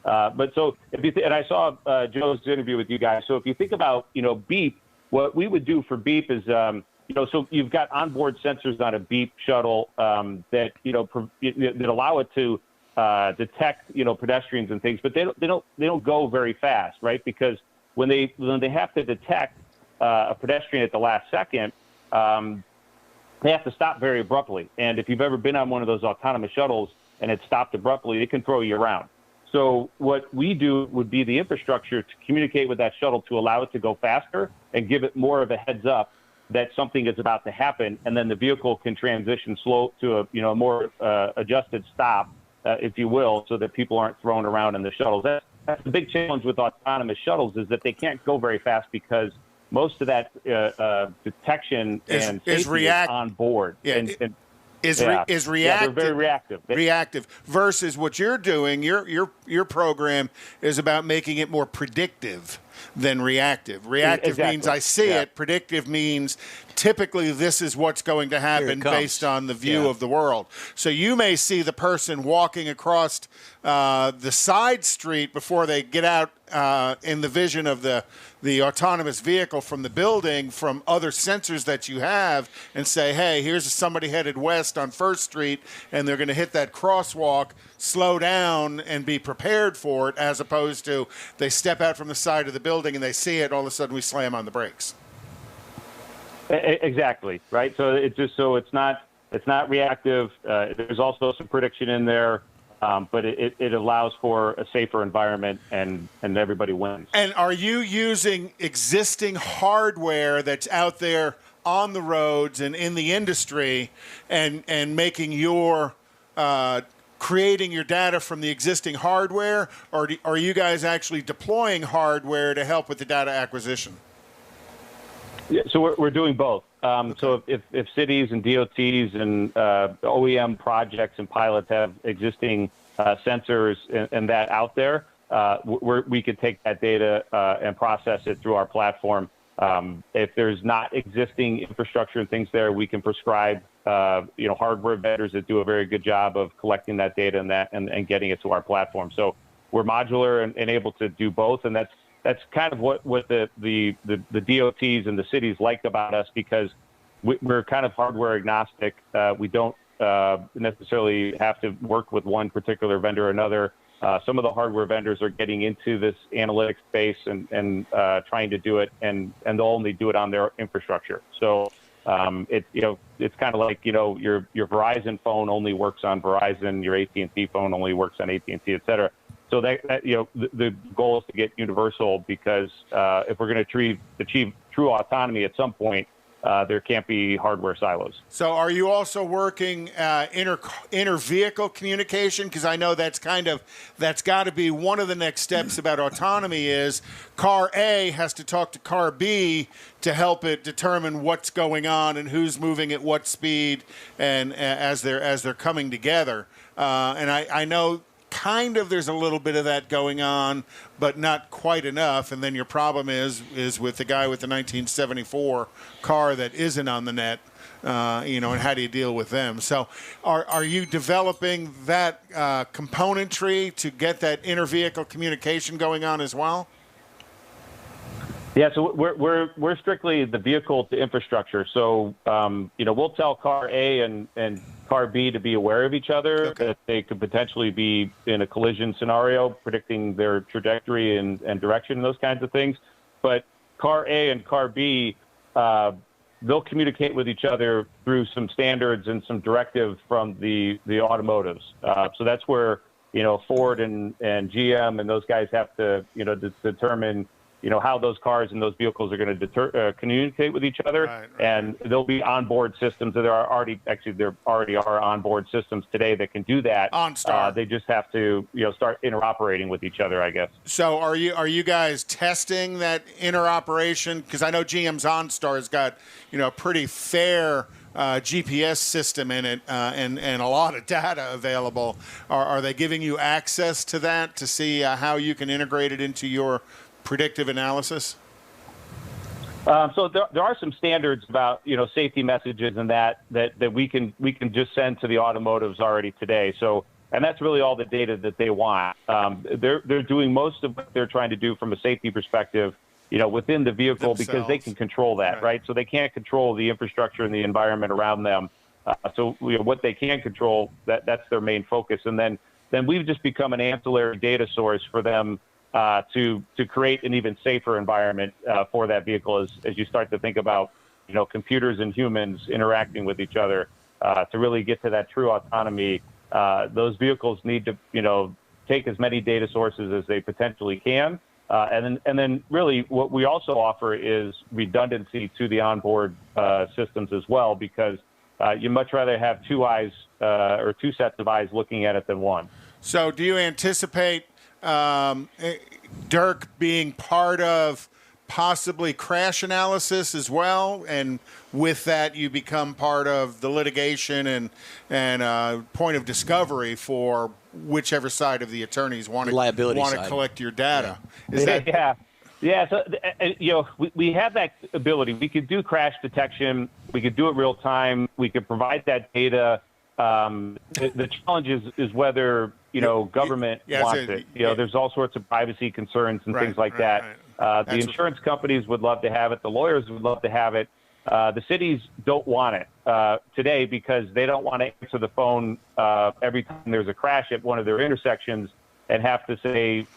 S10: but so if you and I saw Joe's interview with you guys. So if you think about Beep, what we would do for Beep is so you've got onboard sensors on a Beep shuttle that that allow it to detect pedestrians and things, but they don't go very fast, right? Because when they have to detect a pedestrian at the last second, they have to stop very abruptly. And if you've ever been on one of those autonomous shuttles and it stopped abruptly, it can throw you around. So what we do would be the infrastructure to communicate with that shuttle to allow it to go faster and give it more of a heads up that something is about to happen, and then the vehicle can transition slow to a more adjusted stop, if you will, so that people aren't thrown around in the shuttles. That's the big challenge with autonomous shuttles, is that they can't go very fast because most of that detection and safety is on board.
S3: Yeah, is reactive.
S10: Yeah, they're very reactive.
S3: Reactive versus what you're doing. Your program is about making it more predictive than reactive. Reactive means I see it. Predictive means typically this is what's going to happen based on the view of the world. So you may see the person walking across the side street before they get out in the vision of the autonomous vehicle from the building, from other sensors that you have, and say, hey, here's somebody headed west on 1st Street, and they're going to hit that crosswalk, slow down, and be prepared for it, as opposed to they step out from the side of the building and they see it, all of a sudden we slam on the brakes.
S10: Exactly, right? So it's not reactive. There's also some prediction in there. But it allows for a safer environment, and everybody wins.
S3: And are you using existing hardware that's out there on the roads and in the industry and making your creating your data from the existing hardware, or are you guys actually deploying hardware to help with the data acquisition?
S10: Yeah, so we're doing both. So if cities and DOTs and OEM projects and pilots have existing sensors and that out there, we could take that data and process it through our platform. If there's not existing infrastructure and things there, we can prescribe hardware vendors that do a very good job of collecting that data and getting it to our platform. So we're modular and able to do both, and that's kind of what the DOTs and the cities like about us, because we're kind of hardware agnostic. We don't necessarily have to work with one particular vendor or another. Some of the hardware vendors are getting into this analytics space and trying to do it, and they'll only do it on their infrastructure. So it's kind of like your Verizon phone only works on Verizon, your AT&T phone only works on AT&T, et cetera. So that the goal is to get universal, because if we're going to achieve true autonomy at some point, there can't be hardware silos.
S3: So are you also working inter-vehicle communication? Because I know that's got to be one of the next steps about autonomy is car A has to talk to car B to help it determine what's going on and who's moving at what speed, and as they're coming together. And I know kind of there's a little bit of that going on, but not quite enough. And then your problem is with the guy with the 1974 car that isn't on the net, and how do you deal with them? So are you developing that componentry to get that inter-vehicle communication going on as well?
S10: Yeah, so we're strictly the vehicle to infrastructure. So we'll tell car A and car B to be aware of each other, that they could potentially be in a collision scenario, predicting their trajectory and direction and those kinds of things. But car A and car B, they'll communicate with each other through some standards and some directive from the automotives. So that's where Ford and GM and those guys have to determine how those cars and those vehicles are going to communicate with each other. Right. And there'll be onboard systems. There already are onboard systems today that can do that. OnStar. They just have to start interoperating with each other, I guess.
S3: So are you guys testing that interoperation? Because I know GM's OnStar has got a pretty fair GPS system in it and a lot of data available. Are they giving you access to that to see how you can integrate it into your predictive analysis?
S10: So there are some standards about safety messages and that we can just send to the automotives already today. So, and that's really all the data that they want. They're doing most of what they're trying to do from a safety perspective, within the vehicle because they can control that, right? So they can't control the infrastructure and the environment around them. So what they can control, that's their main focus. And then we've just become an ancillary data source for them to create an even safer environment for that vehicle as you start to think about, computers and humans interacting with each other to really get to that true autonomy. Those vehicles need to, take as many data sources as they potentially can. And then really what we also offer is redundancy to the onboard systems as well, because you much rather have two eyes or two sets of eyes looking at it than one.
S3: So do you anticipate Dirk being part of possibly crash analysis as well, and with that you become part of the litigation and point of discovery for whichever side of the attorneys want to collect your data?
S10: Yeah. So we have that ability. We could do crash detection. We could do it real time. We could provide that data. The challenge is whether government wants it. There's all sorts of privacy concerns and things like that. The insurance companies would love to have it. The lawyers would love to have it. The cities don't want it today because they don't want to answer the phone every time there's a crash at one of their intersections and have to say,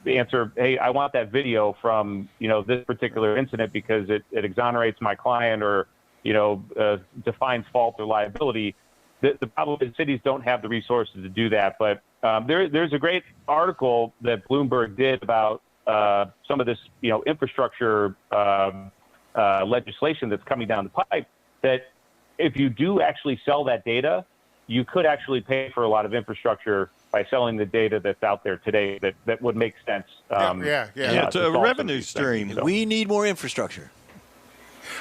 S10: answer, hey, I want that video from, this particular incident because it exonerates my client or, defines fault or liability. The problem is cities don't have the resources to do that. But there's a great article that Bloomberg did about some of this, infrastructure legislation that's coming down the pipe, that if you do actually sell that data, you could actually pay for a lot of infrastructure by selling the data that's out there today that would make sense.
S4: It's a revenue stream.
S1: So. We need more infrastructure.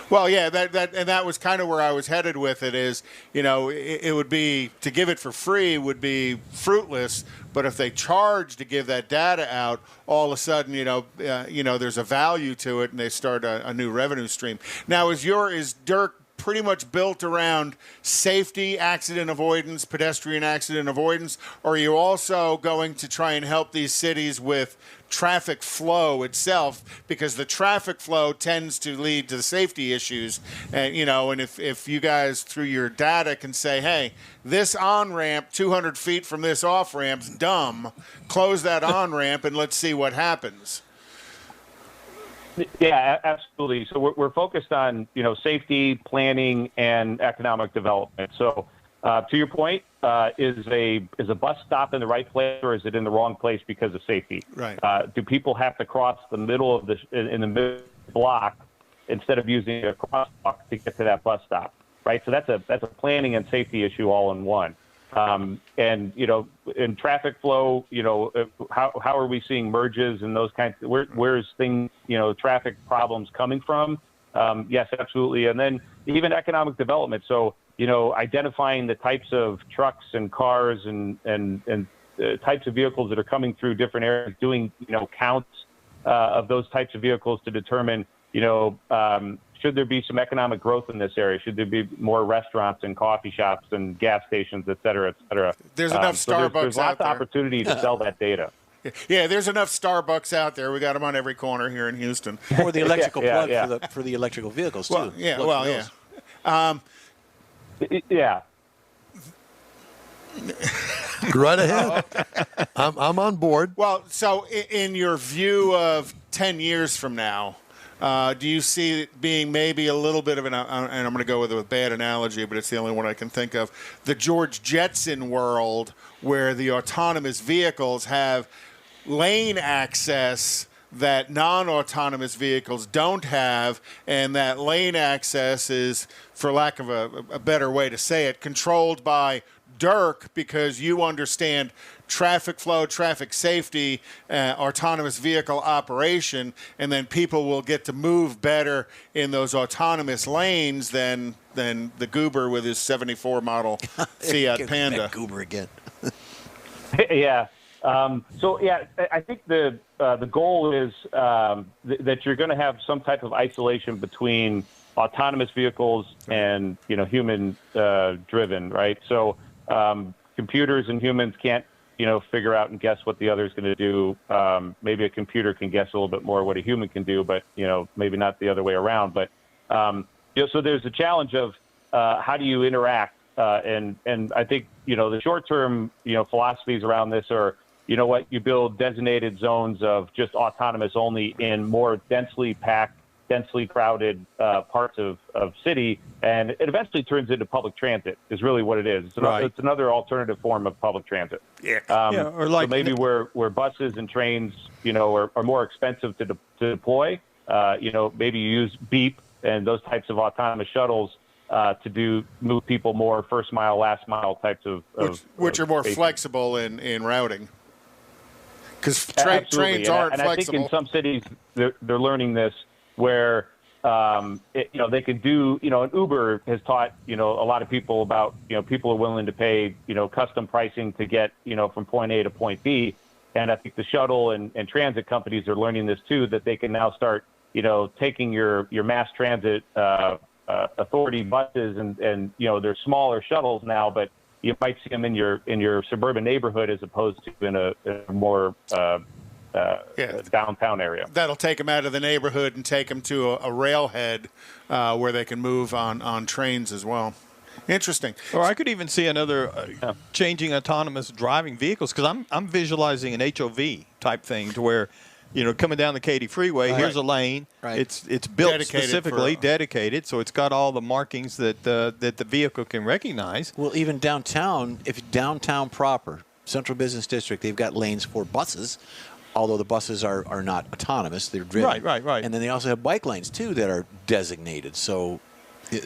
S3: Well, yeah, that was kind of where I was headed with it is, it would be, to give it for free would be fruitless, but if they charge to give that data out, all of a sudden, there's a value to it and they start a new revenue stream. Now, is Dirk pretty much built around safety, accident avoidance, pedestrian accident avoidance, or are you also going to try and help these cities with traffic flow itself, because the traffic flow tends to lead to the safety issues, and if you guys through your data can say, hey, this on-ramp 200 feet from this off-ramp's dumb, close that on-ramp and let's see what happens.
S10: Yeah, absolutely. So we're focused on, safety, planning, and economic development. So to your point, is a bus stop in the right place or is it in the wrong place because of safety?
S3: Right.
S10: Do people have to cross the middle of in the middle block instead of using a crosswalk to get to that bus stop? Right. So that's a planning and safety issue all in one. And in traffic flow, how are we seeing merges and those kinds? Where's things, traffic problems coming from? Yes, absolutely. And then even economic development. So, identifying the types of trucks and cars and types of vehicles that are coming through different areas, doing, counts of those types of vehicles to determine, should there be some economic growth in this area? Should there be more restaurants and coffee shops and gas stations, et cetera, et cetera?
S3: There's enough Starbucks
S10: there's lots
S3: out there.
S10: of opportunity to sell that data.
S3: Yeah, there's enough Starbucks out there. We got them on every corner here in Houston.
S1: Or the electrical plug for the electrical vehicles, too.
S10: Yeah.
S2: Right ahead. I'm on board.
S3: Well, so in your view of 10 years from now, do you see it being maybe a little bit of and I'm going to go with a bad analogy, but it's the only one I can think of, the George Jetson world where the autonomous vehicles have lane access that non-autonomous vehicles don't have, and that lane access is, for lack of a better way to say it, controlled by Dirk because you understand traffic flow, traffic safety, autonomous vehicle operation, and then people will get to move better in those autonomous lanes than the goober with his 74 model Fiat Panda.
S1: Goober again.
S10: Yeah. I think the goal is that you're going to have some type of isolation between autonomous vehicles and human driven, right? So computers and humans can't figure out and guess what the other is going to do. Maybe a computer can guess a little bit more what a human can do, but maybe not the other way around. But so there's a challenge of how do you interact, and I think the short term philosophies around this are you build designated zones of just autonomous only in more densely packed, densely crowded parts of city, and it eventually turns into public transit is really what it is. It's another alternative form of public transit.
S4: Or like
S10: so maybe where buses and trains are more expensive to deploy, maybe you use Beep and those types of autonomous shuttles to move people more first mile, last mile types of
S3: which are more
S10: spaces.
S3: Flexible in routing. Because
S10: Absolutely.
S3: trains aren't
S10: and
S3: flexible.
S10: I think in some cities they're learning this where they could do an Uber has taught a lot of people about people are willing to pay custom pricing to get from point A to point B, and I think the shuttle and transit companies are learning this too, that they can now start taking your mass transit authority buses and they're smaller shuttles now, but you might see them in your suburban neighborhood as opposed to in a more downtown area.
S3: That'll take them out of the neighborhood and take them to a railhead where they can move on trains as well. Interesting.
S4: Or I could even see another changing autonomous driving vehicles, because I'm visualizing an HOV type thing to where coming down the Katy Freeway, here's a lane.
S1: Right.
S4: It's built
S3: Dedicated
S4: specifically, dedicated, so it's got all the markings that the vehicle can recognize.
S1: Well, even downtown, if downtown proper, Central Business District, they've got lanes for buses, although the buses are not autonomous. They're driven.
S4: Right.
S1: And then they also have bike lanes, too, that are designated. So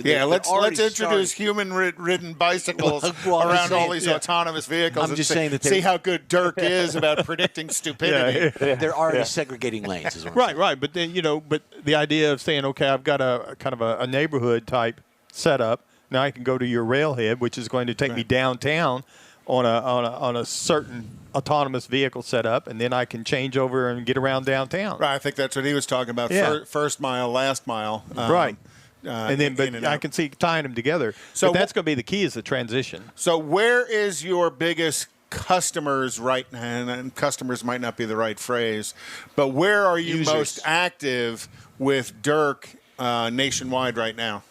S3: let's introduce human-ridden bicycles around all these autonomous vehicles.
S1: I'm just saying that
S3: see how good Dirk is about predicting stupidity.
S1: They're already segregating lanes. Is what I'm saying.
S4: Right. But then but the idea of saying, okay, I've got a kind of a neighborhood type setup. Now I can go to your railhead, which is going to take me downtown on a certain autonomous vehicle setup, and then I can change over and get around downtown.
S3: Right. I think that's what he was talking about. First mile, last mile.
S4: Right. And then, I can see tying them together. So that's going to be the key, is the transition.
S3: So where is your biggest customers right now? And customers might not be the right phrase, but where are you most active with Dirk nationwide right now?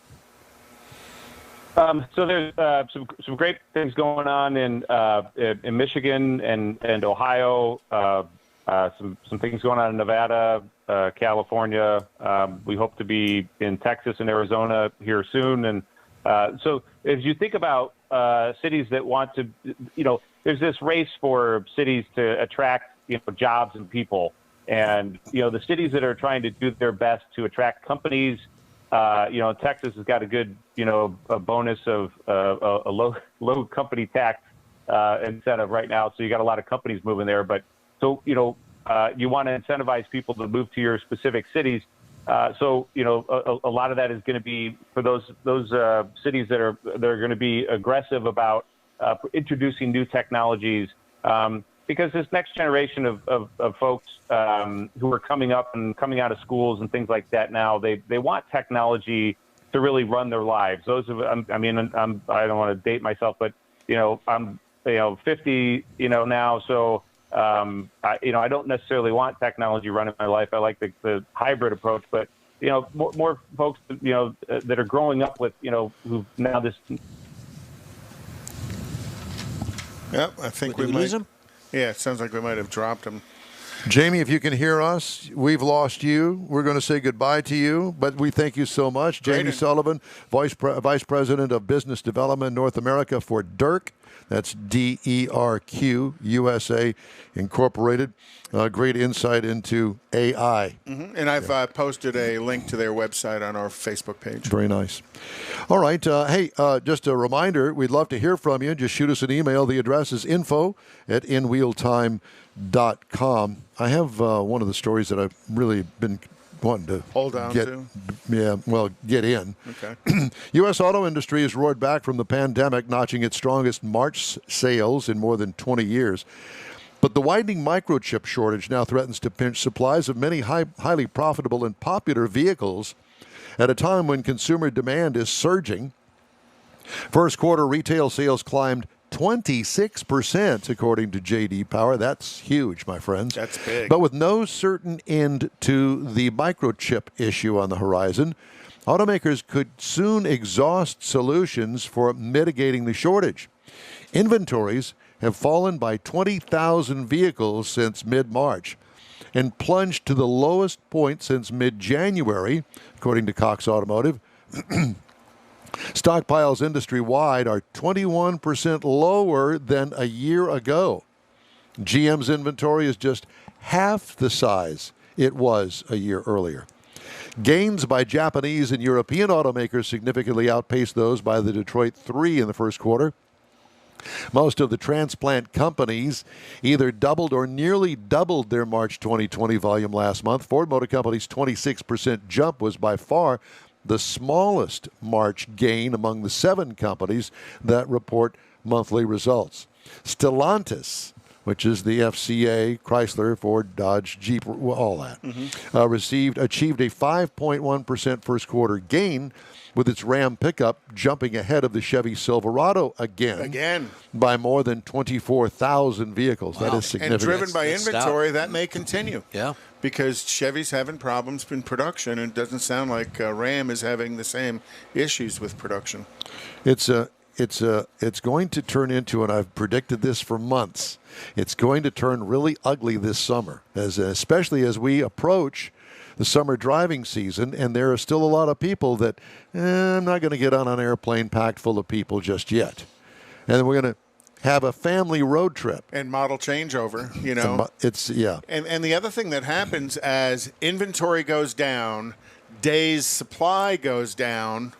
S10: So there's some great things going on in Michigan and Ohio. Some things going on in Nevada, California. We hope to be in Texas and Arizona here soon. And so as you think about cities that want to, there's this race for cities to attract, jobs and people. And, the cities that are trying to do their best to attract companies, Texas has got a good, a bonus of a low company tax incentive right now. So you got a lot of companies moving there. But so, you want to incentivize people to move to your specific cities. So, a lot of that is going to be for those cities that are going to be aggressive about introducing new technologies. Because this next generation of folks who are coming up and coming out of schools and things like that now, they want technology to really run their lives. Those of, I don't want to date myself, but I'm 50 now, so I don't necessarily want technology running my life. I like the hybrid approach, but more folks that are growing up with who now this.
S3: Yep, I think
S1: Did we lose him?
S3: Yeah, it sounds like we might have dropped him.
S2: Jamie, if you can hear us, we've lost you. We're going to say goodbye to you, but we thank you so much. Jamie Sullivan, Vice President of Business Development North America for Dirk. That's DERQ USA Incorporated. Great insight into AI.
S3: Mm-hmm. And I've posted a link to their website on our Facebook page.
S2: Very nice. All right. Hey, just a reminder, we'd love to hear from you. Just shoot us an email. The address is info@inwheeltime.com. I have one of the stories that I've really been wanting to get in.
S3: Okay.
S2: U.S. auto industry has roared back from the pandemic, notching its strongest March sales in more than 20 years. But the widening microchip shortage now threatens to pinch supplies of many highly profitable and popular vehicles at a time when consumer demand is surging. First quarter retail sales climbed 26%, according to J.D. Power. That's huge, my friends.
S3: That's big.
S2: But with no certain end to the microchip issue on the horizon, automakers could soon exhaust solutions for mitigating the shortage. Inventories have fallen by 20,000 vehicles since mid-March and plunged to the lowest point since mid-January, according to Cox Automotive. Stockpiles industry-wide are 21% lower than a year ago. GM's inventory is just half the size it was a year earlier. Gains by Japanese and European automakers significantly outpaced those by the Detroit 3 in the first quarter. Most of the transplant companies either doubled or nearly doubled their March 2020 volume last month. Ford Motor Company's 26% jump was by far the smallest March gain among the 7 companies that report monthly results. Stellantis, which is the FCA, Chrysler, Ford, Dodge, Jeep, all that, achieved a 5.1% first quarter gain, with its Ram pickup jumping ahead of the Chevy Silverado again by more than 24,000 vehicles. Wow. That is significant.
S3: And driven by inventory, that may continue.
S1: Yeah.
S3: Because Chevy's having problems in production, and it doesn't sound like Ram is having the same issues with production.
S2: It's going to turn into, and I've predicted this for months, it's going to turn really ugly this summer, especially as we approach the summer driving season, and there are still a lot of people that I'm not going to get on an airplane packed full of people just yet. And we're going to have a family road trip.
S3: And model changeover, you know. And the other thing that happens as inventory goes down, days supply goes down,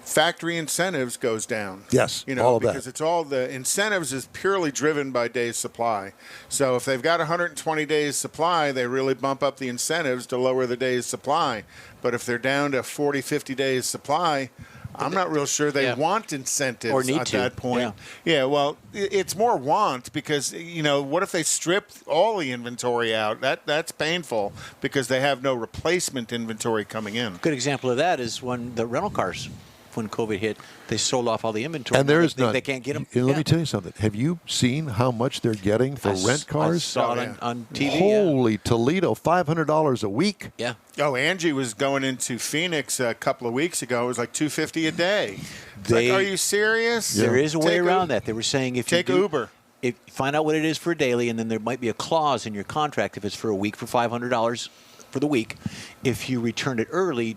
S3: factory incentives goes down.
S2: Yes,
S3: you know,
S2: all of
S3: because
S2: that.
S3: it's all the incentives is purely driven by days supply. So if they've got 120 days supply, they really bump up the incentives to lower the days supply. But if they're down to 40, 50 days supply, I'm not real sure they want incentives
S1: or need
S3: at
S1: to.
S3: that point. Yeah, well, it's more want because, you know, what if they strip all the inventory out? That's painful because they have no replacement inventory coming in.
S1: Good example of that is when the rental cars, when COVID hit, they sold off all the inventory.
S2: And there's none.
S1: They can't get them.
S2: Let me tell you something. Have you seen how much they're getting for rent cars?
S1: I saw it on TV.
S2: Holy Toledo, $500 a week.
S1: Yeah.
S3: Oh, Angie was going into Phoenix a couple of weeks ago. It was like $250 a day. Like, are you serious?
S1: There is a way around that. They were saying if you
S3: take Uber.
S1: If find out what it is for a daily, and then there might be a clause in your contract if it's for a week for $500 for the week. If you return it early,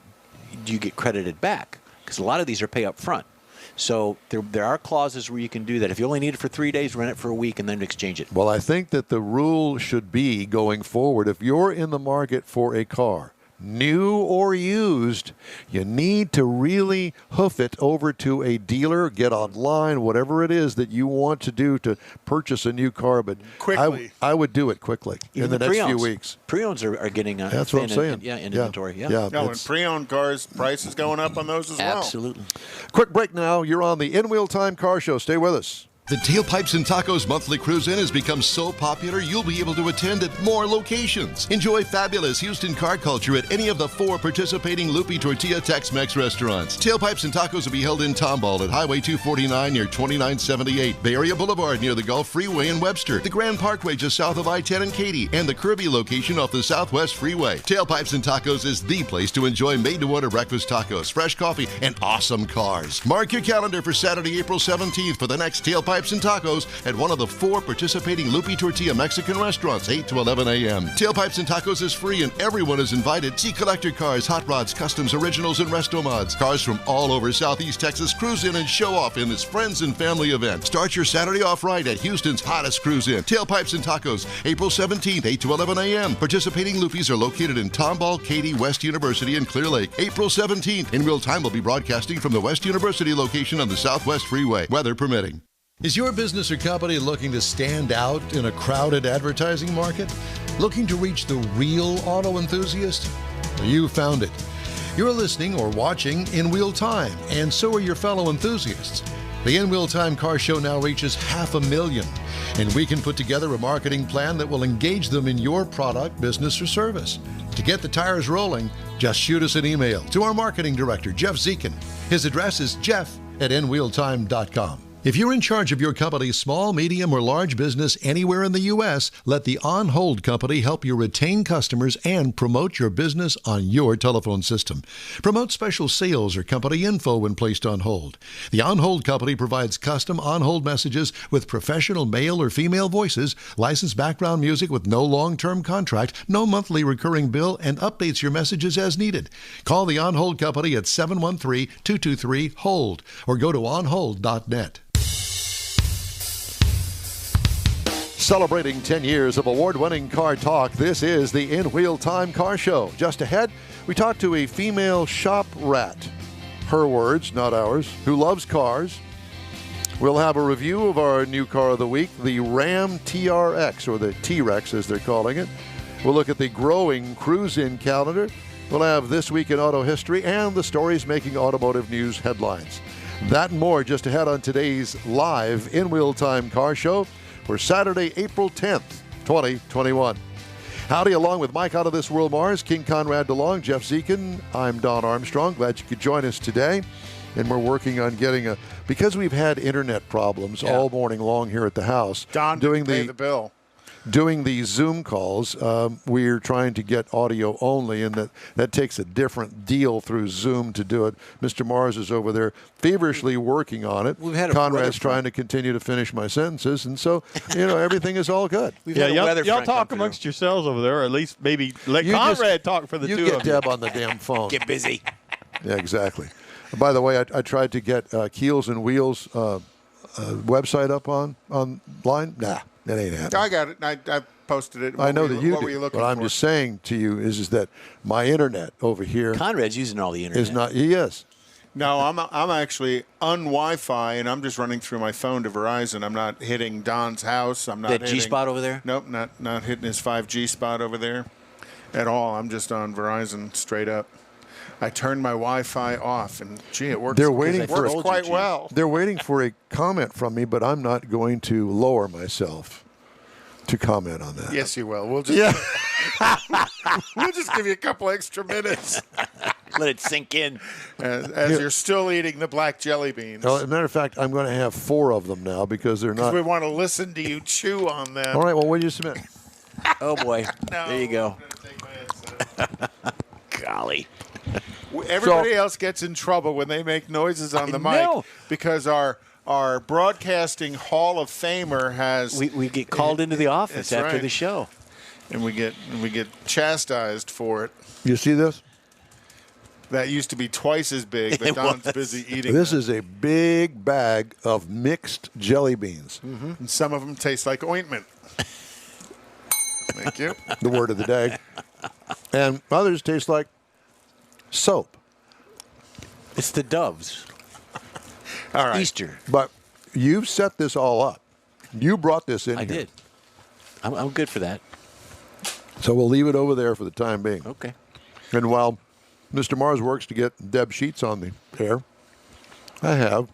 S1: you get credited back. Because a lot of these are pay up front. So there are clauses where you can do that. If you only need it for 3 days, rent it for a week and then exchange it.
S2: Well, I think that the rule should be going forward, if you're in the market for a car, new or used, you need to really hoof it over to a dealer, get online, whatever it is that you want to do to purchase a new car. But
S3: quickly.
S2: I would do it quickly in the next few weeks.
S1: Pre-owns are getting
S2: that's what I'm saying.
S1: Inventory. Yeah.
S3: No, and pre-owned cars, prices going up on those as well.
S1: Absolutely.
S2: Quick break now. You're on the In Wheel Time Car Show. Stay with us.
S6: The Tailpipes and Tacos monthly cruise-in has become so popular you'll be able to attend at more locations. Enjoy fabulous Houston car culture at any of the 4 participating Lupe Tortilla Tex-Mex restaurants. Tailpipes and Tacos will be held in Tomball at Highway 249 near 2978, Bay Area Boulevard near the Gulf Freeway in Webster, the Grand Parkway just south of I-10 and Katy, and the Kirby location off the Southwest Freeway. Tailpipes and Tacos is the place to enjoy made-to-order breakfast tacos, fresh coffee, and awesome cars. Mark your calendar for Saturday, April 17th for the next Tailpipes Tailpipes and Tacos at one of the 4 participating Lupi Tortilla Mexican restaurants, 8 to 11 a.m. Tailpipes and Tacos is free and everyone is invited. See collector cars, hot rods, customs, originals, and resto mods. Cars from all over Southeast Texas cruise in and show off in this friends and family event. Start your Saturday off right at Houston's hottest cruise in. Tailpipes and Tacos, April 17th, 8 to 11 a.m. Participating Lupis are located in Tomball, Katy, West University, and Clear Lake. April 17th. In real time, we'll be broadcasting from the West University location on the Southwest Freeway, weather permitting.
S7: Is your business or company looking to stand out in a crowded advertising market? Looking to reach the real auto enthusiast? Well, you found it. You're listening or watching in real time, and so are your fellow enthusiasts. The In Real Time Car Show now reaches 500,000, and we can put together a marketing plan that will engage them in your product, business, or service. To get the tires rolling, just shoot us an email to our marketing director, Jeff Zekin. His address is jeff@nrealtime.com. If you're in charge of your company's small, medium, or large business anywhere in the U.S., let the On Hold Company help you retain customers and promote your business on your telephone system. Promote special sales or company info when placed on hold. The On Hold Company provides custom on-hold messages with professional male or female voices, licensed background music with no long-term contract, no monthly recurring bill, and updates your messages as needed. Call the On Hold Company at 713-223-HOLD or go to onhold.net.
S2: Celebrating 10 years of award-winning car talk, this is the In Wheel Time Car Show. Just ahead, we talk to a female shop rat, her words, not ours, who loves cars. We'll have a review of our new car of the week, the Ram TRX, or the T-Rex as they're calling it. We'll look at the growing cruise-in calendar. We'll have This Week in Auto History and the stories making automotive news headlines. That and more just ahead on today's live In Wheel Time Car Show for Saturday, April 10th, 2021. Howdy, along with Mike out of this world Mars, King Conrad DeLong, Jeff Zekin. I'm Don Armstrong. Glad you could join us today. And we're working on getting because we've had internet problems all morning long here at the house.
S3: Don didn't pay the bill.
S2: Doing these Zoom calls, we're trying to get audio only, and that takes a different deal through Zoom to do it. Mr. Mars is over there feverishly working on it. Conrad's trying to continue to finish my sentences, and so, everything is all good.
S4: Y'all talk amongst yourselves over there, or at least maybe let Conrad talk for the two of you.
S2: You get Deb on the damn phone.
S1: Get busy.
S2: Yeah, exactly. By the way, I tried to get Keels and Wheels website up online. Nah. That ain't happening.
S3: I got it. I posted it.
S2: I know that you
S3: what
S2: did.
S3: Were you looking
S2: but I'm
S3: for?
S2: just saying to you is that my internet over here.
S1: Conrad's using all the internet.
S2: Is not. He is.
S3: No, I'm actually un-Wi-Fi, and I'm just running through my phone to Verizon. I'm not hitting Don's house. I'm not
S1: that
S3: hitting
S1: G-spot over there?
S3: Nope, not hitting his 5G spot over there at all. I'm just on Verizon straight up. I turned my Wi-Fi off, and it works.
S2: They're waiting for
S3: quite well.
S2: They're waiting for a comment from me, but I'm not going to lower myself to comment on that.
S3: Yes, you will. We'll just we'll just give you a couple extra minutes.
S1: Let it sink in.
S3: As you're still eating the black jelly beans.
S2: Well, as a matter of fact, I'm going to have 4 of them now because they're not.
S3: We want to listen to you chew on them.
S2: All right. Well, what did you submit?
S1: Oh boy.
S3: No,
S1: there you go.
S3: I'm gonna take my headset.
S1: Golly.
S3: Everybody else gets in trouble when they make noises on the mic because our broadcasting Hall of Famer has.
S1: We get called into the office after the show,
S3: and we get chastised for it.
S2: You see this?
S3: That used to be twice as big, but Don's busy eating.
S2: This is a big bag of mixed jelly beans,
S3: and some of them taste like ointment. Thank you.
S2: The word of the day, and others taste like soap.
S1: It's the doves.
S3: All right.
S1: Easter.
S2: But you've set this all up. You brought this in.
S1: I did. I'm good for that.
S2: So we'll leave it over there for the time being.
S1: Okay.
S2: And while Mr. Mars works to get Deb Sheets on the air, I have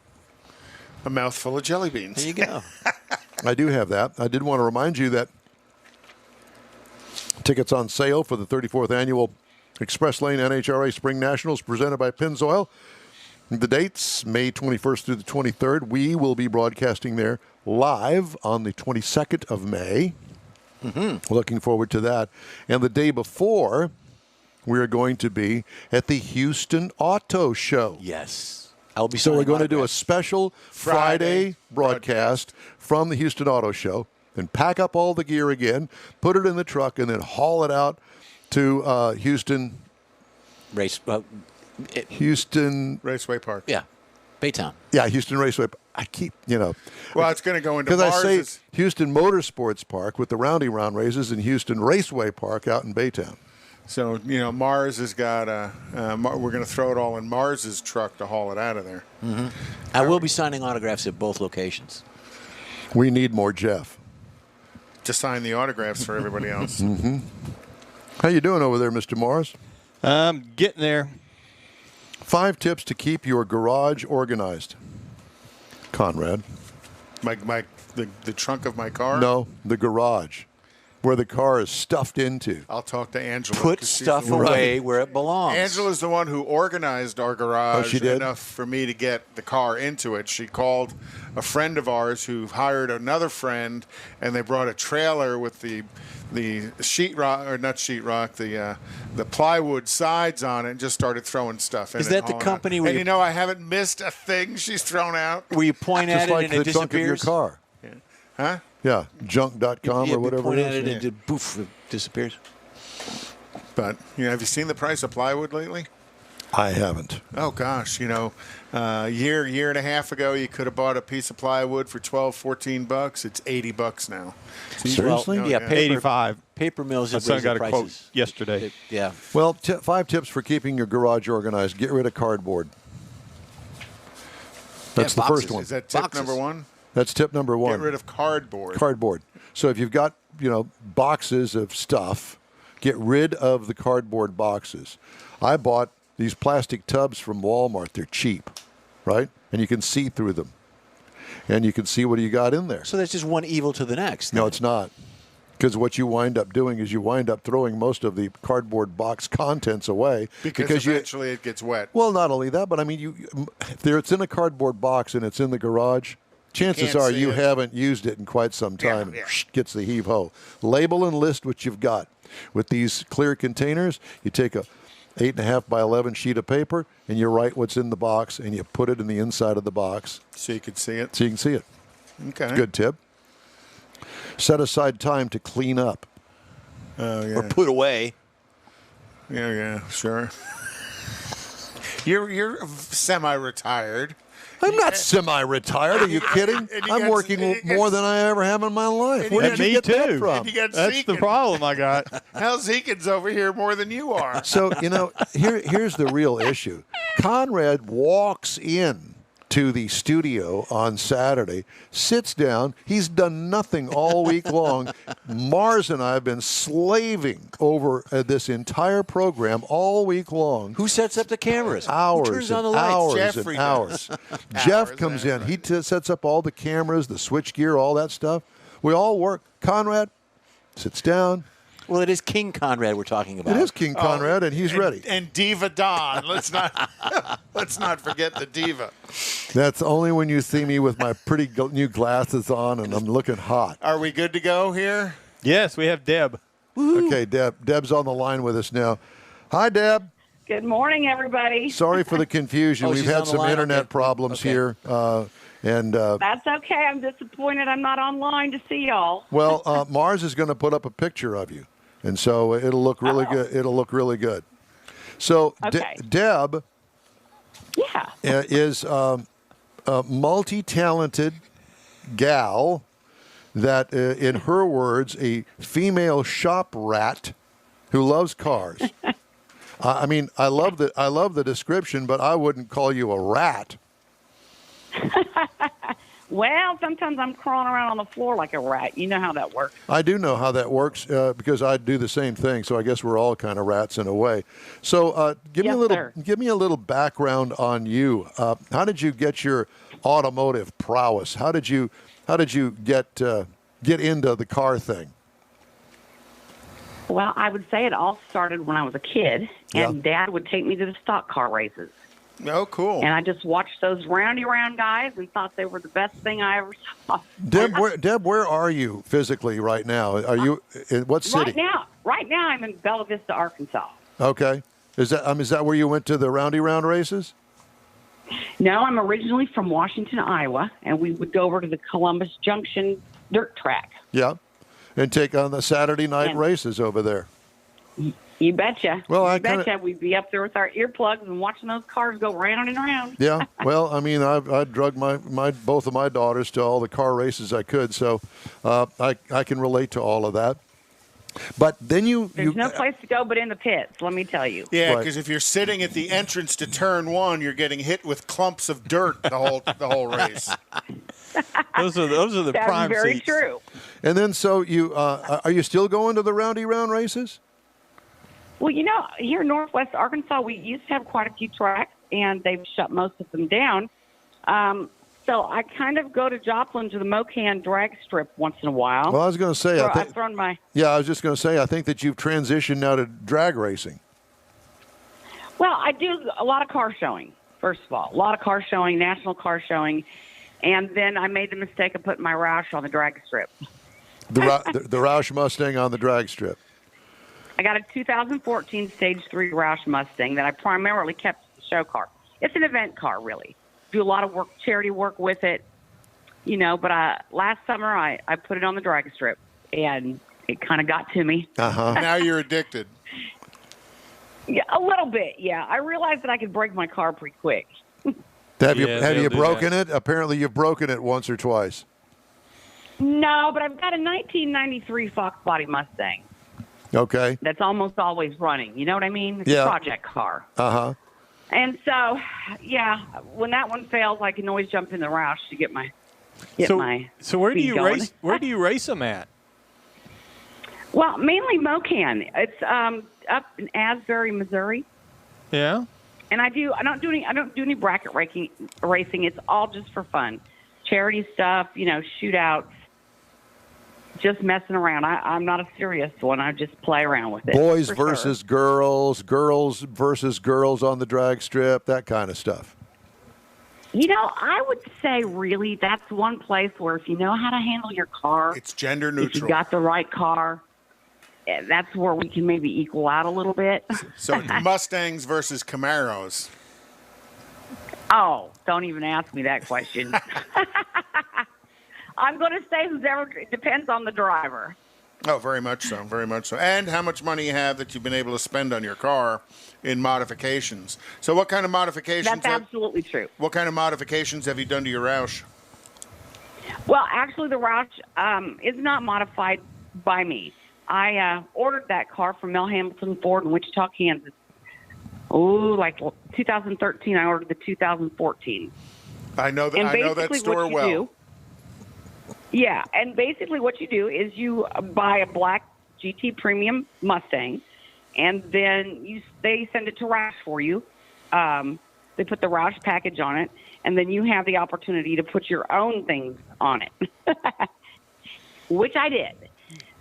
S3: a mouthful of jelly beans.
S1: There you go.
S2: I do have that. I did want to remind you that tickets on sale for the 34th annual Express Lane NHRA Spring Nationals presented by Pennzoil. The dates, May 21st through the 23rd. We will be broadcasting there live on the 22nd of May. Mm-hmm. Looking forward to that. And the day before, we are going to be at the Houston Auto Show.
S1: Yes. I'll be
S2: So we're
S1: signing
S2: going to do a
S1: autographs.
S2: special Friday broadcast from the Houston Auto Show and pack up all the gear again, put it in the truck, and then haul it out to Houston
S3: Raceway Park.
S1: Yeah, Baytown.
S2: Yeah, Houston Raceway. I keep,
S3: Well, it's going to go into
S2: because I say
S3: Mars.
S2: Houston Motorsports Park with the Roundy Round races and Houston Raceway Park out in Baytown.
S3: So, Mars has got we're going to throw it all in Mars's truck to haul it out of there.
S1: Mm-hmm. I will be signing autographs at both locations.
S2: We need more Jeff
S3: to sign the autographs for everybody else.
S2: Mm-hmm. How you doing over there, Mr. Morris?
S4: Getting there.
S2: 5 tips to keep your garage organized. Conrad.
S3: The trunk of my car?
S2: No, the garage, where the car is stuffed into.
S3: I'll talk to Angela.
S1: Put stuff away where it belongs.
S3: Angela's the one who organized our garage
S2: she did?
S3: enough for me to get the car into it. She called a friend of ours who hired another friend, and they brought a trailer with the sheetrock, or not sheetrock, the plywood sides on it, and just started throwing stuff in.
S1: Is that the company where
S3: and I haven't missed a thing she's thrown out.
S1: Where you point at
S2: Just
S1: it
S2: like
S1: and
S2: the
S1: it
S2: trunk of your
S1: disappears?
S2: car.
S3: Huh?
S2: Yeah, junk.com or whatever
S1: point
S2: it
S1: at
S2: is.
S1: it and poof, it disappears.
S3: But have you seen the price of plywood lately?
S2: I haven't.
S3: Oh gosh, year and a half ago, you could have bought a piece of plywood for $12-14. It's $80 now. So
S2: Seriously?
S1: Yeah, paper,
S4: 85.
S1: Paper mills
S4: My
S1: have
S4: son
S1: raised
S4: got
S1: the
S4: a
S1: prices.
S4: quote yesterday.
S1: Yeah.
S2: Well, 5 tips for keeping your garage organized. Get rid of cardboard. That's the
S1: boxes.
S2: first one.
S3: Is that tip
S1: Boxes.
S3: number one?
S2: That's tip number 1.
S3: Get rid of cardboard.
S2: Cardboard. So if you've got, boxes of stuff, get rid of the cardboard boxes. I bought these plastic tubs from Walmart. They're cheap, right? And you can see through them. And you can see what you got in there.
S1: So that's just one evil to the next.
S2: No, it's not. Because what you wind up doing is you wind up throwing most of the cardboard box contents away.
S3: Because eventually it gets wet.
S2: Well, not only that, but I mean, if it's in a cardboard box and it's in the garage, chances are you haven't used it in quite some time.
S3: Yeah.
S2: Gets the heave-ho. Label and list what you've got. With these clear containers, you take a 8.5 by 11 sheet of paper and you write what's in the box and you put it in the inside of the box.
S3: So you can see it?
S2: So you can see it.
S3: Okay.
S2: Good tip. Set aside time to clean up.
S3: Oh, yeah.
S1: Or put away.
S3: Yeah, sure. You're semi-retired.
S2: I'm not semi-retired. Are you kidding? I'm working more than I ever have in my life. Where did you get that from?
S4: That's the problem I got.
S3: Hal Zekin's over here more than you are.
S2: So, here's the real issue. Conrad walks in to the studio on Saturday, sits down. He's done nothing all week long. Mars and I have been slaving over this entire program all week long.
S1: Who sets up the cameras?
S2: Hours
S1: Who turns
S2: and
S1: on the lights?
S2: hours
S3: Jeffrey
S2: and hours. Jeff comes in. He sets up all the cameras, the switch gear, all that stuff. We all work. Conrad sits down.
S1: Well, it is King Conrad we're talking about.
S2: It is King Conrad, and he's ready.
S3: And Diva Don. Let's not forget the Diva.
S2: That's only when you see me with my pretty new glasses on and I'm looking hot.
S3: Are we good to go here?
S4: Yes, we have Deb.
S1: Woo-hoo.
S2: Okay, Deb's on the line with us now. Hi, Deb.
S11: Good morning, everybody.
S2: Sorry for the confusion.
S1: Oh,
S2: We've
S1: she's on
S2: had
S1: the
S2: some
S1: line?
S2: internet
S1: Okay.
S2: problems
S1: Okay.
S2: here.
S11: That's okay. I'm disappointed I'm not online to see y'all.
S2: Well, Mars is going to put up a picture of you, and so it'll look really good. It'll look really good. So,
S11: Okay.
S2: Deb
S11: Yeah.
S2: is a multi-talented gal that, in her words, a female shop rat who loves cars. I mean, I love the description, but I wouldn't call you a rat.
S11: Well, sometimes I'm crawling around on the floor like a rat. You know how that works.
S2: I do know how that works because I do the same thing. So I guess we're all kind of rats in a way. So give me a little background on you. How did you get your automotive prowess? How did you get into the car thing?
S11: Well, I would say it all started when I was a kid, and Dad would take me to the stock car races.
S3: Oh, cool.
S11: And I just watched those roundy round guys and thought they were the best thing I ever saw.
S2: Deb, where are you physically right now? Are you in what city?
S11: Right now I'm in Bella Vista, Arkansas.
S2: Okay. Is that where you went to the roundy round races?
S11: No, I'm originally from Washington, Iowa, and we would go over to the Columbus Junction dirt track.
S2: Yeah, and take on the Saturday night races over there.
S11: You betcha.
S2: Well,
S11: you betcha. We'd be up there with our earplugs and watching those cars go round and round.
S2: Yeah. Well, I mean, I drug both of my daughters to all the car races I could, so I can relate to all of that. But then
S11: there's no place to go but in the pits, let me tell you.
S3: Yeah, because if you're sitting at the entrance to turn one, you're getting hit with clumps of dirt the whole race.
S4: Those are the
S11: That's
S4: prime
S11: very
S4: seats.
S11: true.
S2: And then, so you are you still going to the Roundy Round races?
S11: Well, here in Northwest Arkansas, we used to have quite a few tracks, and they've shut most of them down. So I kind of go to Joplin to the Mocan drag strip once in a while.
S2: Well, I was going to say,
S11: I've thrown my.
S2: Yeah, I was just going to say, I think that you've transitioned now to drag racing.
S11: Well, I do a lot of car showing. First of all, a lot of car showing, national car showing, and then I made the mistake of putting my Roush on the drag strip.
S2: The Roush Mustang on the drag strip.
S11: I got a 2014 Stage 3 Roush Mustang that I primarily kept as a show car. It's an event car, really. Do a lot of work, charity work with it, but last summer I put it on the drag strip, and it kind of got to me.
S3: Now you're addicted.
S11: Yeah, a little bit, yeah. I realized that I could break my car pretty quick.
S2: Have you broken it? Apparently you've broken it once or twice.
S11: No, but I've got a 1993 Fox Body Mustang.
S2: Okay.
S11: That's almost always running. You know what I mean? It's a project car.
S2: Uh-huh.
S11: And so, yeah, when that one fails, I can always jump in the Roush to get my
S4: So where do you
S11: going.
S4: race? Where do you race them at?
S11: Well, mainly Mocan. It's up in Asbury, Missouri.
S4: Yeah.
S11: And I don't do any bracket racing. It's all just for fun, charity stuff. Shootouts. Just messing around. I'm not a serious one. I just play around with it.
S2: Boys versus girls, girls versus girls on the drag strip, that kind of stuff.
S11: I would say really that's one place where if you know how to handle your car,
S3: it's gender neutral.
S11: If you got the right car, that's where we can maybe equal out a little bit.
S3: So Mustangs versus Camaros.
S11: Oh, don't even ask me that question. I'm going to say it depends on the driver.
S3: Oh, very much so, very much so. And how much money you have that you've been able to spend on your car in modifications. So what kind of modifications?
S11: That's absolutely true.
S3: What kind of modifications have you done to your Roush?
S11: Well, actually, the Roush is not modified by me. I ordered that car from Mel Hamilton Ford in Wichita, Kansas. Like 2013, I ordered the 2014.
S3: I know that store well.
S11: Yeah, and basically what you do is you buy a black GT Premium Mustang, and then they send it to Roush for you. They put the Roush package on it, and then you have the opportunity to put your own things on it, which I did.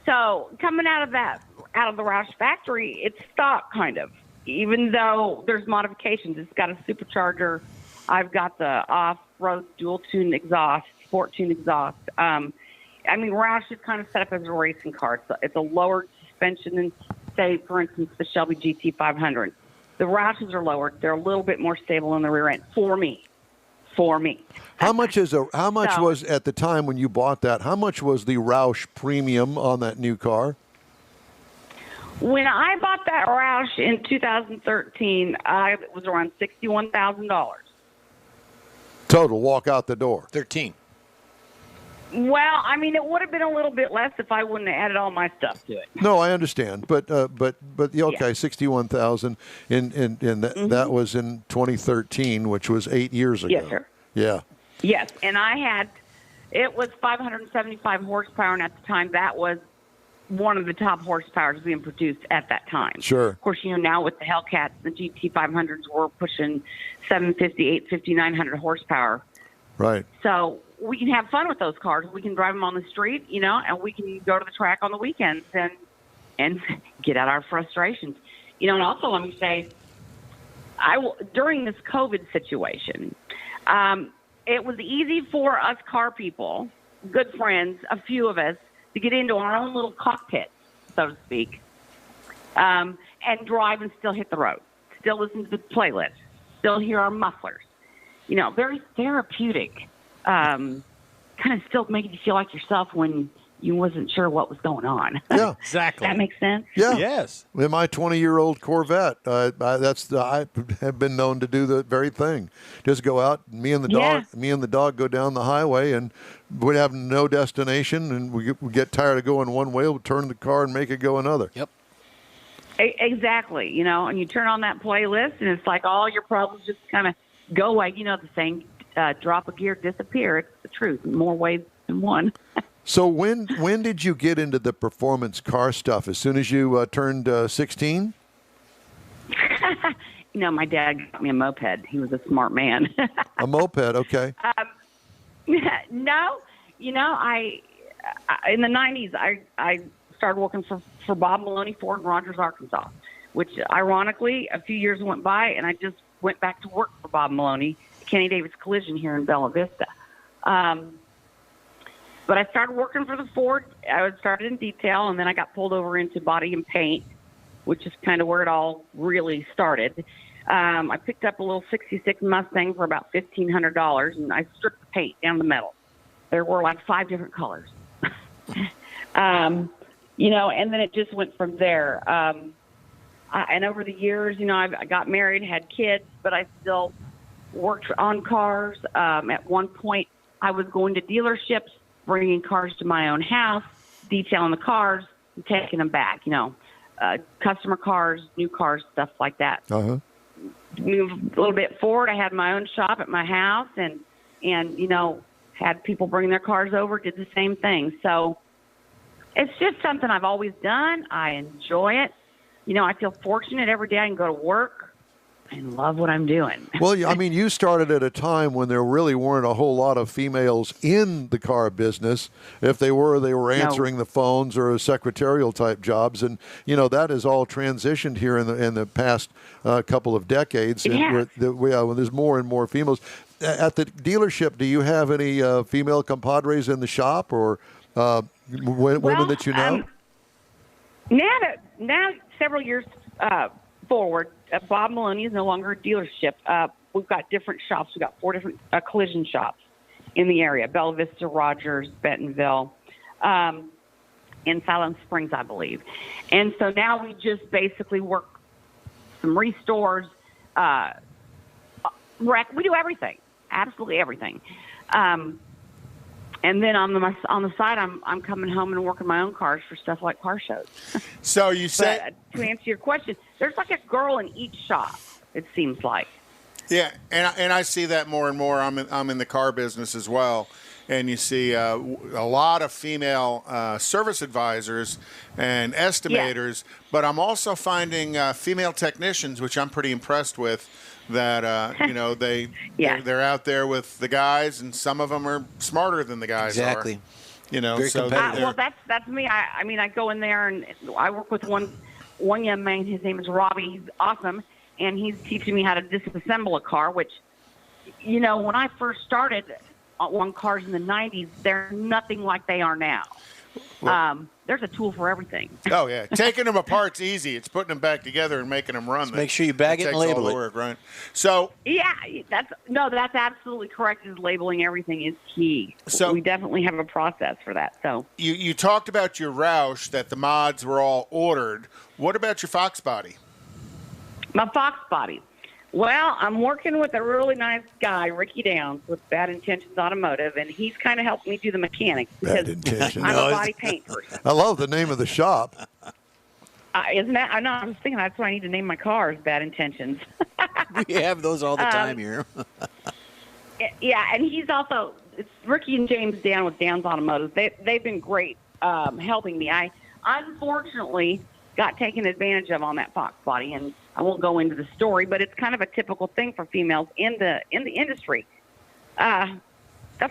S11: So coming out of the Roush factory, it's stock kind of, even though there's modifications. It's got a supercharger. I've got the off-road dual-tune exhaust. Sport tune exhaust. Roush is kind of set up as a racing car. It's a lower suspension than, say, for instance, the Shelby GT500. The Roushes are lower. They're a little bit more stable in the rear end for me. How much
S2: was at the time when you bought that? How much was the Roush Premium on that new car?
S11: When I bought that Roush in 2013, it was around $61,000.
S2: Total walk out the door.
S1: 13.
S11: Well, it would have been a little bit less if I wouldn't have added all my stuff to it.
S2: No, I understand, but okay, 61,000, and that was in 2013, which was 8 years ago.
S11: Yes, sir.
S2: Yeah.
S11: Yes, and it was 575 horsepower, and at the time that was one of the top horsepowers being produced at that time.
S2: Sure.
S11: Of course, now with the Hellcats, the GT500s, we're pushing 750, 850, 900 horsepower.
S2: Right.
S11: So we can have fun with those cars. We can drive them on the street, and we can go to the track on the weekends and get out our frustrations. And also let me say, during this COVID situation, it was easy for us car people, good friends, a few of us, to get into our own little cockpit, so to speak, and drive and still hit the road, still listen to the playlist, still hear our mufflers. very therapeutic. Kind of still making you feel like yourself when you wasn't sure what was going on.
S2: Yeah,
S4: exactly.
S11: That makes sense.
S2: Yeah.
S4: Yes.
S2: In my 20-year-old Corvette, I have been known to do the very thing. Just go out, me and the dog go down the highway, and we'd have no destination, and we get tired of going one way, we'll turn the car and make it go another.
S1: Yep.
S11: Exactly. And you turn on that playlist, and it's like all your problems just kind of go away. The saying, drop a gear, disappear. It's the truth. More ways than one.
S2: So when did you get into the performance car stuff? As soon as you turned 16?
S11: My dad got me a moped. He was a smart man.
S2: A moped, okay.
S11: No, I in the 90s, I started working for Bob Maloney Ford in Rogers, Arkansas, which ironically, a few years went by, and I just went back to work for Bob Maloney, Kenny Davis Collision here in Bella Vista. But I started working for the Ford. I started in detail, and then I got pulled over into body and paint, which is kind of where it all really started. I picked up a little 66 Mustang for about $1,500, and I stripped the paint down the metal. There were like 5 different colors. And then it just went from there. And over the years, I got married, had kids, but I still worked on cars. At one point, I was going to dealerships, bringing cars to my own house, detailing the cars, and taking them back, customer cars, new cars, stuff like that.
S2: Uh-huh.
S11: Moved a little bit forward. I had my own shop at my house and had people bring their cars over, did the same thing. So it's just something I've always done. I enjoy it. I feel fortunate every day I can go to work. I love what I'm doing.
S2: Well, you started at a time when there really weren't a whole lot of females in the car business. If they were answering the phones or secretarial type jobs, and that has all transitioned here in the past couple of decades.
S11: Yeah.
S2: When there's more and more females at the dealership. Do you have any female compadres in the shop or women that you know?
S11: Now, several years forward, Bob Maloney is no longer a dealership. We've got different shops. We've got 4 different collision shops in the area: Bella Vista, Rogers, Bentonville, in Silent Springs, I believe. And so now we just basically work some restores, we do everything, absolutely everything. And then on the side, I'm coming home and working my own cars for stuff like car shows.
S3: So you say,
S11: to answer your question, there's like a girl in each shop. It seems like.
S3: Yeah, and I see that more and more. I'm in the car business as well, and you see a lot of female service advisors and estimators. Yeah. But I'm also finding female technicians, which I'm pretty impressed with. That they're out there with the guys, and some of them are smarter than the guys
S1: exactly.
S3: are.
S1: Very
S3: so
S11: well, that's me. I go in there and I work with one young man. His name is Robbie. He's awesome, and he's teaching me how to disassemble a car. Which, when I first started on cars in the '90s, they're nothing like they are now. There's a tool for everything.
S3: Oh yeah, taking them apart's easy. It's putting them back together and making them run.
S1: Make sure you bag it and label it.
S3: Work, right? So
S11: yeah, that's absolutely correct. Is labeling everything is key. So we definitely have a process for that. So
S3: you talked about your Roush, that the mods were all ordered. What about your Fox body?
S11: My Fox body. Well, I'm working with a really nice guy, Ricky Downs, with Bad Intentions Automotive, and he's kind of helped me do the mechanics because I'm a body paint person.
S2: I love the name of the shop.
S11: Isn't that? I know. I was thinking that's what I need to name my cars, Bad Intentions.
S1: We have those all the time here.
S11: Yeah, and he's also it's Ricky and James Down with Downs Automotive. They've been great helping me. I unfortunately got taken advantage of on that Fox body, and I won't go into the story, but it's kind of a typical thing for females in the industry. They'll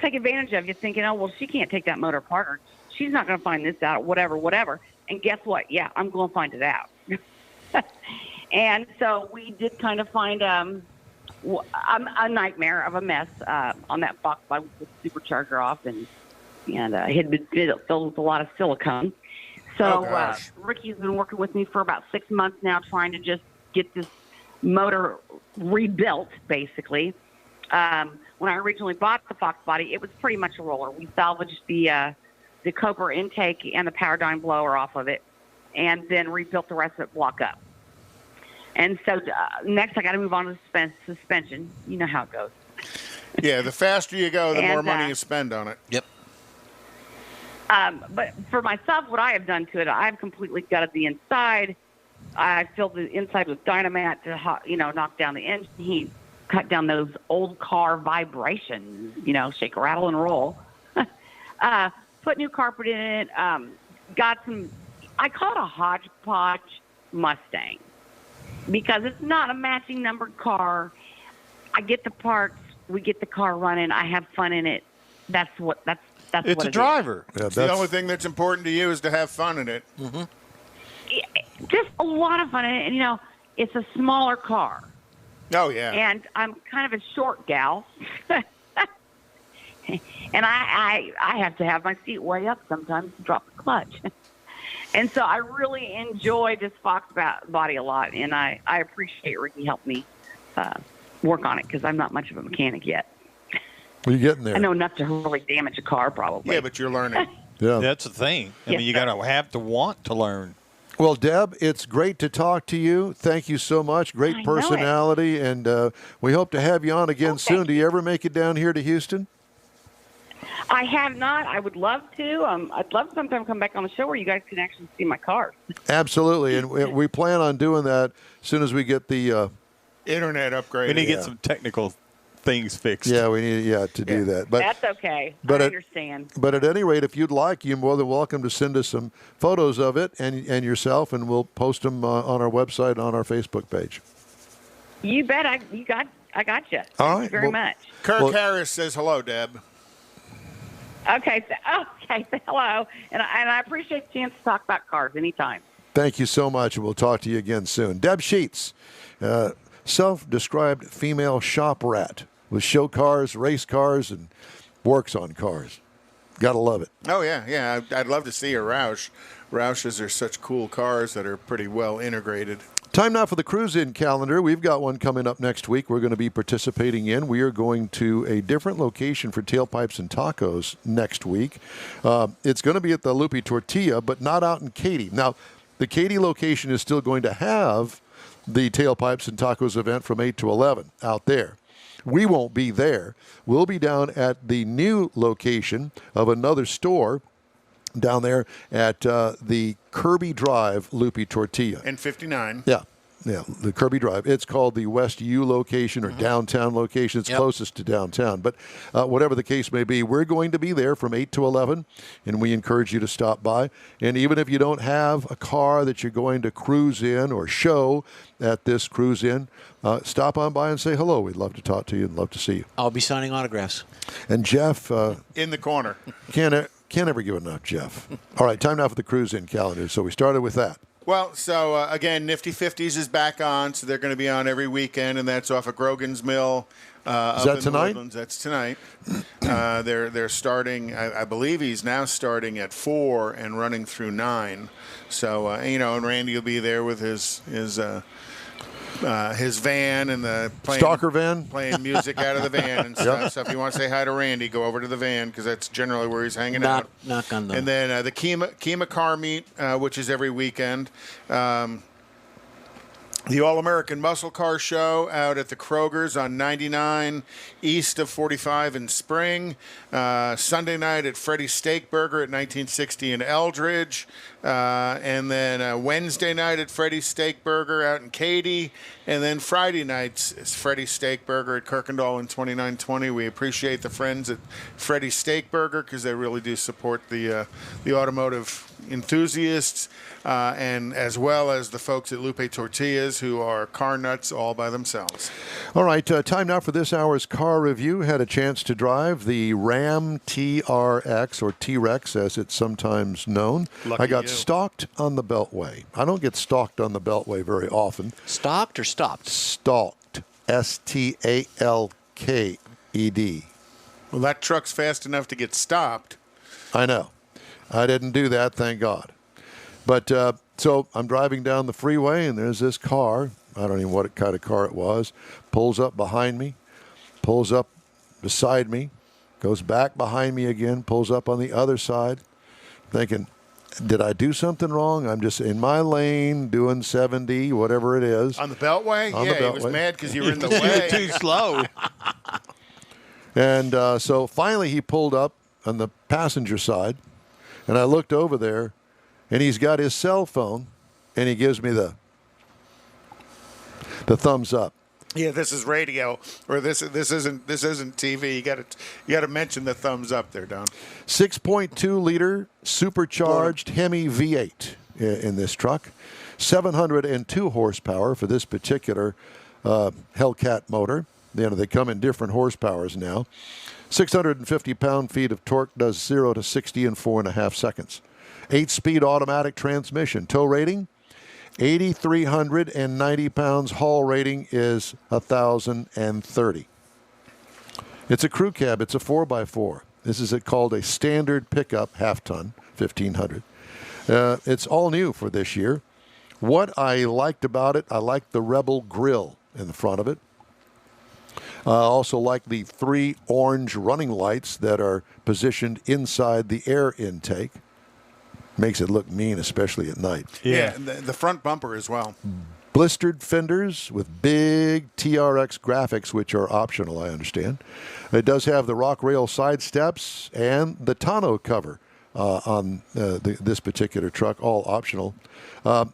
S11: take advantage of you thinking, oh, well, she can't take that motor apart, or she's not going to find this out, whatever. And guess what? Yeah, I'm going to find it out. And so we did kind of find a nightmare of a mess on that Fox body with the supercharger off, and it had been filled with a lot of silicone. So Ricky's been working with me for about 6 months now, trying to just get this motor rebuilt, basically. when I originally bought the Fox body, it was pretty much a roller. We salvaged the Cobra intake and the power dyne blower off of it, and then rebuilt the rest of it block up. And so next I got to move on to the suspension. You know how it goes.
S3: Yeah, the faster you go, the more money you spend on it.
S1: Yep.
S11: But for myself, what I have done to it, I've completely gutted the inside. I filled the inside with Dynamat to, knock down the engine heat, cut down those old car vibrations, shake, rattle, and roll. Put new carpet in it. Got some, I call it a hodgepodge Mustang because it's not a matching numbered car. I get the parts. We get the car running. I have fun in it. That's
S4: it's
S11: what
S4: a driver.
S2: Yeah,
S3: the only thing that's important to you is to have fun in it.
S11: Mm-hmm. Just a lot of fun in it. And, it's a smaller car.
S3: Oh, yeah.
S11: And I'm kind of a short gal. And I have to have my seat way up sometimes to drop the clutch. And so I really enjoy this Fox body a lot. And I appreciate Ricky helped me work on it because I'm not much of a mechanic yet.
S2: You're getting there.
S11: I know enough to really damage a car, probably.
S3: Yeah, but you're learning.
S2: Yeah,
S4: that's the thing. I
S11: Yes,
S4: mean, you
S11: sir.
S4: got to have to want to learn.
S2: Well, Deb, it's great to talk to you. Thank you so much. Great
S11: I know it.
S2: personality, and we hope to have you on again soon. Do you ever make it down here to Houston?
S11: I have not. I would love to. I'd love to sometime come back on the show where you guys can actually see my cars.
S2: Absolutely, and we plan on doing that as soon as we get the
S3: internet upgrade.
S4: We need to get some technical things fixed.
S2: Yeah, we need to do that. But
S11: that's okay.
S2: but
S11: I understand.
S2: But at any rate, if you'd like, you're more than welcome to send us some photos of it and yourself, and we'll post them on our website, on our Facebook page.
S11: You bet. I got you.
S2: All
S11: Thank
S2: right,
S11: you very much.
S3: Kirk Harris says hello, Deb.
S11: Okay. Hello, and I appreciate the chance to talk about cars anytime.
S2: Thank you so much, and we'll talk to you again soon. Deb Sheets, self-described female shop rat with show cars, race cars, and works on cars. Gotta love it.
S3: Oh, yeah. I'd love to see a Roush. Roushes are such cool cars that are pretty well integrated.
S2: Time now for the cruise-in calendar. We've got one coming up next week we're going to be participating in. We are going to a different location for Tailpipes and Tacos next week. It's going to be at the Lupe Tortilla, but not out in Katy. Now, the Katy location is still going to have the Tailpipes and Tacos event from 8 to 11 out there. We won't be there. We'll be down at the new location of another store down there at the Kirby Drive Lupe Tortilla.
S3: And 59.
S2: Yeah, the Kirby Drive. It's called the West U location or downtown location. It's closest to downtown. But whatever the case may be, we're going to be there from 8 to 11, and we encourage you to stop by. And even if you don't have a car that you're going to cruise in or show at this cruise in, stop on by and say hello. We'd love to talk to you and love to see you.
S1: I'll be signing autographs.
S2: And Jeff...
S3: in the corner.
S2: Can't ever give enough, Jeff. All right, time now for the cruise-in calendar. So we started with that.
S3: Well, so again, Nifty 50s is back on, so they're going to be on every weekend, and that's off of Grogan's Mill.
S2: Is that tonight?
S3: That's tonight. They're starting. I believe he's now starting at 4 and running through 9. So and Randy will be there with his van and the
S2: stalker van,
S3: playing music out of the van and stuff. So if you want to say hi to Randy, go over to the van because that's generally where he's hanging out.
S1: Knock on the.
S3: And then the Kima Car Meet, which is every weekend. The All-American Muscle Car Show out at the Kroger's on 99 east of 45 in Spring. Sunday night at Freddy's Steak Burger at 1960 in Eldridge. And then Wednesday night at Freddy's Steak Burger out in Katy. And then Friday nights is Freddy's Steak Burger at Kirkendall in 2920. We appreciate the friends at Freddy's Steak Burger because they really do support the automotive enthusiasts. And as well as the folks at Lupe Tortillas, who are car nuts all by themselves.
S2: All right, time now for this hour's car review. Had a chance to drive the Ram TRX, or T-Rex as it's sometimes known.
S3: Lucky
S2: I got
S3: you.
S2: stalked on the Beltway. I don't get stalked on the Beltway very often.
S1: Stalked or stopped?
S2: Stalked. S-T-A-L-K-E-D.
S3: Well, that truck's fast enough to get stopped.
S2: I know. I didn't do that, thank God. But so I'm driving down the freeway, and there's this car. I don't even know what kind of car it was. Pulls up behind me, pulls up beside me, goes back behind me again, pulls up on the other side, thinking, did I do something wrong? I'm just in my lane doing 70, whatever it is.
S3: On the Beltway?
S2: On the
S3: He was
S2: Beltway.
S3: mad because you were in the way.
S4: Too slow.
S2: And so finally he pulled up on the passenger side, and I looked over there, and he's got his cell phone, and he gives me the thumbs up.
S3: Yeah, this is radio, or this isn't TV. You got to mention the thumbs up there, Don.
S2: 6.2 liter supercharged Hemi V8 in this truck, 702 horsepower for this particular Hellcat motor. They come in different horsepowers now. 650 pound-feet of torque, does 0 to 60 in 4.5 seconds. 8-speed automatic transmission. Tow rating, 8,390 pounds. Haul rating is 1,030. It's a crew cab. It's a 4x4. This is called a standard pickup half-ton, 1,500. It's all new for this year. What I liked about it, I liked the Rebel grill in the front of it. I also like the 3 orange running lights that are positioned inside the air intake. Makes it look mean, especially at night.
S3: Yeah, and the front bumper as well.
S2: Blistered fenders with big TRX graphics, which are optional, I understand. It does have the rock rail side steps and the tonneau cover on this particular truck, all optional. And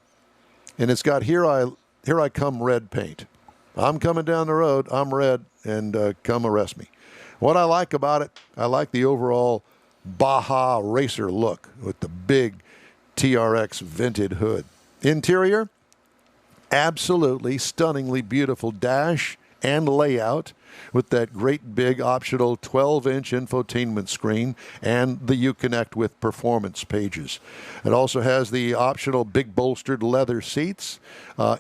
S2: it's got Here I Come red paint. I'm coming down the road, I'm red, and come arrest me. What I like about it, I like the overall Baja racer look with the big TRX vented hood. Interior, absolutely stunningly beautiful dash and layout with that great big optional 12-inch infotainment screen and the Uconnect with performance pages. It also has the optional big bolstered leather seats,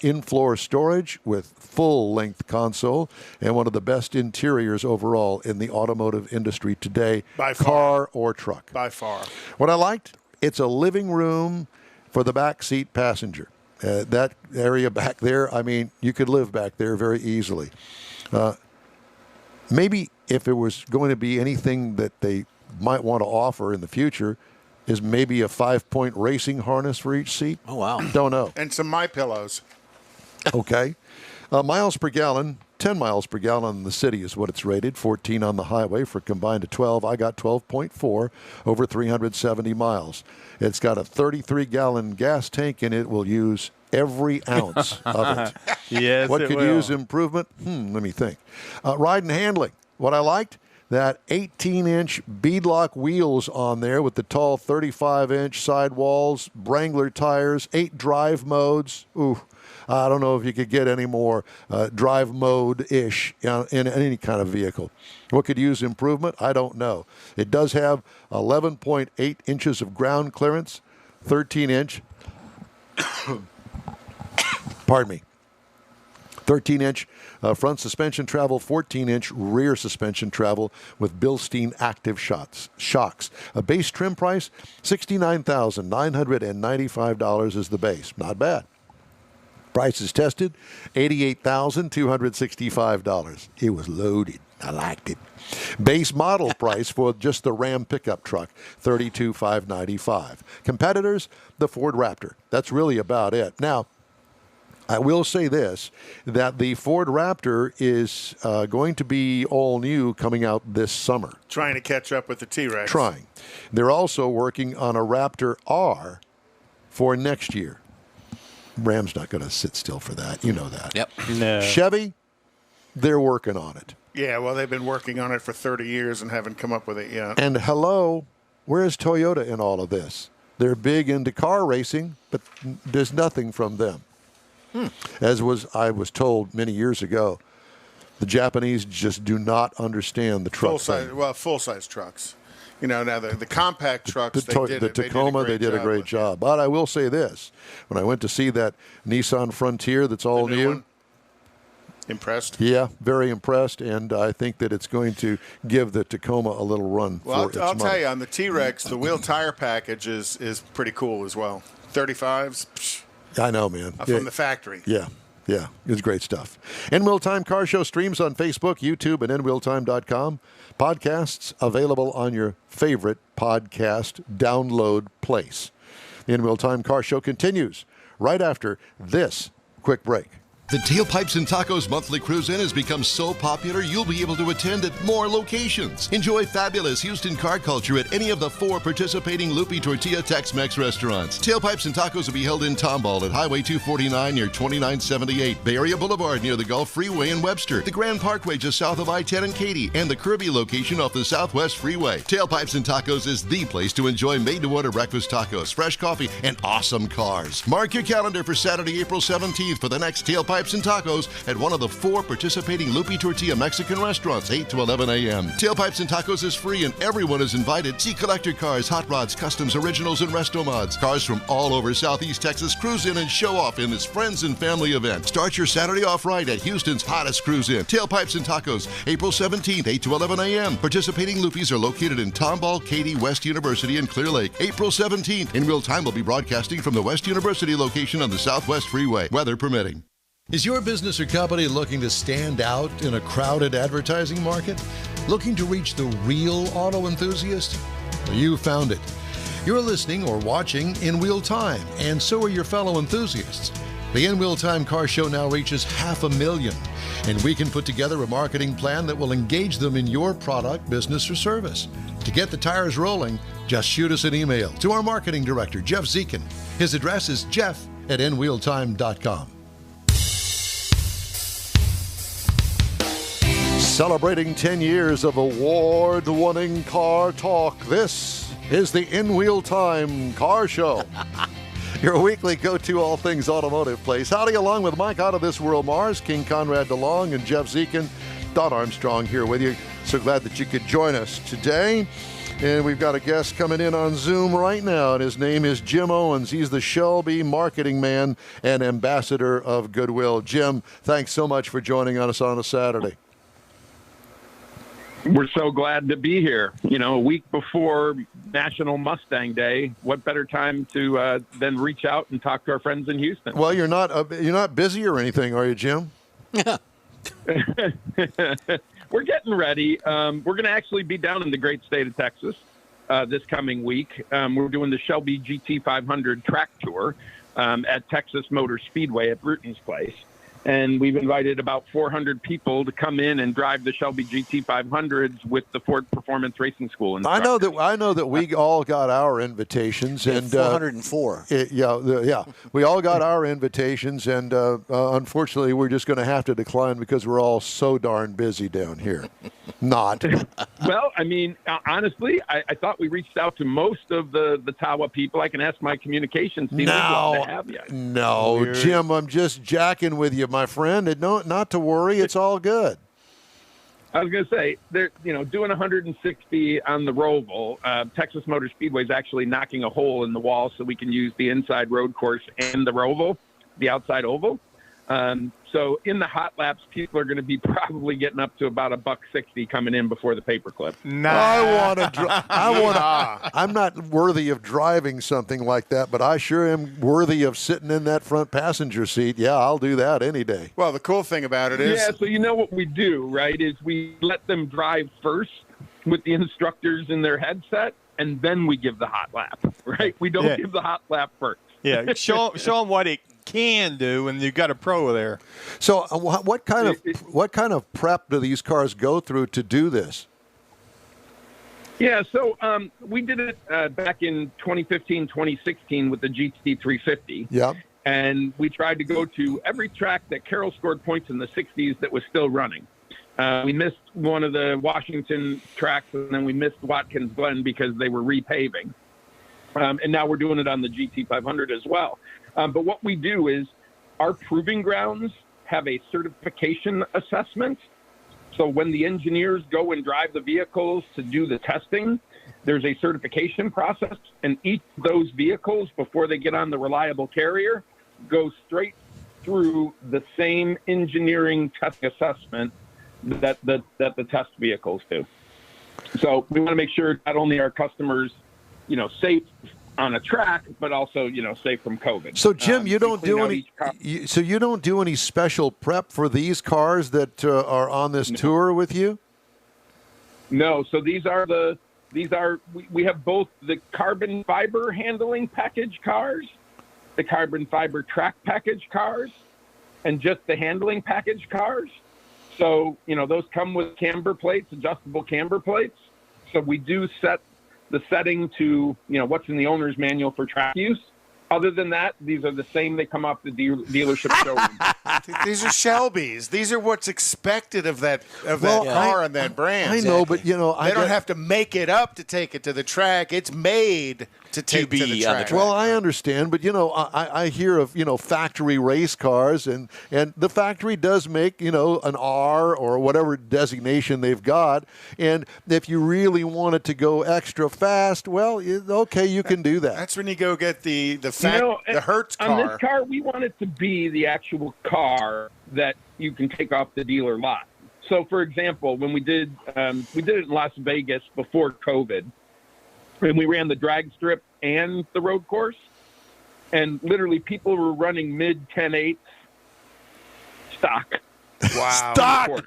S2: in-floor storage with full-length console, and one of the best interiors overall in the automotive industry today,
S3: By far.
S2: car or truck.
S3: By far.
S2: What I liked, it's a living room for the back seat passenger. That area back there, I mean, you could live back there very easily. Maybe if it was going to be anything that they might want to offer in the future, is maybe a 5-point racing harness for each seat.
S1: Oh, wow.
S2: Don't know.
S3: And some My Pillows.
S2: Okay. Miles per gallon, 10 miles per gallon in the city is what it's rated, 14 on the highway for combined to 12. I got 12.4 over 370 miles. It's got a 33-gallon gas tank, and it will use every ounce of it.
S4: Yes,
S2: What
S4: it
S2: could
S4: will.
S2: use improvement? Let me think. Ride and handling. What I liked, that 18-inch beadlock wheels on there with the tall 35-inch sidewalls, Wrangler tires, 8 drive modes. Ooh, I don't know if you could get any more drive mode-ish in any kind of vehicle. What could use improvement? I don't know. It does have 11.8 inches of ground clearance, 13-inch. Pardon me. 13-inch front suspension travel, 14-inch rear suspension travel with Bilstein active shocks. A base trim price, $69,995 is the base. Not bad. Prices tested, $88,265. It was loaded. I liked it. Base model price for just the Ram pickup truck, $32,595. Competitors, the Ford Raptor. That's really about it. Now, I will say this, that the Ford Raptor is going to be all new coming out this summer.
S3: Trying to catch up with the T-Rex.
S2: Trying. They're also working on a Raptor R for next year. Ram's not going to sit still for that. You know that.
S1: Yep.
S4: No.
S2: Chevy, they're working on it.
S3: Yeah, well, they've been working on it for 30 years and haven't come up with it yet.
S2: And hello, where's Toyota in all of this? They're big into car racing, but there's nothing from them. As I was told many years ago, the Japanese just do not understand the truck thing.
S3: Full-size trucks. You know, now the compact trucks,
S2: The Tacoma, they did a great job. But I will say this. When I went to see that Nissan Frontier that's all
S3: The new
S2: new,
S3: one? Impressed?
S2: yeah, very impressed, and I think that it's going to give the Tacoma a little run
S3: Well,
S2: for its
S3: I'll tell
S2: money.
S3: you, on the T-Rex, the wheel tire package is pretty cool as well. 35s,
S2: I know, man.
S3: from the factory.
S2: Yeah. Yeah, it's great stuff. In Wheel Time Car Show streams on Facebook, YouTube, and InWheelTime.com. Podcasts available on your favorite podcast download place. The In Wheel Time Car Show continues right after this quick break.
S6: The Tailpipes and Tacos monthly cruise-in has become so popular you'll be able to attend at more locations. Enjoy fabulous Houston car culture at any of the 4 participating Lupi Tortilla Tex-Mex restaurants. Tailpipes and Tacos will be held in Tomball at Highway 249 near 2978, Bay Area Boulevard near the Gulf Freeway in Webster, the Grand Parkway just south of I-10 and Katy, and the Kirby location off the Southwest Freeway. Tailpipes and Tacos is the place to enjoy made-to-order breakfast tacos, fresh coffee, and awesome cars. Mark your calendar for Saturday, April 17th for the next Tailpipes and Tacos at one of the 4 participating Lupi Tortilla Mexican restaurants, 8 to 11 a.m. Tailpipes and Tacos is free and everyone is invited. See collector cars, hot rods, customs, originals, and resto mods. Cars from all over Southeast Texas cruise in and show off in this friends and family event. Start your Saturday off right at Houston's hottest cruise in. Tailpipes and Tacos, April 17th, 8 to 11 a.m. Participating Lupis are located in Tomball, Katy, West University, and Clear Lake. April 17th. In Real Time will be broadcasting from the West University location on the Southwest Freeway, weather permitting.
S7: Is your business or company looking to stand out in a crowded advertising market? Looking to reach the real auto enthusiast? Well, you found it. You're listening or watching In Wheel Time, and so are your fellow enthusiasts. The In Wheel Time Car Show now reaches 500,000, and we can put together a marketing plan that will engage them in your product, business, or service. To get the tires rolling, just shoot us an email to our marketing director, Jeff Zekin. His address is jeff@inwheeltime.com.
S2: Celebrating 10 years of award-winning car talk, this is the In Wheel Time Car Show. Your weekly go-to all things automotive place. Howdy, along with Mike Out of This World Mars, King Conrad DeLong, and Jeff Zekin. Don Armstrong here with you. So glad that you could join us today. And we've got a guest coming in on Zoom right now, and his name is Jim Owens. He's the Shelby marketing man and ambassador of Goodwill. Jim, thanks so much for joining us on a Saturday.
S12: We're so glad to be here. You know, a week before National Mustang Day, what better time to than reach out and talk to our friends in Houston?
S2: Well, you're not busy or anything, are you, Jim?
S12: Yeah. We're getting ready. We're going to actually be down in the great state of Texas this coming week. We're doing the Shelby GT500 track tour at Texas Motor Speedway at Bruton's Place. And we've invited about 400 people to come in and drive the Shelby GT500s with the Ford Performance Racing School.
S2: I know that we all got our invitations, and
S1: 404.
S2: We all got our invitations, and unfortunately, we're just going to have to decline because we're all so darn busy down here. Not.
S12: Well, I mean, honestly, I thought we reached out to most of the Tawa people. I can ask my communications team.
S2: No,
S12: to have you.
S2: No,
S12: Weird.
S2: Jim, I'm just jacking with you, my friend. And no, not to worry. It's all good.
S12: I was going to say, they're doing 160 on the Roval. Texas Motor Speedway is actually knocking a hole in the wall so we can use the inside road course and the Roval, the outside oval. So in the hot laps, people are going to be probably getting up to about $160 coming in before the paperclip.
S2: I'm not worthy of driving something like that, but I sure am worthy of sitting in that front passenger seat. Yeah, I'll do that any day.
S3: Well, the cool thing about it is...
S12: Yeah, so you know what we do, right, is we let them drive first with the instructors in their headset, and then we give the hot lap, right? We don't give the hot lap first.
S4: Yeah, show them what it can do, and you've got a pro there.
S2: So, what kind of prep do these cars go through to do this?
S12: Yeah, so we did it back in 2015, 2016 with the GT350.
S2: Yeah.
S12: And we tried to go to every track that Carroll scored points in the 60s that was still running. We missed one of the Washington tracks, and then we missed Watkins Glen because they were repaving. And now we're doing it on the GT500 as well. But what we do is our proving grounds have a certification assessment. So when the engineers go and drive the vehicles to do the testing, there's a certification process. And each of those vehicles, before they get on the reliable carrier, go straight through the same engineering testing assessment that the test vehicles do. So we want to make sure not only our customers, safe on a track, but also, safe from COVID.
S2: So, Jim, you don't do
S12: any.
S2: You don't do any special prep for these cars that are on this tour with you?
S12: No. So we have both the carbon fiber handling package cars, the carbon fiber track package cars, and just the handling package cars. So, those come with camber plates, adjustable camber plates. So we do set the setting to, what's in the owner's manual for track use. Other than that, these are the same. They come off the dealership showroom.
S3: These are Shelbys. These are what's expected of that car and that brand.
S2: I know, but
S3: they don't have to make it up to take it to the track. It's made to take to the track.
S2: Well, I understand, but I hear of factory race cars, and the factory does make an R or whatever designation they've got, and if you really want it to go extra fast, well, okay, you can do that.
S3: That's when you go get the Hertz car.
S12: On this car, we want it to be the actual car that you can take off the dealer lot. So, for example, when we did it in Las Vegas before COVID, and we ran the drag strip and the road course, and literally people were running mid 10.8 stock.
S3: Wow.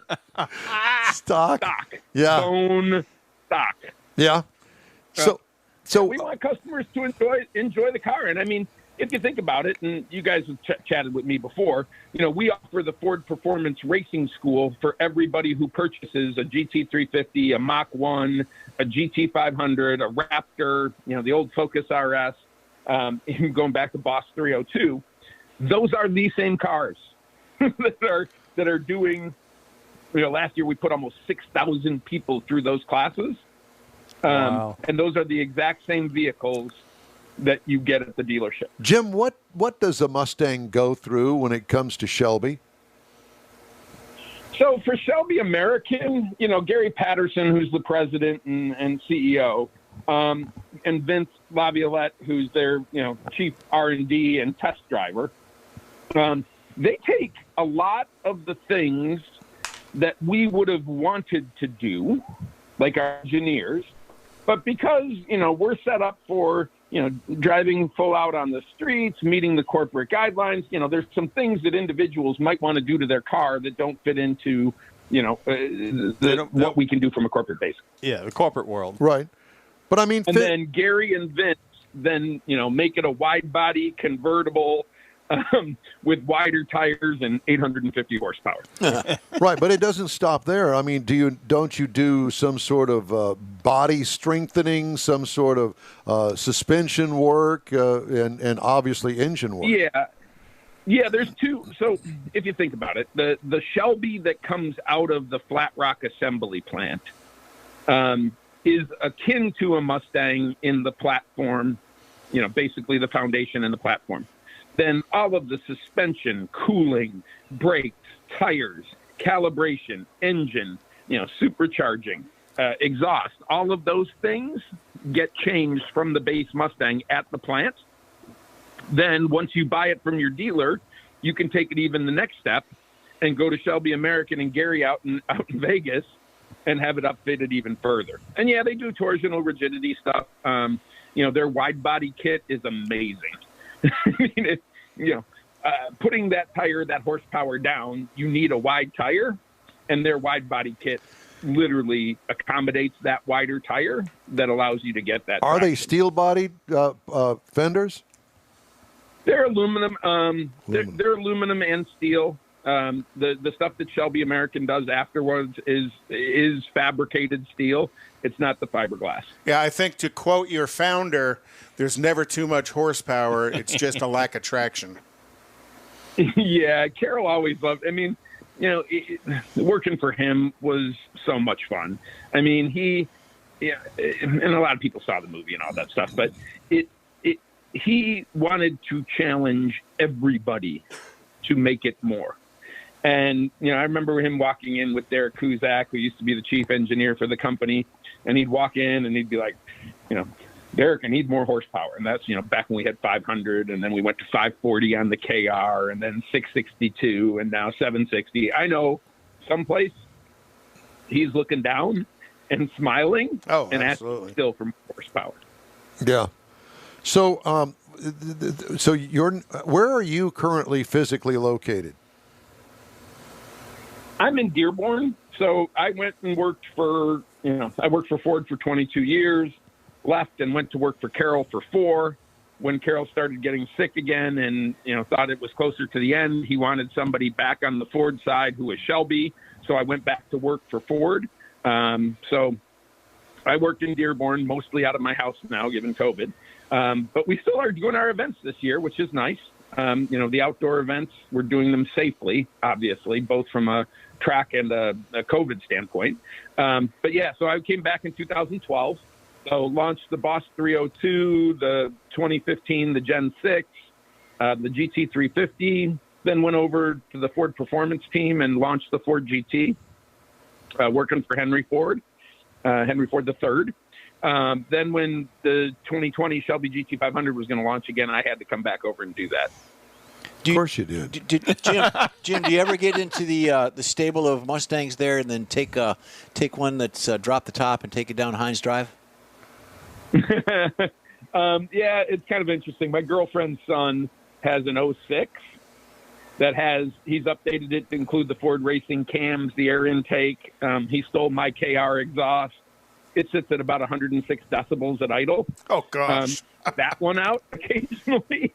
S2: Stock. Yeah.
S12: Bone stock.
S2: Yeah. So
S12: we want customers to enjoy the car. And I mean, if you think about it, and you guys have chatted with me before, we offer the Ford Performance Racing School for everybody who purchases a GT350, a Mach 1, a GT500, a Raptor, the old Focus RS, even going back to Boss 302. Those are the same cars that are doing. Last year we put almost 6,000 people through those classes.
S4: Wow.
S12: And those are the exact same vehicles that you get at the dealership.
S2: Jim, what does a Mustang go through when it comes to Shelby?
S12: So for Shelby American, Gary Patterson, who's the president and CEO, and Vince Laviolette, who's their chief R&D and test driver, they take a lot of the things that we would have wanted to do, like our engineers, but because we're set up for driving full out on the streets, meeting the corporate guidelines. There's some things that individuals might want to do to their car that don't fit into, what we can do from a corporate base.
S4: Yeah, the corporate world.
S2: Right. But I mean,
S12: then Gary and Vince make it a wide body convertible with wider tires and 850 horsepower.
S2: Right, but it doesn't stop there. I mean, don't you do some sort of body strengthening, some sort of suspension work, and obviously engine work?
S12: Yeah. There's two. So if you think about it, the Shelby that comes out of the Flat Rock assembly plant is akin to a Mustang in the platform. Basically the foundation and the platform. Then all of the suspension, cooling, brakes, tires, calibration, engine, supercharging, exhaust, all of those things get changed from the base Mustang at the plant. Then once you buy it from your dealer, you can take it even the next step and go to Shelby American and Gary out in Vegas and have it upfitted even further. And yeah, they do torsional rigidity stuff. Their wide body kit is amazing. I mean, putting that tire, that horsepower down, you need a wide tire, and their wide body kit literally accommodates that wider tire that allows you to get that.
S2: Are they steel bodied fenders?
S12: They're aluminum. They're aluminum and steel. The stuff that Shelby American does afterwards is fabricated steel. It's not the fiberglass.
S3: Yeah, I think to quote your founder, there's never too much horsepower. It's just a lack of traction.
S12: Yeah, Carol always loved. I mean, working for him was so much fun. I mean, and a lot of people saw the movie and all that stuff, but he wanted to challenge everybody to make it more. And, I remember him walking in with Derek Kuzak, who used to be the chief engineer for the company, and he'd walk in and he'd be like, Derek, I need more horsepower. And that's, back when we had 500, and then we went to 540 on the KR, and then 662, and now 760. I know someplace he's looking down and smiling and
S3: absolutely.
S12: asking still for more horsepower.
S2: Yeah. So, where are you currently physically located?
S12: I'm in Dearborn, so I went and worked for, I worked for Ford for 22 years, left and went to work for Carroll for 4. When Carroll started getting sick again and, thought it was closer to the end, he wanted somebody back on the Ford side who was Shelby. So I went back to work for Ford. So I worked in Dearborn, mostly out of my house now, given COVID. But we still are doing our events this year, which is nice. The outdoor events, we're doing them safely, obviously, both from a track and a COVID standpoint. But yeah, so I came back in 2012. So launched the Boss 302, the 2015, the Gen 6, the GT350, then went over to the Ford Performance team and launched the Ford GT, working for Henry Ford III. Then when the 2020 Shelby GT500 was going to launch again, I had to come back over and do that.
S2: Of course you did.
S1: Jim, do you ever get into the stable of Mustangs there and then take one that's dropped the top and take it down Hines Drive?
S12: Yeah, it's kind of interesting. My girlfriend's son has an 06 that he's updated it to include the Ford Racing cams, the air intake. He stole my KR exhaust. It sits at about 106 decibels at idle.
S3: Oh, gosh.
S12: That one out occasionally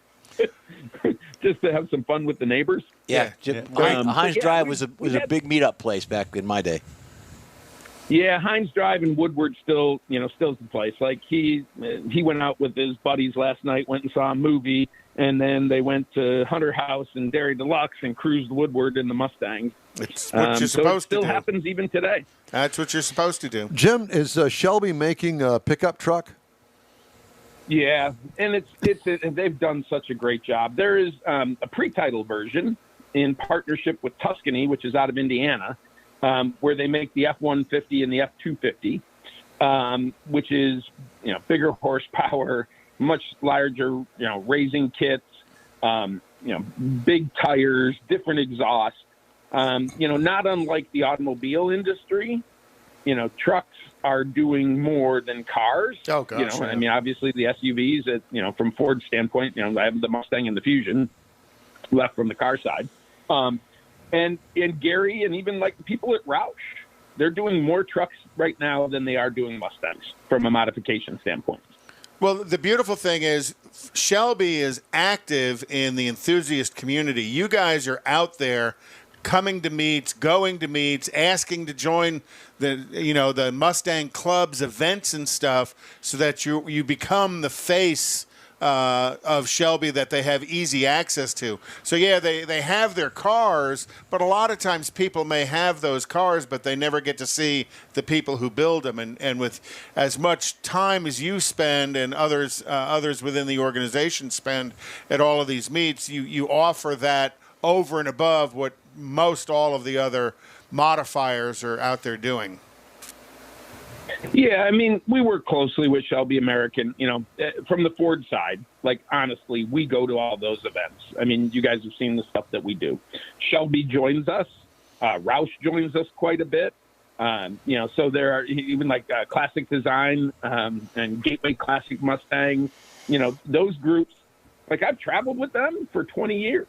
S12: just to have some fun with the neighbors.
S1: Yeah. Hines Drive was a big meetup place back in my day.
S12: Yeah, Hines Drive and Woodward still the place. Like he went out with his buddies last night, went and saw a movie, and then they went to Hunter House and Dairy Deluxe and cruised Woodward in the Mustangs.
S3: It's what you're supposed to do.
S12: So it still happens even today.
S3: That's what you're supposed to do.
S2: Jim, is Shelby making a pickup truck?
S12: Yeah, and they've done such a great job. There is a pre-title version in partnership with Tuscany, which is out of Indiana, where they make the F-150 and the F-250, which is, bigger horsepower, much larger, racing kits, big tires, different exhaust. Not unlike the automobile industry, trucks are doing more than cars.
S3: Oh, gosh.
S12: I mean, obviously the SUVs, from Ford's standpoint, I have the Mustang and the Fusion left from the car side. And Gary and even like the people at Roush, they're doing more trucks right now than they are doing Mustangs from a modification standpoint.
S3: Well, the beautiful thing is Shelby is active in the enthusiast community. You guys are out there coming to meets, going to meets, asking to join the Mustang clubs, events and stuff, so that you become the face of Shelby that they have easy access to. So, yeah, they have their cars, but a lot of times people may have those cars, but they never get to see the people who build them. And with as much time as you spend and others within the organization spend at all of these meets, you offer that over and above what most all of the other modifiers are out there doing.
S12: Yeah, I mean, we work closely with Shelby American, from the Ford side. Like, honestly, we go to all those events. I mean, you guys have seen the stuff that we do. Shelby joins us. Roush joins us quite a bit. So there are even like Classic Design and Gateway Classic Mustangs. Those groups, like I've traveled with them for 20 years.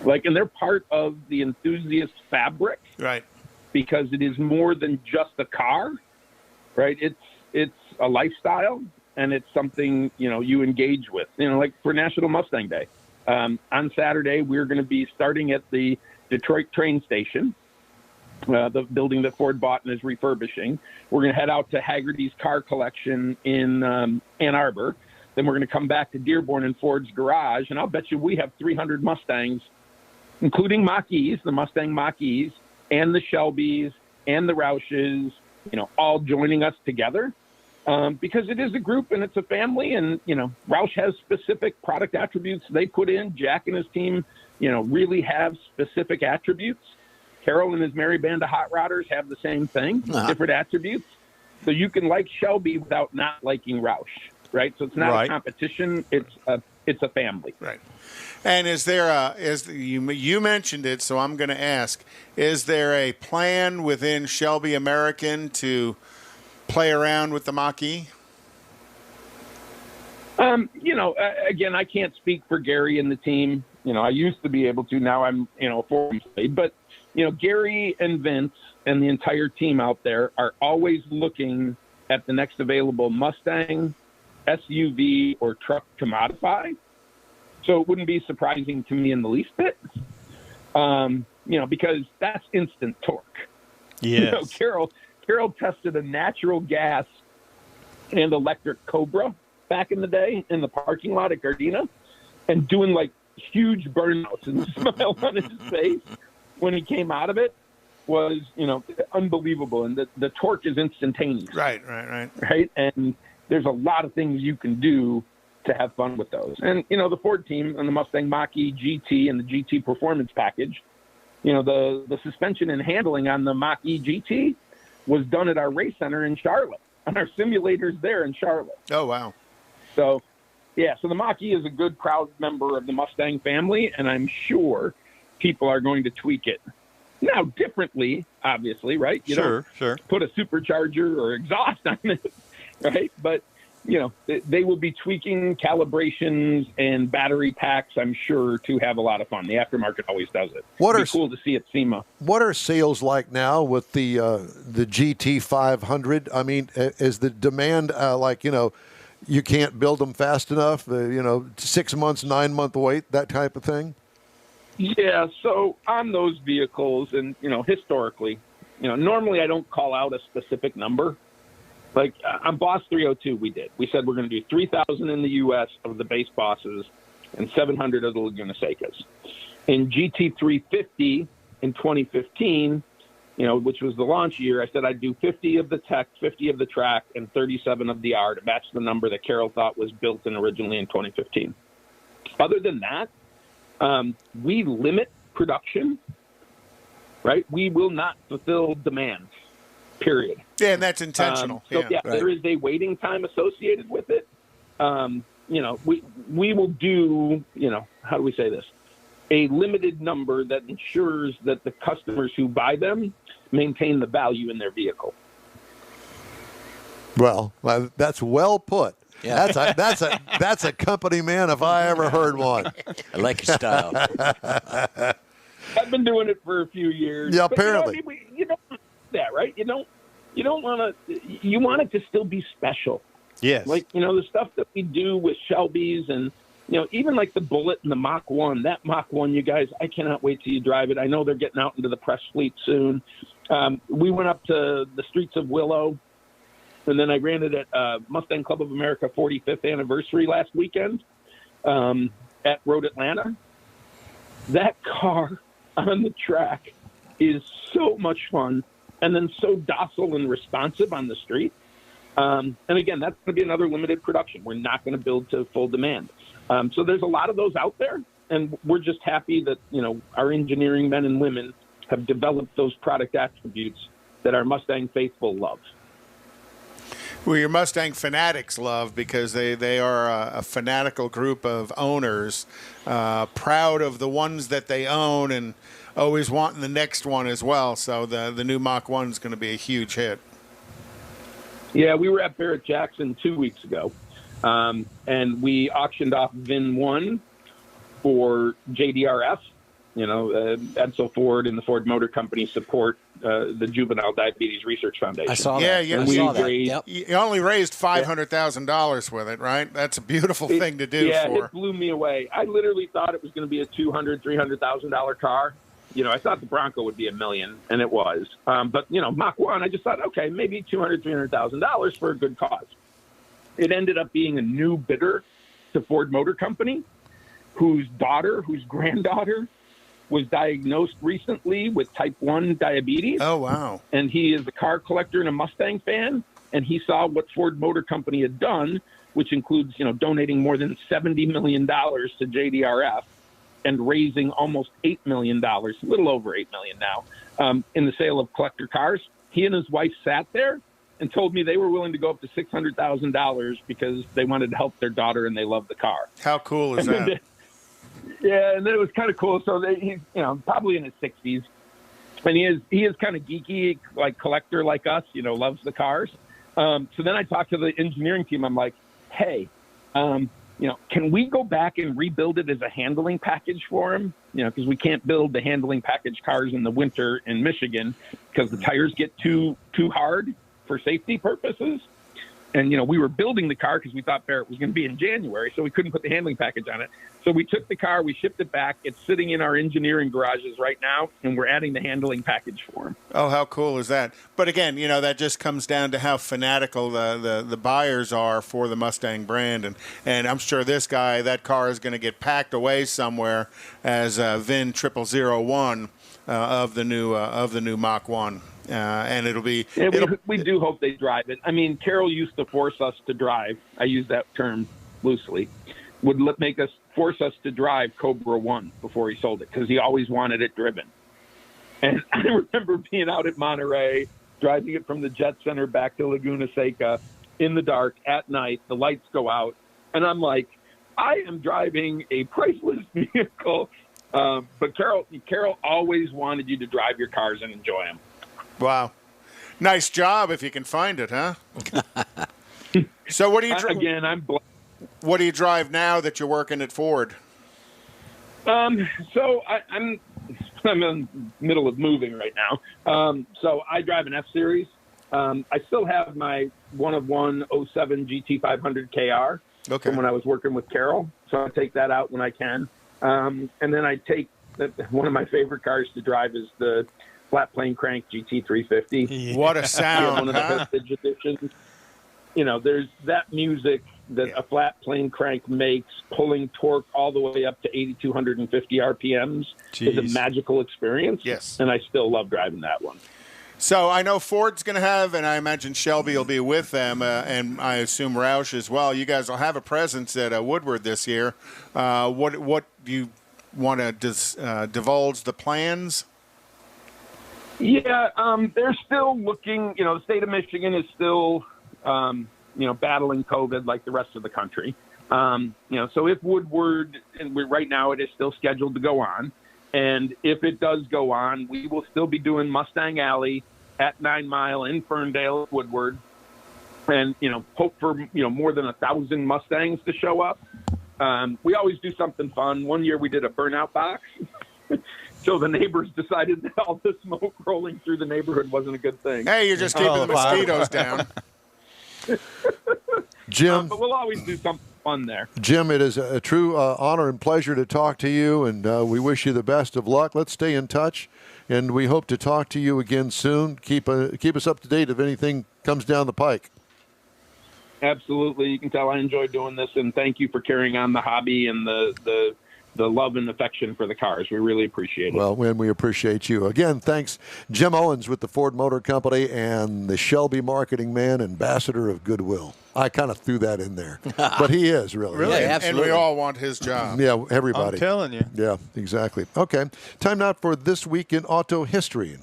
S12: Like, and they're part of the enthusiast fabric.
S3: Right.
S12: Because it is more than just a car. Right, it's a lifestyle, and it's something you engage with. Like for National Mustang Day, on Saturday we're going to be starting at the Detroit train station, the building that Ford bought and is refurbishing. We're going to head out to Haggerty's car collection in Ann Arbor. Then we're going to come back to Dearborn and Ford's garage, and I'll bet you we have 300 Mustangs, including Mach-E's, the Mustang Mach-E's, and the Shelbys and the Roushes. All joining us together because it is a group and it's a family. And, Roush has specific product attributes they put in. Jack and his team, really have specific attributes. Carroll and his merry band of hot rodders have the same thing, different attributes. So you can like Shelby without not liking Roush, right? So it's not a competition. It's a family.
S3: Right. And is there you mentioned it, so I'm going to ask, is there a plan within Shelby American to play around with the Mach-E?
S12: Again, I can't speak for Gary and the team. I used to be able to. Now I'm, a former employee. But, Gary and Vince and the entire team out there are always looking at the next available Mustang, SUV, or truck to modify. So it wouldn't be surprising to me in the least bit, because that's instant torque.
S4: Yes.
S12: Carol tested a natural gas and electric Cobra back in the day in the parking lot at Gardena, and doing like huge burnouts and smile on his face when he came out of it was, unbelievable. And the torque is instantaneous.
S3: Right.
S12: Right. And there's a lot of things you can do to have fun with those. And, the Ford team and the Mustang Mach-E GT and the GT Performance package, the suspension and handling on the Mach-E GT was done at our race center in Charlotte, on our simulators there in Charlotte.
S3: Oh, wow.
S12: So, so the Mach-E is a good, proud member of the Mustang family, and I'm sure people are going to tweak it. Now, differently, obviously, right? You don't put a supercharger or exhaust on it, right? But, they will be tweaking calibrations and battery packs, I'm sure, to have a lot of fun. The aftermarket always does it. It'd be cool to see at SEMA.
S2: What are sales like now with the GT500? I mean, is the demand you can't build them fast enough? 6 months, 9 month wait, that type of thing.
S12: Yeah. So on those vehicles, and historically, normally I don't call out a specific number. Like on Boss 302, we said we're going to do 3,000 in the U.S. of the base Bosses and 700 of the Laguna Secas. In GT350 in 2015, which was the launch year, I said I'd do 50 of the Tech, 50 of the Track, and 37 of the R to match the number that Carol thought was built in originally in 2015. Other than that, we limit production, right? We will not fulfill demand, period.
S3: Yeah, and that's intentional.
S12: There is a waiting time associated with it. We will do, how do we say this? A limited number that ensures that the customers who buy them maintain the value in their vehicle.
S2: Well, that's well put.
S1: Yeah.
S2: That's a company man if I ever heard one.
S1: I like your style.
S12: I've been doing it for a few years.
S2: Yeah, apparently.
S12: You don't want that, right? You don't want to. You want it to still be special.
S4: Yes.
S12: Like the stuff that we do with Shelby's and even like the Bullet and the Mach 1. That Mach 1, you guys, I cannot wait till you drive it. I know they're getting out into the press fleet soon. We went up to the streets of Willow, and then I ran it at Mustang Club of America 45th anniversary last weekend at Road Atlanta. That car on the track is so much fun, and then so docile and responsive on the street. And again, that's going to be another limited production. We're not going to build to full demand. So there's a lot of those out there, and we're just happy that, our engineering men and women have developed those product attributes that our Mustang faithful love.
S3: Well, your Mustang fanatics love, because they are a fanatical group of owners, proud of the ones that they own and always wanting the next one as well. So the new Mach 1 is going to be a huge hit.
S12: Yeah, we were at Barrett Jackson 2 weeks ago, and we auctioned off VIN 1 for JDRF. Edsel Ford and the Ford Motor Company support the Juvenile Diabetes Research Foundation.
S1: I saw that.
S3: Yeah,
S1: I saw that. Yep.
S3: You only raised $500,000 with it, right? That's a beautiful thing to do.
S12: It blew me away. I literally thought it was going to be a $200,000, $300,000 car. I thought the Bronco would be $1 million, and it was. But Mach 1, I just thought, okay, maybe $200,000, $300,000 for a good cause. It ended up being a new bidder to Ford Motor Company, whose granddaughter was diagnosed recently with type 1 diabetes.
S3: Oh, wow. And
S12: he is a car collector and a Mustang fan, and he saw what Ford Motor Company had done, which includes, donating more than $70 million to JDRF and raising almost $8 million, a little over $8 million now, in the sale of collector cars. He and his wife sat there and told me they were willing to go up to $600,000 because they wanted to help their daughter and they loved the car.
S3: How cool is that?
S12: Yeah, and then it was kind of cool. So he's probably in his 60s, and he is kind of geeky, like collector like us, loves the cars. So then I talked to the engineering team. I'm like, hey, Can we go back and rebuild it as a handling package for him? Because we can't build the handling package cars in the winter in Michigan because the tires get too hard for safety purposes. And, we were building the car because we thought Barrett was going to be in January, so we couldn't put the handling package on it. So we took the car, we shipped it back. It's sitting in our engineering garages right now, and we're adding the handling package for him.
S3: Oh, how cool is that? But again, that just comes down to how fanatical the buyers are for the Mustang brand. And I'm sure that car is going to get packed away somewhere as VIN 0001 of the new Mach 1. And it'll be.
S12: Yeah, we do hope they drive it. I mean, Carroll used to force us to drive. I use that term loosely. Would force us to drive Cobra 1 before he sold it because he always wanted it driven. And I remember being out at Monterey, driving it from the Jet Center back to Laguna Seca in the dark at night. The lights go out, and I'm like, I am driving a priceless vehicle. But Carroll always wanted you to drive your cars and enjoy them.
S3: Wow. Nice job if you can find it, huh? So what do you
S12: again,
S3: what do you drive now that you're working at Ford?
S12: So I'm in the middle of moving right now. So I drive an F-Series. I still have my one-of-one 07 GT500 KR from when I was working with Carroll. So I take that out when I can. And then I take one of my favorite cars to drive is the flat plane crank GT350.
S3: Yeah. What a sound,
S12: one of the vintage editions. There's that music that a flat plane crank makes, pulling torque all the way up to 8,250 RPMs is a magical experience.
S3: Yes.
S12: And I still love driving that one.
S3: So I know Ford's going to have, and I imagine Shelby will be with them, and I assume Roush as well. You guys will have a presence at Woodward this year. What do you want to divulge the plans?
S12: Yeah, they're still looking. The state of Michigan is still, battling COVID like the rest of the country. So if Woodward, and right now it is still scheduled to go on, and if it does go on, we will still be doing Mustang Alley at 9 Mile in Ferndale at Woodward, and hope for more than 1,000 Mustangs to show up. We always do something fun. One year we did a burnout box. So the neighbors decided that all the smoke rolling through the neighborhood wasn't a good thing.
S3: Hey, you're just keeping the mosquitoes down.
S2: Jim.
S12: But we'll always do something fun there.
S2: Jim, it is a true honor and pleasure to talk to you, and we wish you the best of luck. Let's stay in touch, and we hope to talk to you again soon. Keep us up to date if anything comes down the pike.
S12: Absolutely. You can tell I enjoy doing this, and thank you for carrying on the hobby and the love and affection for the cars. We really appreciate it.
S2: Well, we appreciate you. Again, thanks, Jim Owens with the Ford Motor Company and the Shelby marketing man, ambassador of goodwill. I kind of threw that in there, but he is really.
S3: Really,
S1: yeah, absolutely.
S3: And we all want his job.
S2: Yeah, everybody.
S4: I'm telling you.
S2: Yeah, exactly. Okay, time now for This Week in Auto History.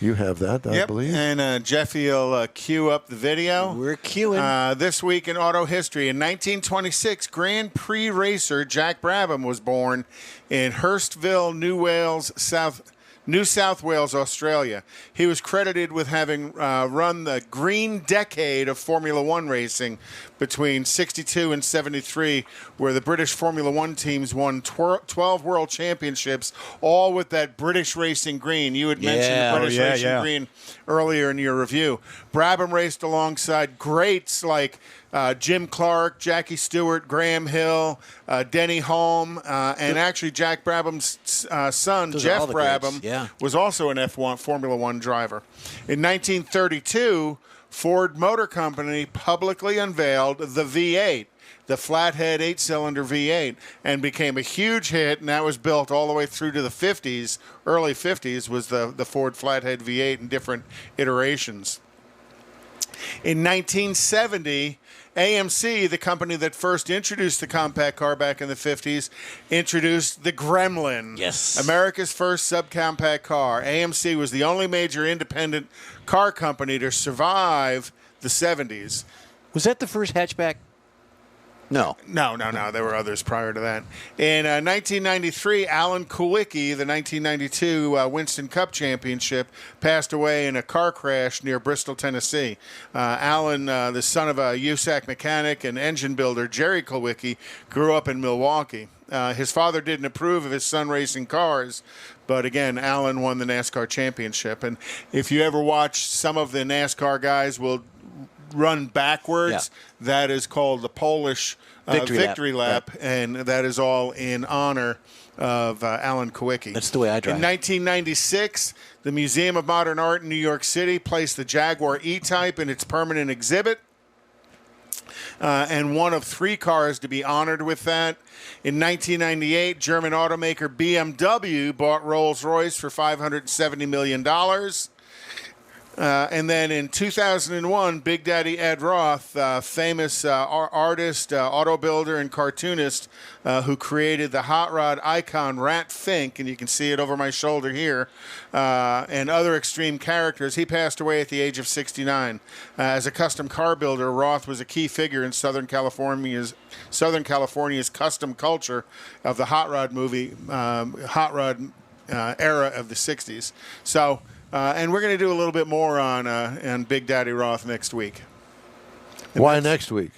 S2: You have that, I believe.
S3: And Jeffy will cue up the video.
S1: We're queuing.
S3: This week in auto history. In 1926, Grand Prix racer Jack Brabham was born in Hurstville, New South Wales, Australia. He was credited with having run the green decade of Formula One racing between 62 and 73, where the British Formula One teams won 12 world championships, all with that British racing green. You had mentioned the British racing green earlier in your review. Brabham raced alongside greats like Jim Clark, Jackie Stewart, Graham Hill, Denny Hulme, and actually Jack Brabham's son, Jeff Brabham, was also an F1 Formula One driver. In 1932, Ford Motor Company publicly unveiled the V8, the flathead 8-cylinder V8, and became a huge hit, and that was built all the way through to the 50s. Early 50s was the Ford flathead V8 in different iterations. In 1970, AMC, the company that first introduced the compact car back in the 50s, introduced the Gremlin.
S1: Yes.
S3: America's first subcompact car. AMC was the only major independent car company to survive the 70s.
S1: Was that the first hatchback? No.
S3: No. There were others prior to that. In 1993, Alan Kulwicki, the 1992 Winston Cup Championship, passed away in a car crash near Bristol, Tennessee. Alan, the son of a USAC mechanic and engine builder, Jerry Kulwicki, grew up in Milwaukee. His father didn't approve of his son racing cars, but again, Alan won the NASCAR championship. And if you ever watch, some of the NASCAR guys will run backwards. Yeah. That is called the Polish victory lap, and that is all in honor of Alan Kulwicki.
S1: That's the way I drive.
S3: In 1996, the Museum of Modern Art in New York City placed the Jaguar E-Type in its permanent exhibit. And one of 3 cars to be honored with that. In 1998, German automaker BMW bought Rolls-Royce for $570 million. And then in 2001, Big Daddy Ed Roth, famous artist, auto builder, and cartoonist who created the hot rod icon Rat Fink, and you can see it over my shoulder here, and other extreme characters. He passed away at the age of 69. As a custom car builder, Roth was a key figure in Southern California's custom culture of the hot rod movie, hot rod era of the 60s. So. And we're going to do a little bit more on Big Daddy Roth next week. And
S2: why next week?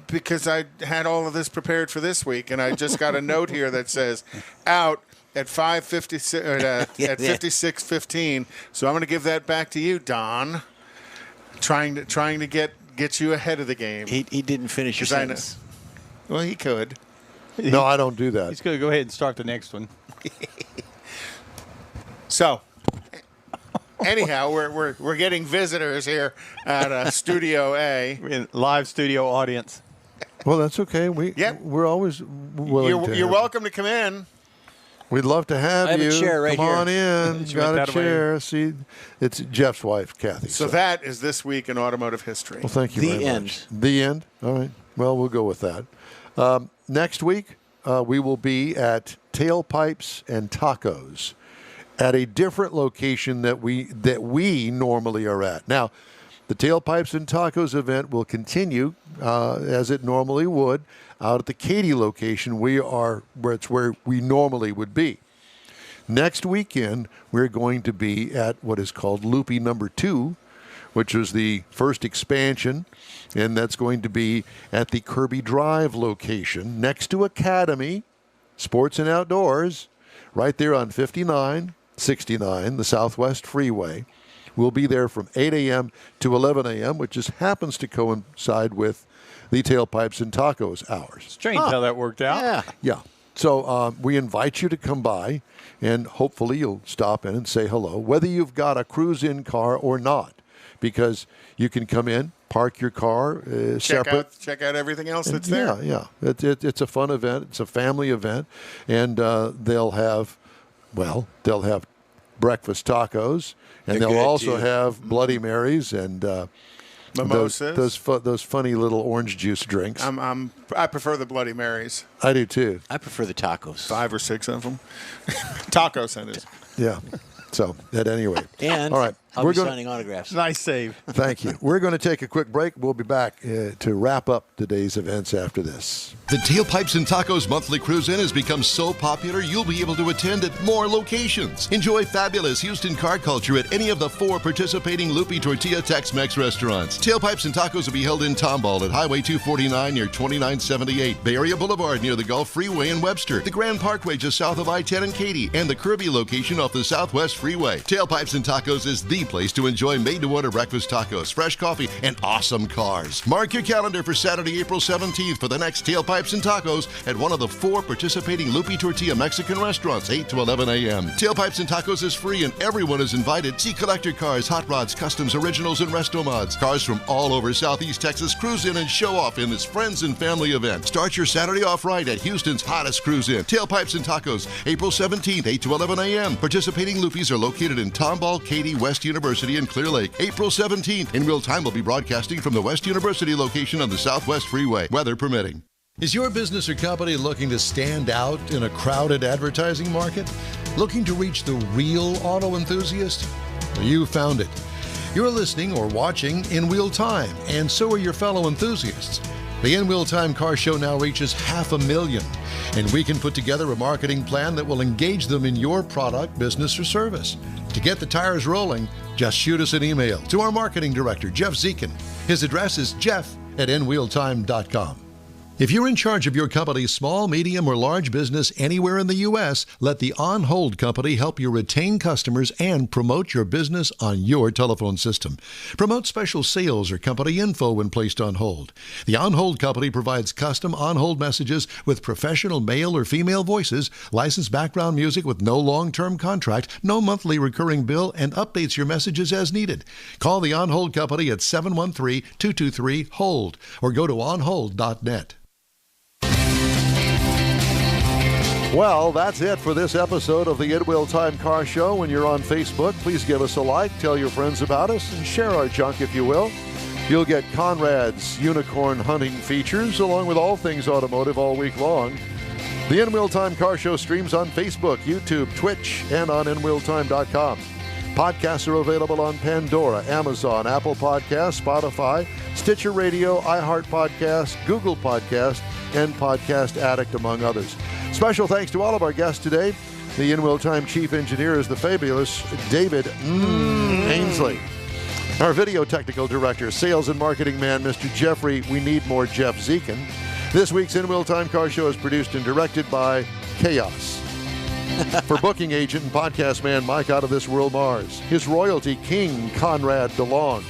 S3: Because I had all of this prepared for this week, and I just got a note here that says out at 5:56 at 56:15. So I'm going to give that back to you, Don. Trying to get you ahead of the game.
S1: He didn't finish your sentence.
S3: Well, he could.
S2: No, I don't do that.
S4: He's going to go ahead and start the next one.
S3: So. Anyhow, we're getting visitors here at Studio A.
S4: We're in live studio audience.
S2: Well, that's okay. We're always willing
S3: You're welcome to come in.
S2: We'd love to have you.
S1: I have a chair right
S2: come
S1: here.
S2: On in. Got a chair. See, it's Jeff's wife, Kathy.
S3: So that is this week in automotive history.
S2: Well, thank you very much. The end. All right. Well, we'll go with that. Next week, we will be at Tailpipes and Tacos, at a different location that we normally are at. Now, the Tailpipes and Tacos event will continue as it normally would out at the Katy location. Where we normally would be. Next weekend, we're going to be at what is called Loopy number 2, which was the first expansion, and that's going to be at the Kirby Drive location next to Academy Sports and Outdoors, right there on 5969, the Southwest Freeway. We'll be there from 8 a.m. to 11 a.m., which just happens to coincide with the Tailpipes and Tacos hours.
S4: Strange how that worked out.
S2: Yeah. So we invite you to come by, and hopefully you'll stop in and say hello, whether you've got a cruise-in car or not, because you can come in, park your car separate.
S3: Check out everything else that's there.
S2: Yeah. It's a fun event. It's a family event, and they'll have breakfast tacos, and they'll also have Bloody Marys and
S3: mimosas.
S2: Those funny little orange juice drinks.
S3: I prefer the Bloody Marys.
S2: I do too.
S1: I prefer the tacos.
S3: 5 or 6 of them. Taco centers.
S2: Yeah. So at any rate.
S1: And
S2: all right,
S1: I'll be signing autographs.
S4: Nice save.
S2: Thank you. We're going to take a quick break. We'll be back to wrap up today's events after this.
S6: The Tailpipes and Tacos monthly cruise-in has become so popular you'll be able to attend at more locations. Enjoy fabulous Houston car culture at any of the 4 participating Loopy Tortilla Tex-Mex restaurants. Tailpipes and Tacos will be held in Tomball at Highway 249 near 2978, Bay Area Boulevard near the Gulf Freeway in Webster, the Grand Parkway just south of I-10 in Katy, and the Kirby location off the Southwest Freeway. Tailpipes and Tacos is the place to enjoy made-to-order breakfast tacos, fresh coffee, and awesome cars. Mark your calendar for Saturday, April 17th for the next Tailpipes and Tacos at one of the 4 participating Loopy Tortilla Mexican restaurants, 8 to 11 a.m. Tailpipes and Tacos is free and everyone is invited. See collector cars, hot rods, customs, originals, and resto mods. Cars from all over Southeast Texas cruise in and show off in this friends and family event. Start your Saturday off right at Houston's hottest cruise-in. Tailpipes and Tacos, April 17th, 8 to 11 a.m. Participating Loopies are located in Tomball, Katy, West University, and Clear Lake. April 17th. In real time, we'll be broadcasting from the West University location on the Southwest Freeway, weather permitting.
S7: Is your business or company looking to stand out in a crowded advertising market? Looking to reach the real auto enthusiast? Well, you found it. You're listening or watching in real time, and so are your fellow enthusiasts. The In Wheel Time Car Show now reaches 500,000, and we can put together a marketing plan that will engage them in your product, business, or service. To get the tires rolling, just shoot us an email to our marketing director, Jeff Zekin. His address is jeff@inwheeltime.com. If you're in charge of your company's small, medium, or large business anywhere in the U.S., let the On Hold Company help you retain customers and promote your business on your telephone system. Promote special sales or company info when placed on hold. The On Hold Company provides custom on-hold messages with professional male or female voices, licensed background music with no long-term contract, no monthly recurring bill, and updates your messages as needed. Call the On Hold Company at 713-223-HOLD or go to onhold.net.
S2: Well, that's it for this episode of the In Wheel Time Car Show. When you're on Facebook, please give us a like, tell your friends about us, and share our junk if you will. You'll get Conrad's unicorn hunting features, along with all things automotive all week long. The In Wheel Time Car Show streams on Facebook, YouTube, Twitch, and on InWheelTime.com. Podcasts are available on Pandora, Amazon, Apple Podcasts, Spotify, Stitcher Radio, iHeart Podcast, Google Podcast, and Podcast Addict, among others. Special thanks to all of our guests today. The In Wheel Time Chief Engineer is the fabulous David Ainsley. Our video technical director, sales and marketing man, Mr. Jeffrey, we need more Jeff Zekin. This week's In Wheel Time Car Show is produced and directed by Chaos. For booking agent and podcast man Mike Out of This World Mars, his royalty king Conrad DeLong.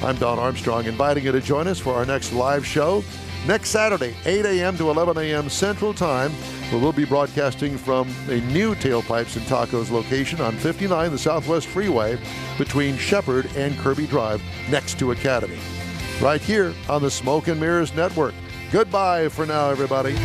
S2: I'm Don Armstrong, inviting you to join us for our next live show next Saturday, 8 a.m. to 11 a.m. Central Time, where we'll be broadcasting from a new Tailpipes and Tacos location on 59, the Southwest Freeway, between Shepherd and Kirby Drive, next to Academy. Right here on the Smoke and Mirrors Network. Goodbye for now, everybody.